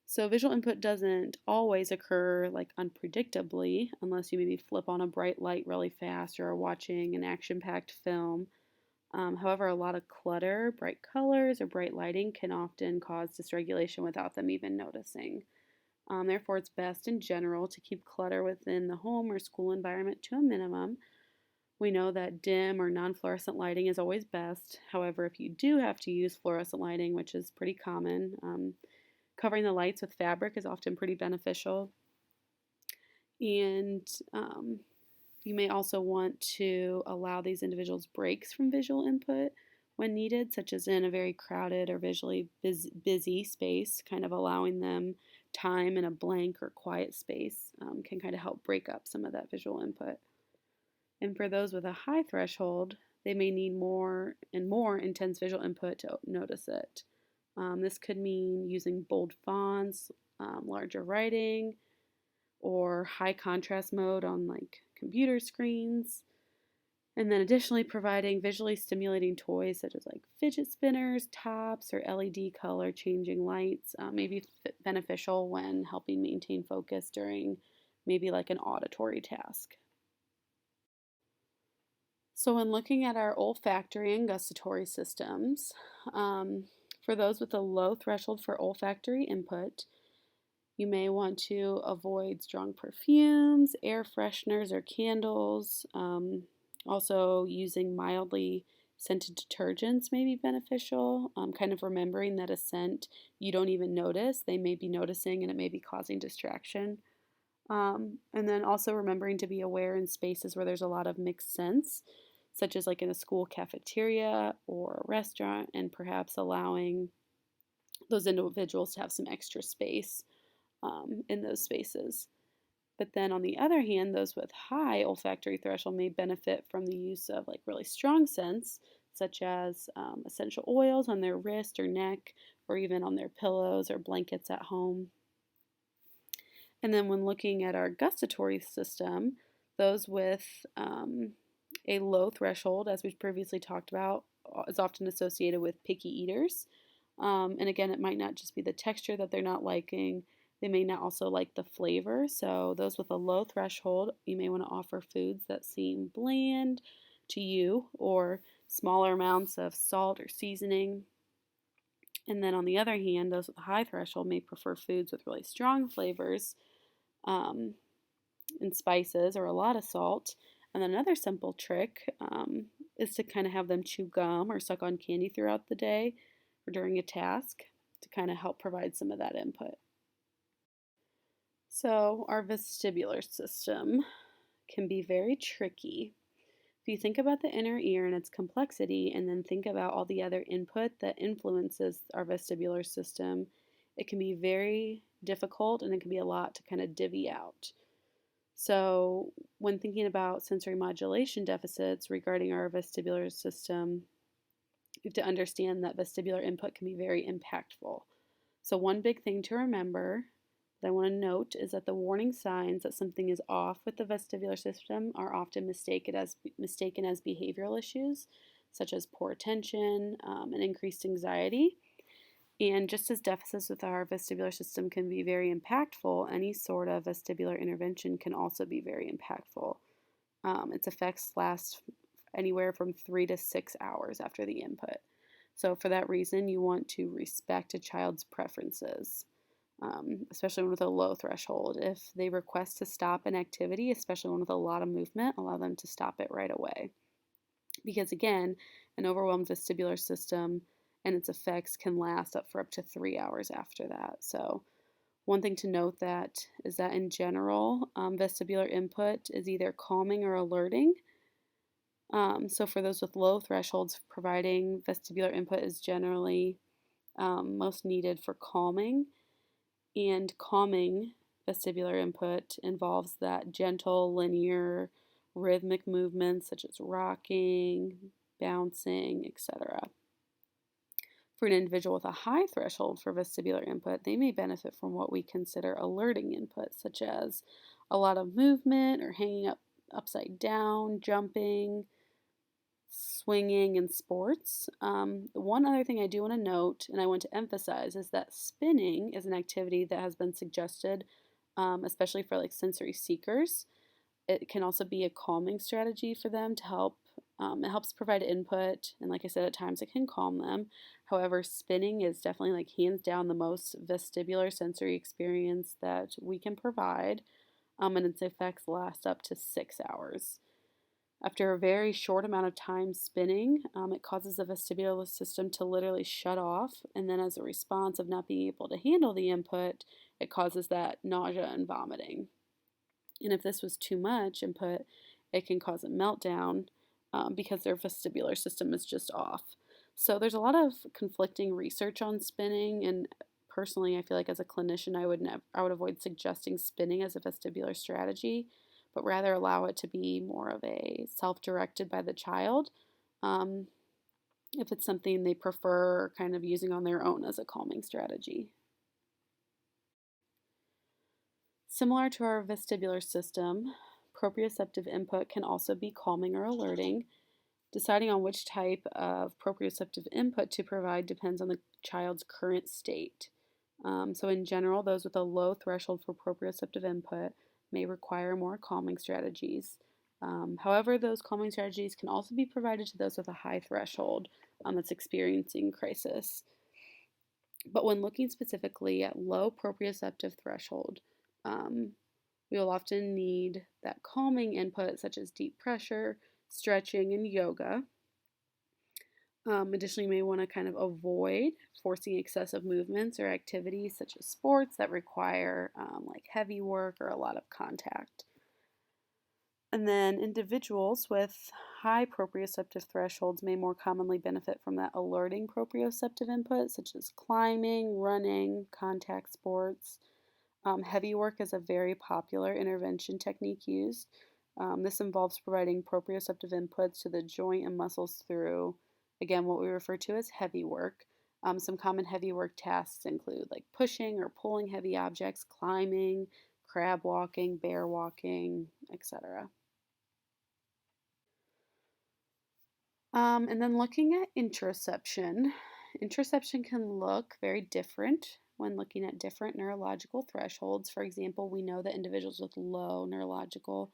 So visual input doesn't always occur like unpredictably unless you maybe flip on a bright light really fast or are watching an action-packed film. However, a lot of clutter, bright colors, or bright lighting can often cause dysregulation without them even noticing. Therefore, it's best in general to keep clutter within the home or school environment to a minimum. We know that dim or non-fluorescent lighting is always best. However, if you do have to use fluorescent lighting, which is pretty common, covering the lights with fabric is often pretty beneficial. And you may also want to allow these individuals breaks from visual input when needed, such as in a very crowded or visually busy space, kind of allowing them time in a blank or quiet space can kind of help break up some of that visual input. And for those with a high threshold, they may need more and more intense visual input to notice it. This could mean using bold fonts, larger writing, or high contrast mode on like computer screens. And then additionally providing visually stimulating toys such as like fidget spinners, tops, or LED color changing lights may be beneficial when helping maintain focus during maybe like an auditory task. So when looking at our olfactory and gustatory systems, for those with a low threshold for olfactory input, you may want to avoid strong perfumes, air fresheners, or candles. Also, using mildly scented detergents may be beneficial. Kind of remembering that a scent you don't even notice, they may be noticing and it may be causing distraction. And then also remembering to be aware in spaces where there's a lot of mixed scents, such as like in a school cafeteria or a restaurant, and perhaps allowing those individuals to have some extra space in those spaces. But then on the other hand, those with high olfactory threshold may benefit from the use of like really strong scents, such as essential oils on their wrist or neck, or even on their pillows or blankets at home. And then when looking at our gustatory system, those with a low threshold, as we've previously talked about, is often associated with picky eaters. And again, it might not just be the texture that they're not liking, they may not also like the flavor. So, those with a low threshold, you may want to offer foods that seem bland to you or smaller amounts of salt or seasoning. And then on the other hand, those with a high threshold may prefer foods with really strong flavors um, and spices or a lot of salt. And then another simple trick is to kind of have them chew gum or suck on candy throughout the day or during a task to kind of help provide some of that input. So, our vestibular system can be very tricky. If you think about the inner ear and its complexity, and then think about all the other input that influences our vestibular system, it can be very difficult and it can be a lot to kind of divvy out. So, when thinking about sensory modulation deficits regarding our vestibular system, you have to understand that vestibular input can be very impactful. So, one big thing to remember that I want to note is that the warning signs that something is off with the vestibular system are often mistaken as behavioral issues, such as poor attention and increased anxiety. And just as deficits with our vestibular system can be very impactful, any sort of vestibular intervention can also be very impactful. Its effects last anywhere from 3 to 6 hours after the input. So, for that reason, you want to respect a child's preferences, especially one with a low threshold. If they request to stop an activity, especially one with a lot of movement, allow them to stop it right away. Because, again, an overwhelmed vestibular system and its effects can last up to 3 hours after that. So, one thing to note is that in general, vestibular input is either calming or alerting. So for those with low thresholds, providing vestibular input is generally most needed for calming. And calming vestibular input involves that gentle, linear, rhythmic movements such as rocking, bouncing, etc. For an individual with a high threshold for vestibular input, they may benefit from what we consider alerting input, such as a lot of movement or hanging upside down, jumping, swinging, and sports. One other thing I do want to note, and I want to emphasize, is that spinning is an activity that has been suggested, especially for like sensory seekers. It can also be a calming strategy for them to help. It helps provide input, and like I said, at times it can calm them. However, spinning is definitely like hands down the most vestibular sensory experience that we can provide, and its effects last up to 6 hours. After a very short amount of time spinning, it causes the vestibular system to literally shut off. And then, as a response of not being able to handle the input, it causes that nausea and vomiting. And if this was too much input, it can cause a meltdown because their vestibular system is just off. So there's a lot of conflicting research on spinning, and personally, I feel like as a clinician, I would avoid suggesting spinning as a vestibular strategy, but rather allow it to be more of a self-directed by the child. Um, if it's something they prefer, kind of using on their own as a calming strategy. Similar to our vestibular system, proprioceptive input can also be calming or alerting. Deciding on which type of proprioceptive input to provide depends on the child's current state. So, in general, those with a low threshold for proprioceptive input may require more calming strategies. However, those calming strategies can also be provided to those with a high threshold that's experiencing crisis. But when looking specifically at low proprioceptive threshold, um, we will often need that calming input, such as deep pressure, stretching, and yoga. Additionally, you may want to kind of avoid forcing excessive movements or activities such as sports that require like heavy work or a lot of contact. And then individuals with high proprioceptive thresholds may more commonly benefit from that alerting proprioceptive input, such as climbing, running, contact sports. Heavy work is a very popular intervention technique used. This involves providing proprioceptive inputs to the joint and muscles through, again, what we refer to as heavy work. Some common heavy work tasks include like pushing or pulling heavy objects, climbing, crab walking, bear walking, etc. And then looking at interoception, interoception can look very different when looking at different neurological thresholds. For example, we know that individuals with low neurological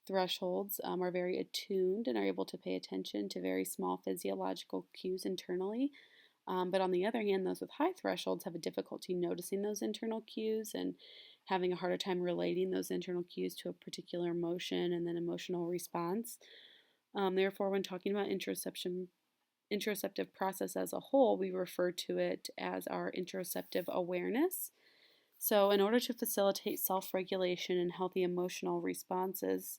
thresholds are very attuned and are able to pay attention to very small physiological cues internally. But on the other hand, those with high thresholds have a difficulty noticing those internal cues and having a harder time relating those internal cues to a particular emotion and then emotional response. Therefore, when talking about interoceptive process as a whole, we refer to it as our interoceptive awareness. So, in order to facilitate self regulation and healthy emotional responses,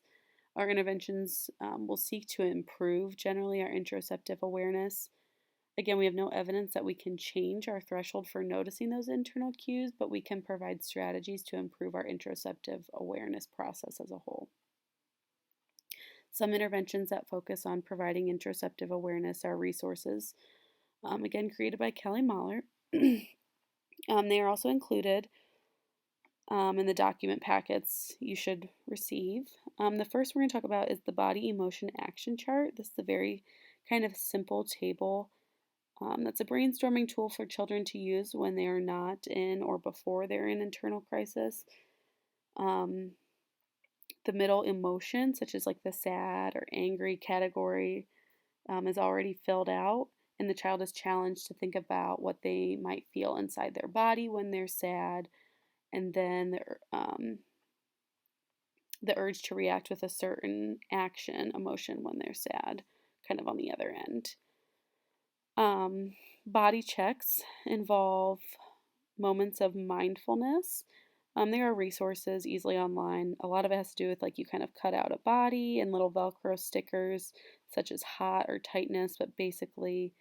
our interventions will seek to improve generally our interoceptive awareness. Again, we have no evidence that we can change our threshold for noticing those internal cues, but we can provide strategies to improve our interoceptive awareness process as a whole. Some interventions that focus on providing interoceptive awareness are resources, again, created by Kelly Mahler. They are also included in the document packets you should receive. The first we're going to talk about is the body emotion action chart. This is a very kind of simple table that's a brainstorming tool for children to use when they are not in or before they're in internal crisis. The middle emotion, such as like the sad or angry category, is already filled out, and the child is challenged to think about what they might feel inside their body when they're sad, and then the urge to react with a certain action, emotion when they're sad, kind of on the other end. Body checks involve moments of mindfulness. There are resources easily online. A lot of it has to do with like you kind of cut out a body and little Velcro stickers such as hot or tightness, but basically,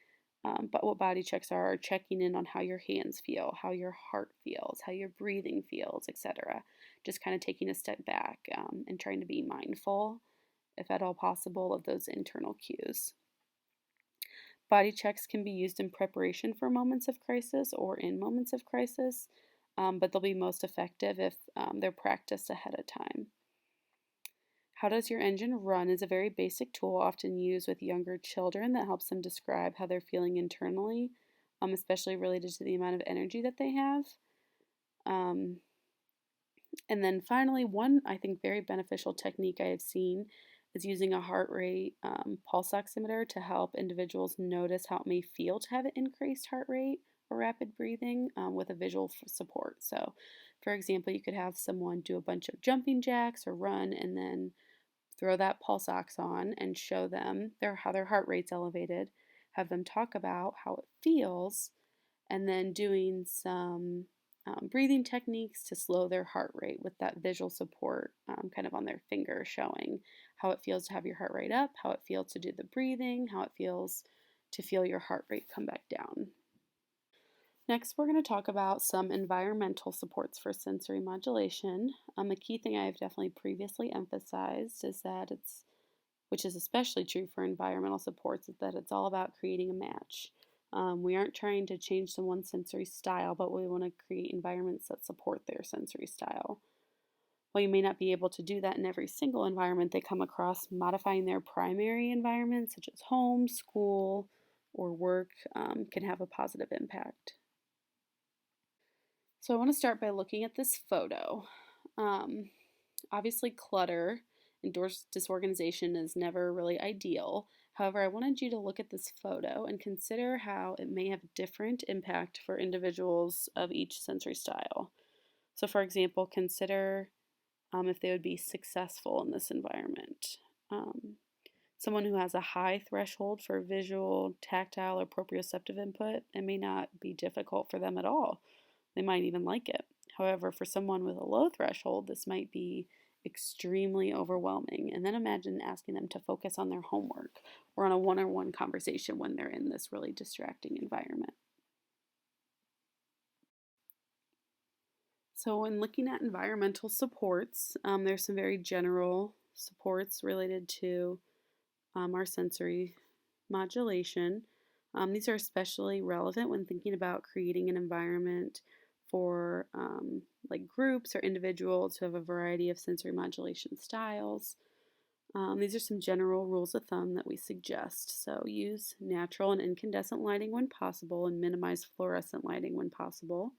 but what body checks are checking in on how your hands feel, how your heart feels, how your breathing feels, etc. Just kind of taking a step back and trying to be mindful, if at all possible, of those internal cues. Body checks can be used in preparation for moments of crisis or in moments of crisis, but they'll be most effective if they're practiced ahead of time. How does your engine run is a very basic tool often used with younger children that helps them describe how they're feeling internally, especially related to the amount of energy that they have. And then finally, one I think very beneficial technique I have seen is using a heart rate pulse oximeter to help individuals notice how it may feel to have an increased heart rate or rapid breathing with a visual support. So, for example, you could have someone do a bunch of jumping jacks or run and then throw that pulse ox on and show them how their heart rate's elevated, have them talk about how it feels, and then doing some breathing techniques to slow their heart rate with that visual support kind of on their finger, showing how it feels to have your heart rate up, how it feels to do the breathing, how it feels to feel your heart rate come back down. Next, we're going to talk about some environmental supports for sensory modulation. A key thing I've definitely previously emphasized is that which is especially true for environmental supports, is that it's all about creating a match. We aren't trying to change someone's sensory style, but we want to create environments that support their sensory style. While you may not be able to do that in every single environment they come across, modifying their primary environment, such as home, school, or work, can have a positive impact. So I want to start by looking at this photo. Um, Obviously, clutter and disorganization is never really ideal. However, I wanted you to look at this photo and consider how it may have a different impact for individuals of each sensory style. So, for example, consider if they would be successful in this environment. Someone who has a high threshold for visual, tactile, or proprioceptive input, it may not be difficult for them at all. They might even like it. However, for someone with a low threshold, this might be extremely overwhelming. And then imagine asking them to focus on their homework or on a one-on-one conversation when they're in this really distracting environment. So when looking at environmental supports, there's some very general supports related to our sensory modulation. These are especially relevant when thinking about creating an environment for like groups or individuals who have a variety of sensory modulation styles. These are some general rules of thumb that we suggest. So use natural and incandescent lighting when possible and minimize fluorescent lighting when possible.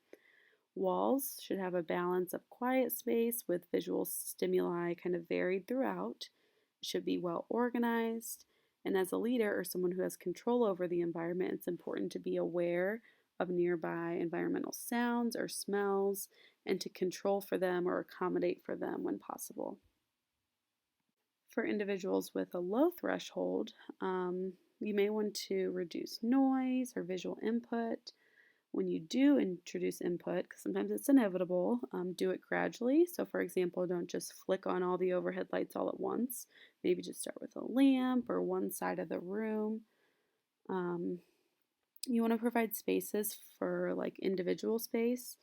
Walls should have a balance of quiet space with visual stimuli kind of varied throughout. It should be well organized. And as a leader or someone who has control over the environment, it's important to be aware of nearby environmental sounds or smells and to control for them or accommodate for them when possible. For individuals with a low threshold, you may want to reduce noise or visual input. When you do introduce input, because sometimes it's inevitable, do it gradually. So, for example, don't just flick on all the overhead lights all at once. Maybe just start with a lamp or one side of the room. You want to provide spaces for like individual space.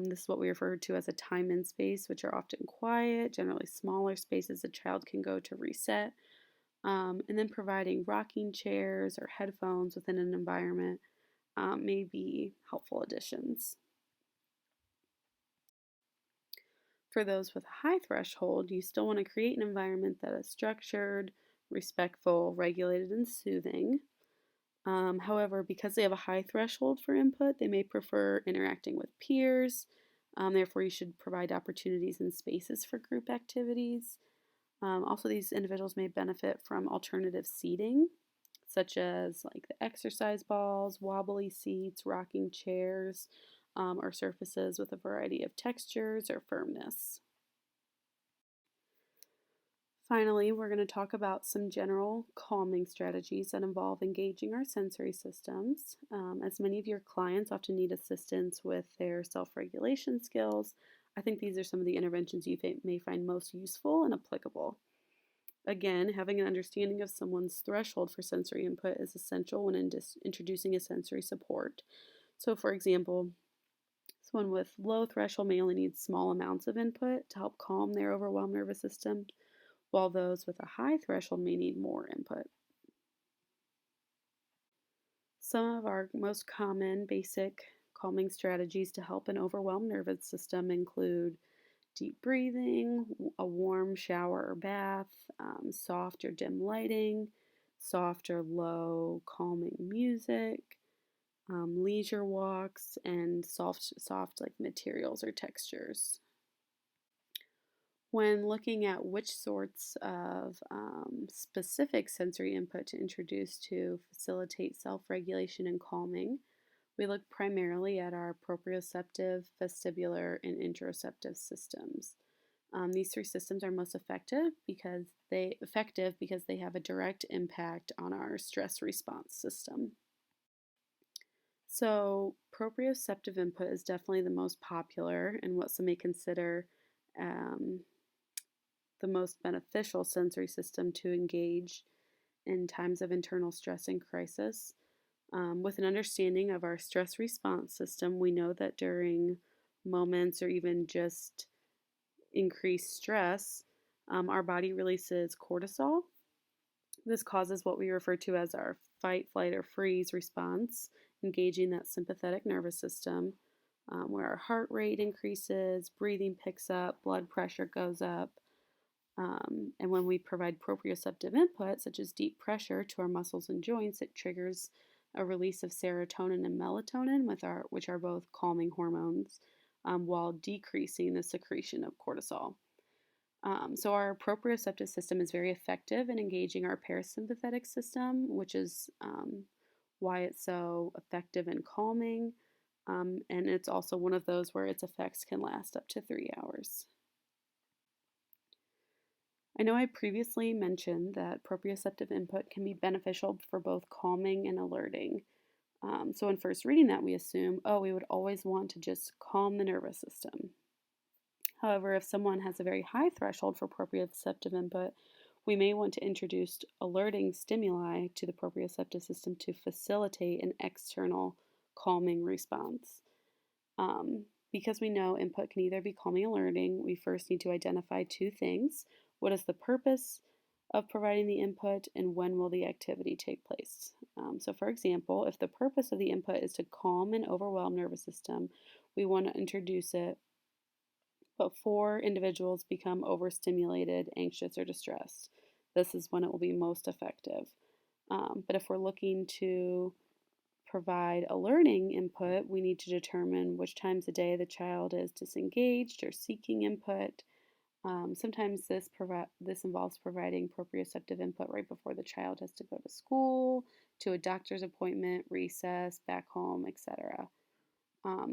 This is what we refer to as a time in space, which are often quiet, generally smaller spaces a child can go to reset. And then providing rocking chairs or headphones within an environment may be helpful additions. For those with a high threshold, you still want to create an environment that is structured, respectful, regulated, and soothing. However, because they have a high threshold for input, they may prefer interacting with peers. Therefore, you should provide opportunities and spaces for group activities. Also, these individuals may benefit from alternative seating, such as like the exercise balls, wobbly seats, rocking chairs, or surfaces with a variety of textures or firmness. Finally, we're going to talk about some general calming strategies that involve engaging our sensory systems. As many of your clients often need assistance with their self-regulation skills, I think these are some of the interventions you may find most useful and applicable. Again, having an understanding of someone's threshold for sensory input is essential when introducing a sensory support. So, for example, someone with low threshold may only need small amounts of input to help calm their overwhelmed nervous system, while those with a high threshold may need more input. Some of our most common basic calming strategies to help an overwhelmed nervous system include deep breathing, a warm shower or bath, soft or dim lighting, soft or low calming music, leisure walks, and soft like materials or textures. When looking at which sorts of specific sensory input to introduce to facilitate self-regulation and calming, we look primarily at our proprioceptive, vestibular, and interoceptive systems. These three systems are most effective because they have a direct impact on our stress response system. So, proprioceptive input is definitely the most popular and what some may consider um, the most beneficial sensory system to engage in times of internal stress and crisis. With an understanding of our stress response system, we know that during moments or even just increased stress, our body releases cortisol. This causes what we refer to as our fight, flight, or freeze response, engaging that sympathetic nervous system, where our heart rate increases, breathing picks up, blood pressure goes up. And when we provide proprioceptive input, such as deep pressure to our muscles and joints, it triggers a release of serotonin and melatonin, which are both calming hormones, while decreasing the secretion of cortisol. So our proprioceptive system is very effective in engaging our parasympathetic system, which is why it's so effective in calming. And it's also one of those where its effects can last up to 3 hours. I know I previously mentioned that proprioceptive input can be beneficial for both calming and alerting. So when first reading that, we assume, oh, we would always want to just calm the nervous system. However, if someone has a very high threshold for proprioceptive input, we may want to introduce alerting stimuli to the proprioceptive system to facilitate an external calming response. Because we know input can either be calming or alerting, we first need to identify two things. What is the purpose of providing the input, and when will the activity take place? So for example, if the purpose of the input is to calm an overwhelmed nervous system, we want to introduce it before individuals become overstimulated, anxious, or distressed. This is when it will be most effective. But if we're looking to provide a learning input, we need to determine which times a day the child is disengaged or seeking input. Sometimes this involves providing proprioceptive input right before the child has to go to school, to a doctor's appointment, recess, back home, etc.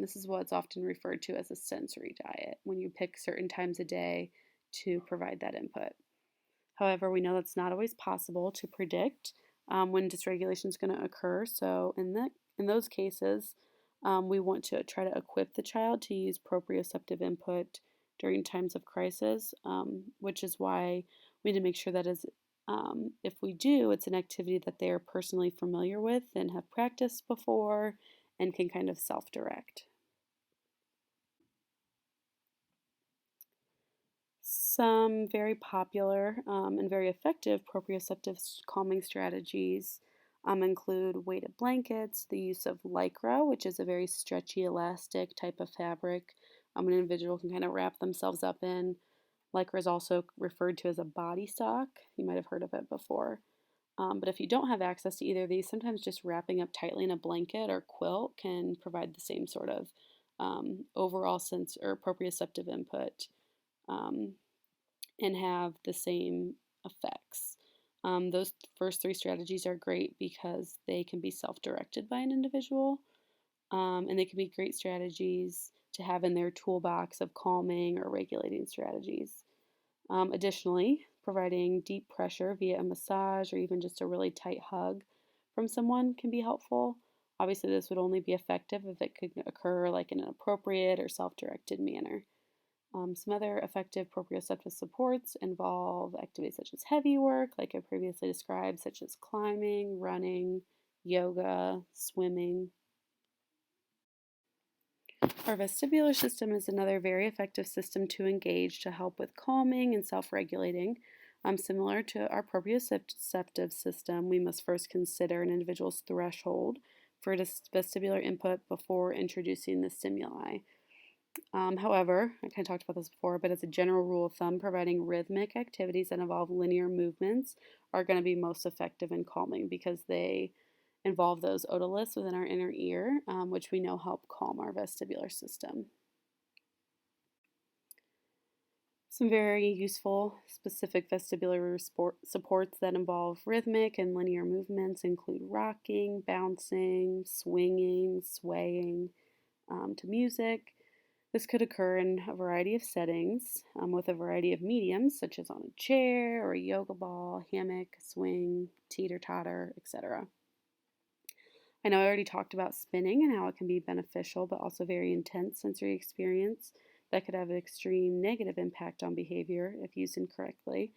This is what's often referred to as a sensory diet, when you pick certain times a day to provide that input. However, we know that's not always possible to predict when dysregulation is going to occur. So in those cases, we want to try to equip the child to use proprioceptive input during times of crisis, which is why we need to make sure that if we do, it's an activity that they are personally familiar with and have practiced before and can kind of self-direct. Some very popular and very effective proprioceptive calming strategies include weighted blankets, the use of lycra, which is a very stretchy, elastic type of fabric an individual can kind of wrap themselves up in. Lycra is also referred to as a body sock. You might have heard of it before. But if you don't have access to either of these, sometimes just wrapping up tightly in a blanket or quilt can provide the same sort of overall sense or proprioceptive input. And have the same effects. Those first three strategies are great because they can be self-directed by an individual, and they can be great strategies to have in their toolbox of calming or regulating strategies. Additionally, providing deep pressure via a massage or even just a really tight hug from someone can be helpful. Obviously, this would only be effective if it could occur like in an appropriate or self-directed manner. Some other effective proprioceptive supports involve activities such as heavy work, like I previously described, such as climbing, running, yoga, swimming. Our vestibular system is another very effective system to engage to help with calming and self-regulating. Similar to our proprioceptive system, we must first consider an individual's threshold for vestibular input before introducing the stimuli. However, I kind of talked about this before, but as a general rule of thumb, providing rhythmic activities that involve linear movements are going to be most effective in calming because they involve those otoliths within our inner ear, which we know help calm our vestibular system. Some very useful specific vestibular supports that involve rhythmic and linear movements include rocking, bouncing, swinging, swaying to music. This could occur in a variety of settings with a variety of mediums, such as on a chair or a yoga ball, hammock, swing, teeter totter, etc. I know I already talked about spinning and how it can be beneficial, but also very intense sensory experience that could have an extreme negative impact on behavior if used incorrectly,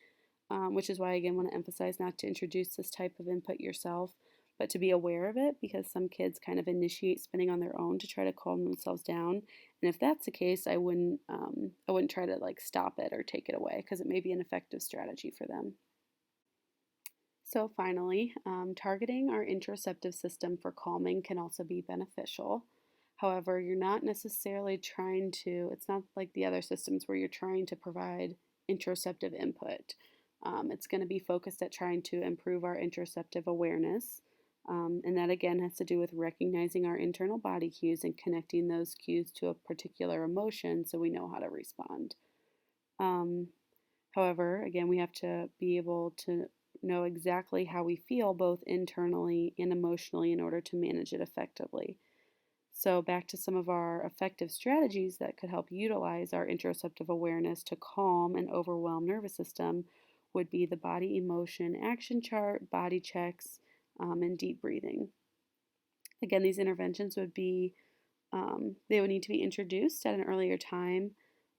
which is why, again, I want to emphasize not to introduce this type of input yourself, but to be aware of it because some kids kind of initiate spinning on their own to try to calm themselves down. And if that's the case, I wouldn't try to like stop it or take it away because it may be an effective strategy for them. So, finally, targeting our interoceptive system for calming can also be beneficial. However, you're not necessarily it's not like the other systems where you're trying to provide interoceptive input. It's going to be focused at trying to improve our interoceptive awareness. And that again has to do with recognizing our internal body cues and connecting those cues to a particular emotion so we know how to respond. Um, However, again, we have to be able to know exactly how we feel both internally and emotionally in order to manage it effectively. So, back to some of our effective strategies that could help utilize our interoceptive awareness to calm an overwhelmed nervous system would be the body emotion action chart, body checks, and deep breathing. Again, these interventions they would need to be introduced at an earlier time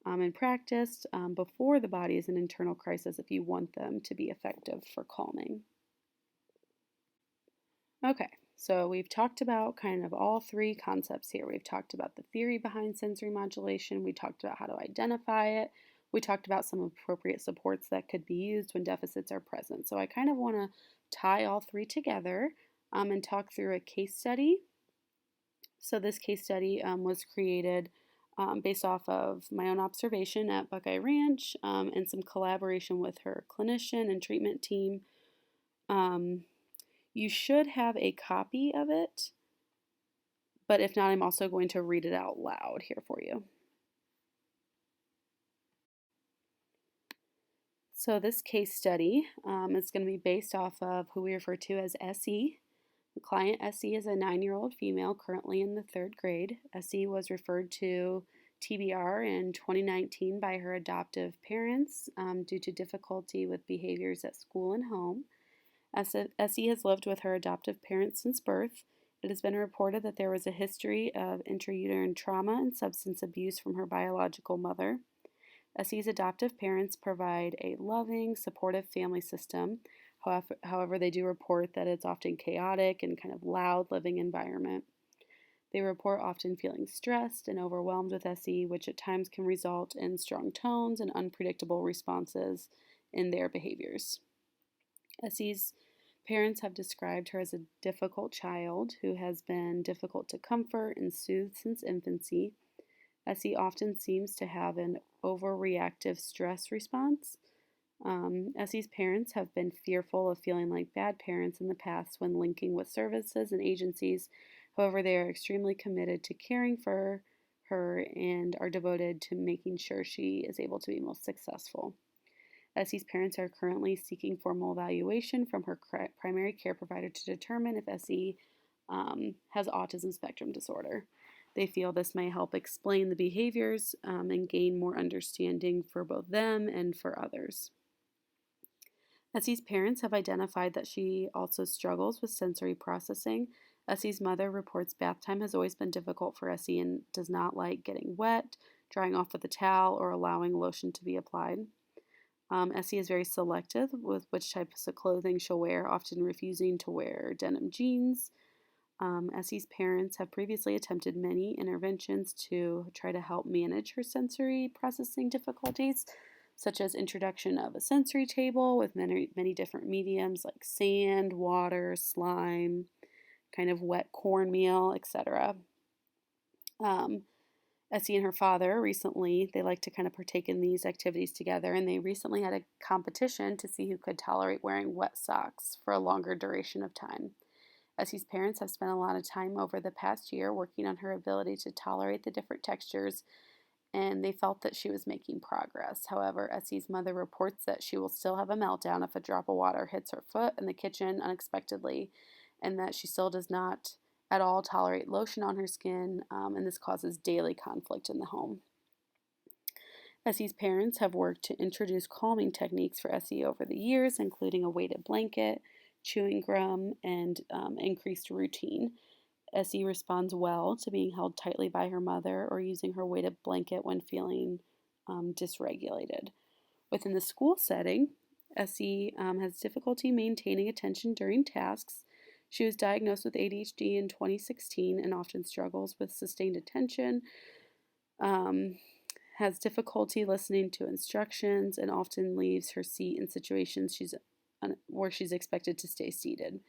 and practiced before the body is in internal crisis if you want them to be effective for calming. Okay, so we've talked about kind of all three concepts here. We've talked about the theory behind sensory modulation, we talked about how to identify it, we talked about some appropriate supports that could be used when deficits are present. So I kind of want to tie all three together and talk through a case study. So this case study was created based off of my own observation at Buckeye Ranch and some collaboration with her clinician and treatment team. You should have a copy of it, but if not, I'm also going to read it out loud here for you. So this case study is going to be based off of who we refer to as SE. The client SE is a 9-year-old female currently in the 3rd grade. SE was referred to TBR in 2019 by her adoptive parents due to difficulty with behaviors at school and home. SE has lived with her adoptive parents since birth. It has been reported that there was a history of intrauterine trauma and substance abuse from her biological mother. SE's adoptive parents provide a loving, supportive family system. However, they do report that it's often chaotic and kind of loud living environment. They report often feeling stressed and overwhelmed with SE, which at times can result in strong tones and unpredictable responses in their behaviors. SE's parents have described her as a difficult child who has been difficult to comfort and soothe since infancy. SE often seems to have an overreactive stress response. SE's parents have been fearful of feeling like bad parents in the past when linking with services and agencies. However, they are extremely committed to caring for her and are devoted to making sure she is able to be most successful. Essie's parents are currently seeking formal evaluation from her primary care provider to determine if Essie has autism spectrum disorder. They feel this may help explain the behaviors and gain more understanding for both them and for others. Essie's parents have identified that she also struggles with sensory processing. Essie's mother reports bath time has always been difficult for Essie and does not like getting wet, drying off with a towel, or allowing lotion to be applied. Essie is very selective with which types of clothing she'll wear, often refusing to wear denim jeans. Essie's parents have previously attempted many interventions to try to help manage her sensory processing difficulties, such as introduction of a sensory table with many different mediums like sand, water, slime, kind of wet cornmeal, etc. Essie and her father they like to kind of partake in these activities together, and they recently had a competition to see who could tolerate wearing wet socks for a longer duration of time. Essie's parents have spent a lot of time over the past year working on her ability to tolerate the different textures, and they felt that she was making progress. However, Essie's mother reports that she will still have a meltdown if a drop of water hits her foot in the kitchen unexpectedly, and that she still does not at all tolerate lotion on her skin, and this causes daily conflict in the home. Essie's parents have worked to introduce calming techniques for Essie over the years, including a weighted blanket, chewing gum, and increased routine. Essie responds well to being held tightly by her mother or using her weighted blanket when feeling dysregulated. Within the school setting, Essie has difficulty maintaining attention during tasks. She was diagnosed with ADHD in 2016 and often struggles with sustained attention, um, has difficulty listening to instructions, and often leaves her seat in situations where she's expected to stay seated.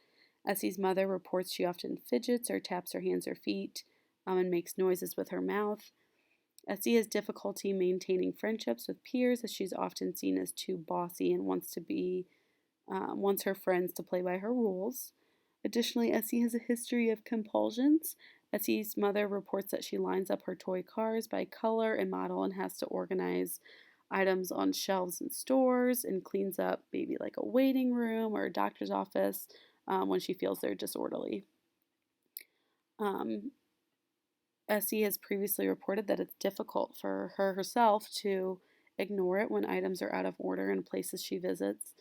Essie's mother reports she often fidgets or taps her hands or feet and makes noises with her mouth. Essie has difficulty maintaining friendships with peers as she's often seen as too bossy and wants her friends to play by her rules. Additionally, Essie has a history of compulsions. Essie's mother reports that she lines up her toy cars by color and model and has to organize items on shelves in stores and cleans up maybe like a waiting room or a doctor's office when she feels they're disorderly. Um, Essie has previously reported that it's difficult for her herself to ignore it when items are out of order in places she visits.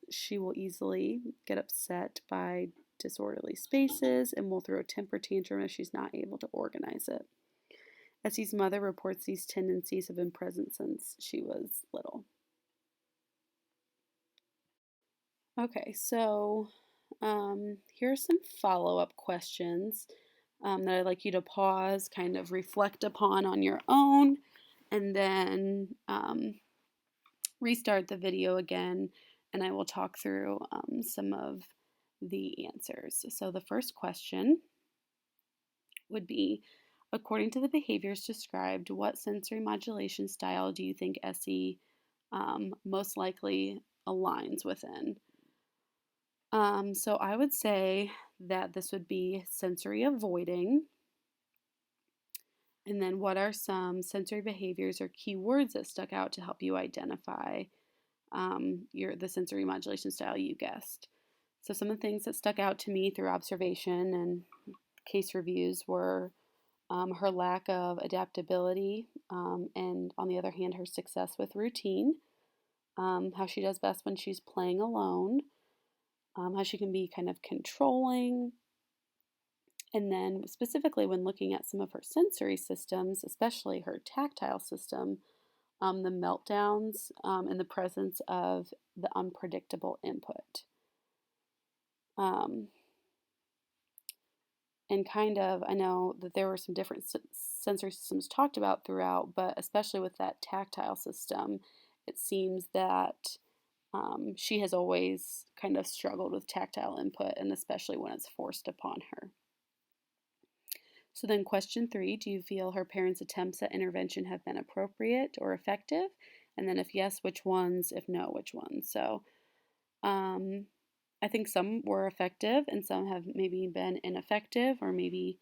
She will easily get upset by disorderly spaces and will throw a temper tantrum if she's not able to organize it. Essie's mother reports these tendencies have been present since she was little. Okay, so here are some follow-up questions that I'd like you to pause, kind of reflect upon on your own, and then restart the video again, and I will talk through some of the answers. So the first question would be, according to the behaviors described, what sensory modulation style do you think Essie most likely aligns within? So I would say that this would be sensory avoiding. And then what are some sensory behaviors or key words that stuck out to help you identify the sensory modulation style you guessed? So some of the things that stuck out to me through observation and case reviews were her lack of adaptability, and on the other hand, her success with routine, how she does best when she's playing alone, how she can be kind of controlling. And then, specifically, when looking at some of her sensory systems, especially her tactile system, the meltdowns in the presence of the unpredictable input. And I know that there were some different sensory systems talked about throughout, but especially with that tactile system, it seems that she has always kind of struggled with tactile input, and especially when it's forced upon her. So then question 3, do you feel her parents' attempts at intervention have been appropriate or effective? And then if yes, which ones? If no, which ones? So I think some were effective and some have maybe been ineffective or maybe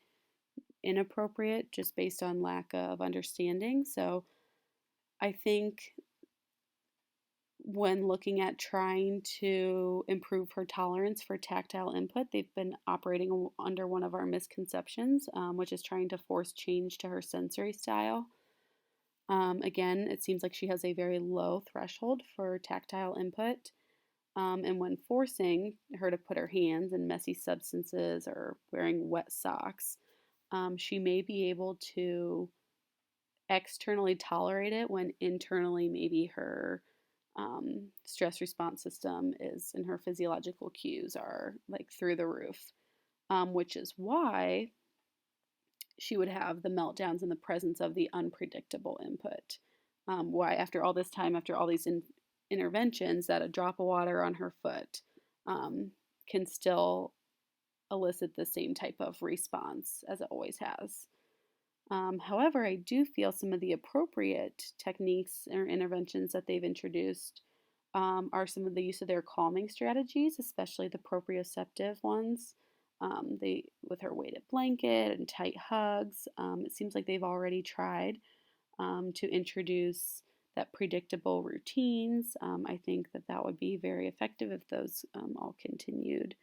inappropriate just based on lack of understanding. So I think when looking at trying to improve her tolerance for tactile input, they've been operating under one of our misconceptions, which is trying to force change to her sensory style. Again, it seems like she has a very low threshold for tactile input. And when forcing her to put her hands in messy substances or wearing wet socks, she may be able to externally tolerate it when internally maybe her stress response system is and her physiological cues are like through the roof, which is why she would have the meltdowns in the presence of the unpredictable input. Why, after all this time, after all these interventions, that a drop of water on her foot can still elicit the same type of response as it always has. However, I do feel some of the appropriate techniques or interventions that they've introduced are some of the use of their calming strategies, especially the proprioceptive ones. With her weighted blanket and tight hugs, it seems like they've already tried to introduce that predictable routines. I think that would be very effective if those all continued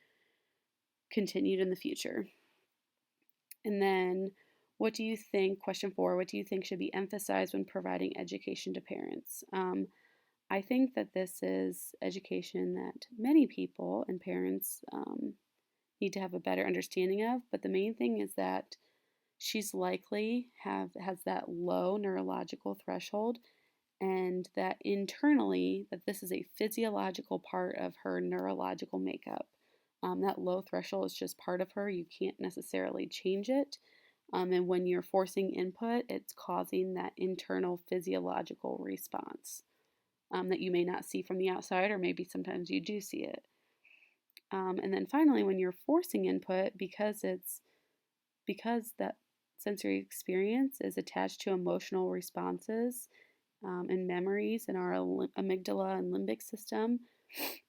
in the future. And then What do you think, question 4, what do you think should be emphasized when providing education to parents? I think that this is education that many people and parents need to have a better understanding of, but the main thing is that she's likely has that low neurological threshold, and that internally that this is a physiological part of her neurological makeup. That low threshold is just part of her. You can't necessarily change it. And when you're forcing input, it's causing that internal physiological response that you may not see from the outside, or maybe sometimes you do see it. And then finally, when you're forcing input, because that sensory experience is attached to emotional responses and memories in our amygdala and limbic system,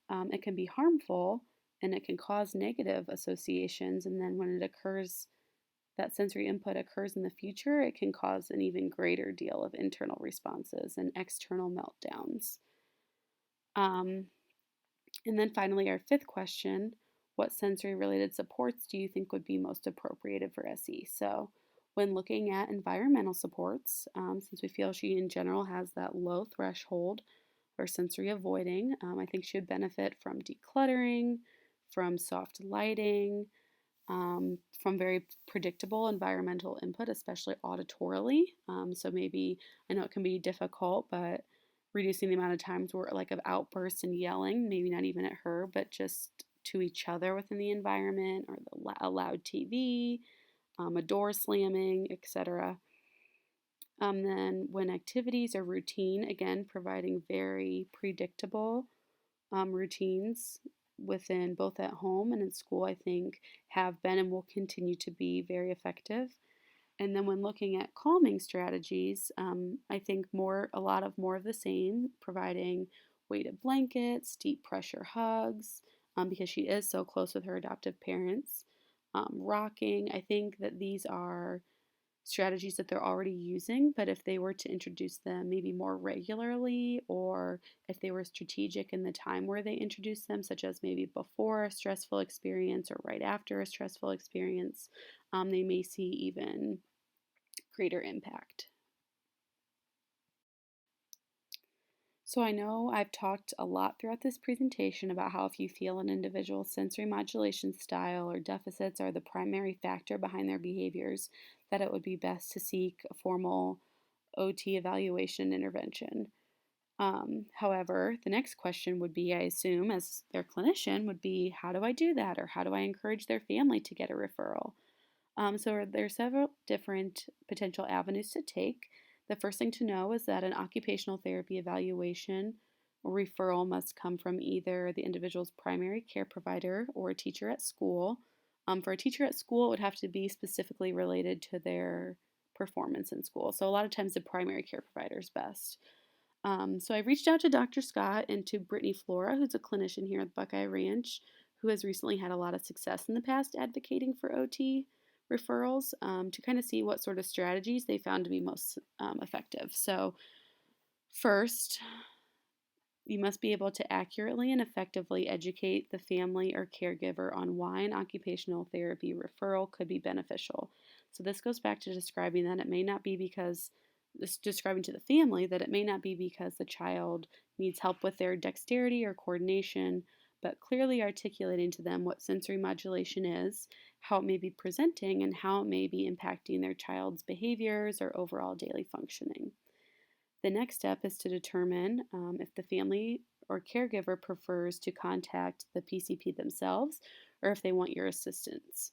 it can be harmful and it can cause negative associations. And then when it occurs, that sensory input occurs in the future, it can cause an even greater deal of internal responses and external meltdowns. And then finally, our fifth question, what sensory related supports do you think would be most appropriated for SE? So when looking at environmental supports, since we feel she in general has that low threshold for sensory avoiding, I think she would benefit from decluttering, from soft lighting, from very predictable environmental input, especially auditorily. So maybe, I know it can be difficult, but reducing the amount of times where like of outbursts and yelling, maybe not even at her, but just to each other within the environment, or a loud TV, a door slamming, etc. Then when activities are routine, again, providing very predictable routines within both at home and in school, I think have been and will continue to be very effective. And then when looking at calming strategies, I think a lot of more of the same, providing weighted blankets, deep pressure hugs, because she is so close with her adoptive parents, rocking. I think that these are strategies that they're already using, but if they were to introduce them maybe more regularly, or if they were strategic in the time where they introduce them, such as maybe before a stressful experience or right after a stressful experience, they may see even greater impact. So I know I've talked a lot throughout this presentation about how if you feel an individual's sensory modulation style or deficits are the primary factor behind their behaviors, that it would be best to seek a formal OT evaluation and intervention. However, the next question would be, I assume, as their clinician, would be, how do I do that? Or how do I encourage their family to get a referral? So there are several different potential avenues to take. The first thing to know is that an occupational therapy evaluation or referral must come from either the individual's primary care provider or a teacher at school. For a teacher at school, it would have to be specifically related to their performance in school. So a lot of times the primary care provider is best. So I reached out to Dr. Scott and to Brittany Flora, who's a clinician here at Buckeye Ranch, who has recently had a lot of success in the past advocating for OT referrals, to kind of see what sort of strategies they found to be most effective. So first, you must be able to accurately and effectively educate the family or caregiver on why an occupational therapy referral could be beneficial. So this goes back to describing that it may not be because describing to the family that it may not be because the child needs help with their dexterity or coordination, but clearly articulating to them what sensory modulation is, how it may be presenting, and how it may be impacting their child's behaviors or overall daily functioning. The next step is to determine if the family or caregiver prefers to contact the PCP themselves or if they want your assistance.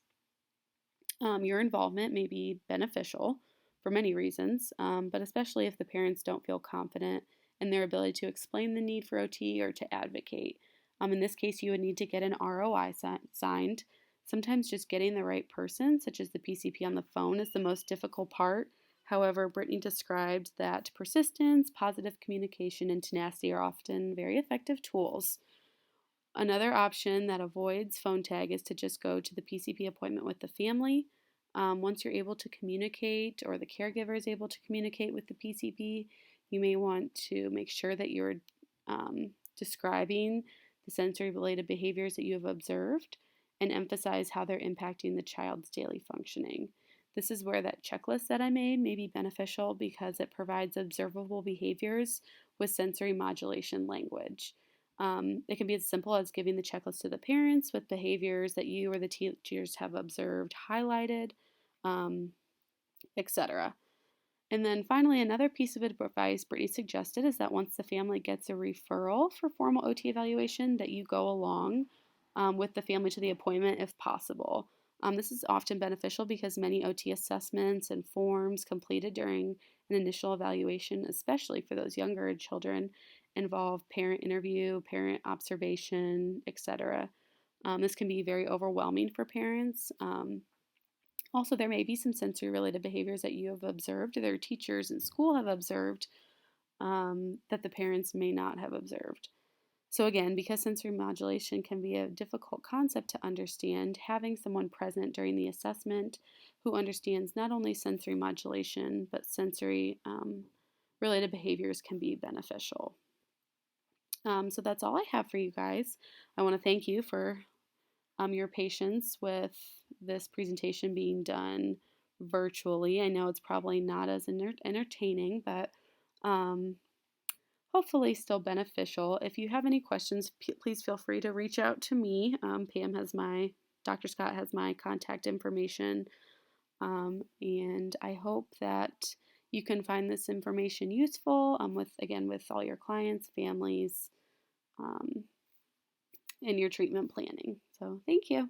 Your involvement may be beneficial for many reasons, but especially if the parents don't feel confident in their ability to explain the need for OT or to advocate. In this case, you would need to get an ROI signed. Sometimes just getting the right person, such as the PCP on the phone, is the most difficult part. However, Brittany described that persistence, positive communication, and tenacity are often very effective tools. Another option that avoids phone tag is to just go to the PCP appointment with the family. Once you're able to communicate, or the caregiver is able to communicate with the PCP, you may want to make sure that you're describing the sensory related behaviors that you have observed and emphasize how they're impacting the child's daily functioning. This is where that checklist that I made may be beneficial because it provides observable behaviors with sensory modulation language. It can be as simple as giving the checklist to the parents with behaviors that you or the teachers have observed highlighted, um, etc. And then finally, another piece of advice Brittany suggested is that once the family gets a referral for formal OT evaluation, that you go along with the family to the appointment if possible. This is often beneficial because many OT assessments and forms completed during an initial evaluation, especially for those younger children, involve parent interview, parent observation, etc. This can be very overwhelming for parents. Also, there may be some sensory related behaviors that you have observed, or their teachers in school have observed, that the parents may not have observed. So, again, because sensory modulation can be a difficult concept to understand, having someone present during the assessment who understands not only sensory modulation but sensory related behaviors can be beneficial. So, that's all I have for you guys. I want to thank you for your patience with this presentation being done virtually. I know it's probably not as entertaining, but um, hopefully still beneficial. If you have any questions, please feel free to reach out to me. Dr. Scott has my contact information, and I hope that you can find this information useful with all your clients, families, in your treatment planning. So thank you.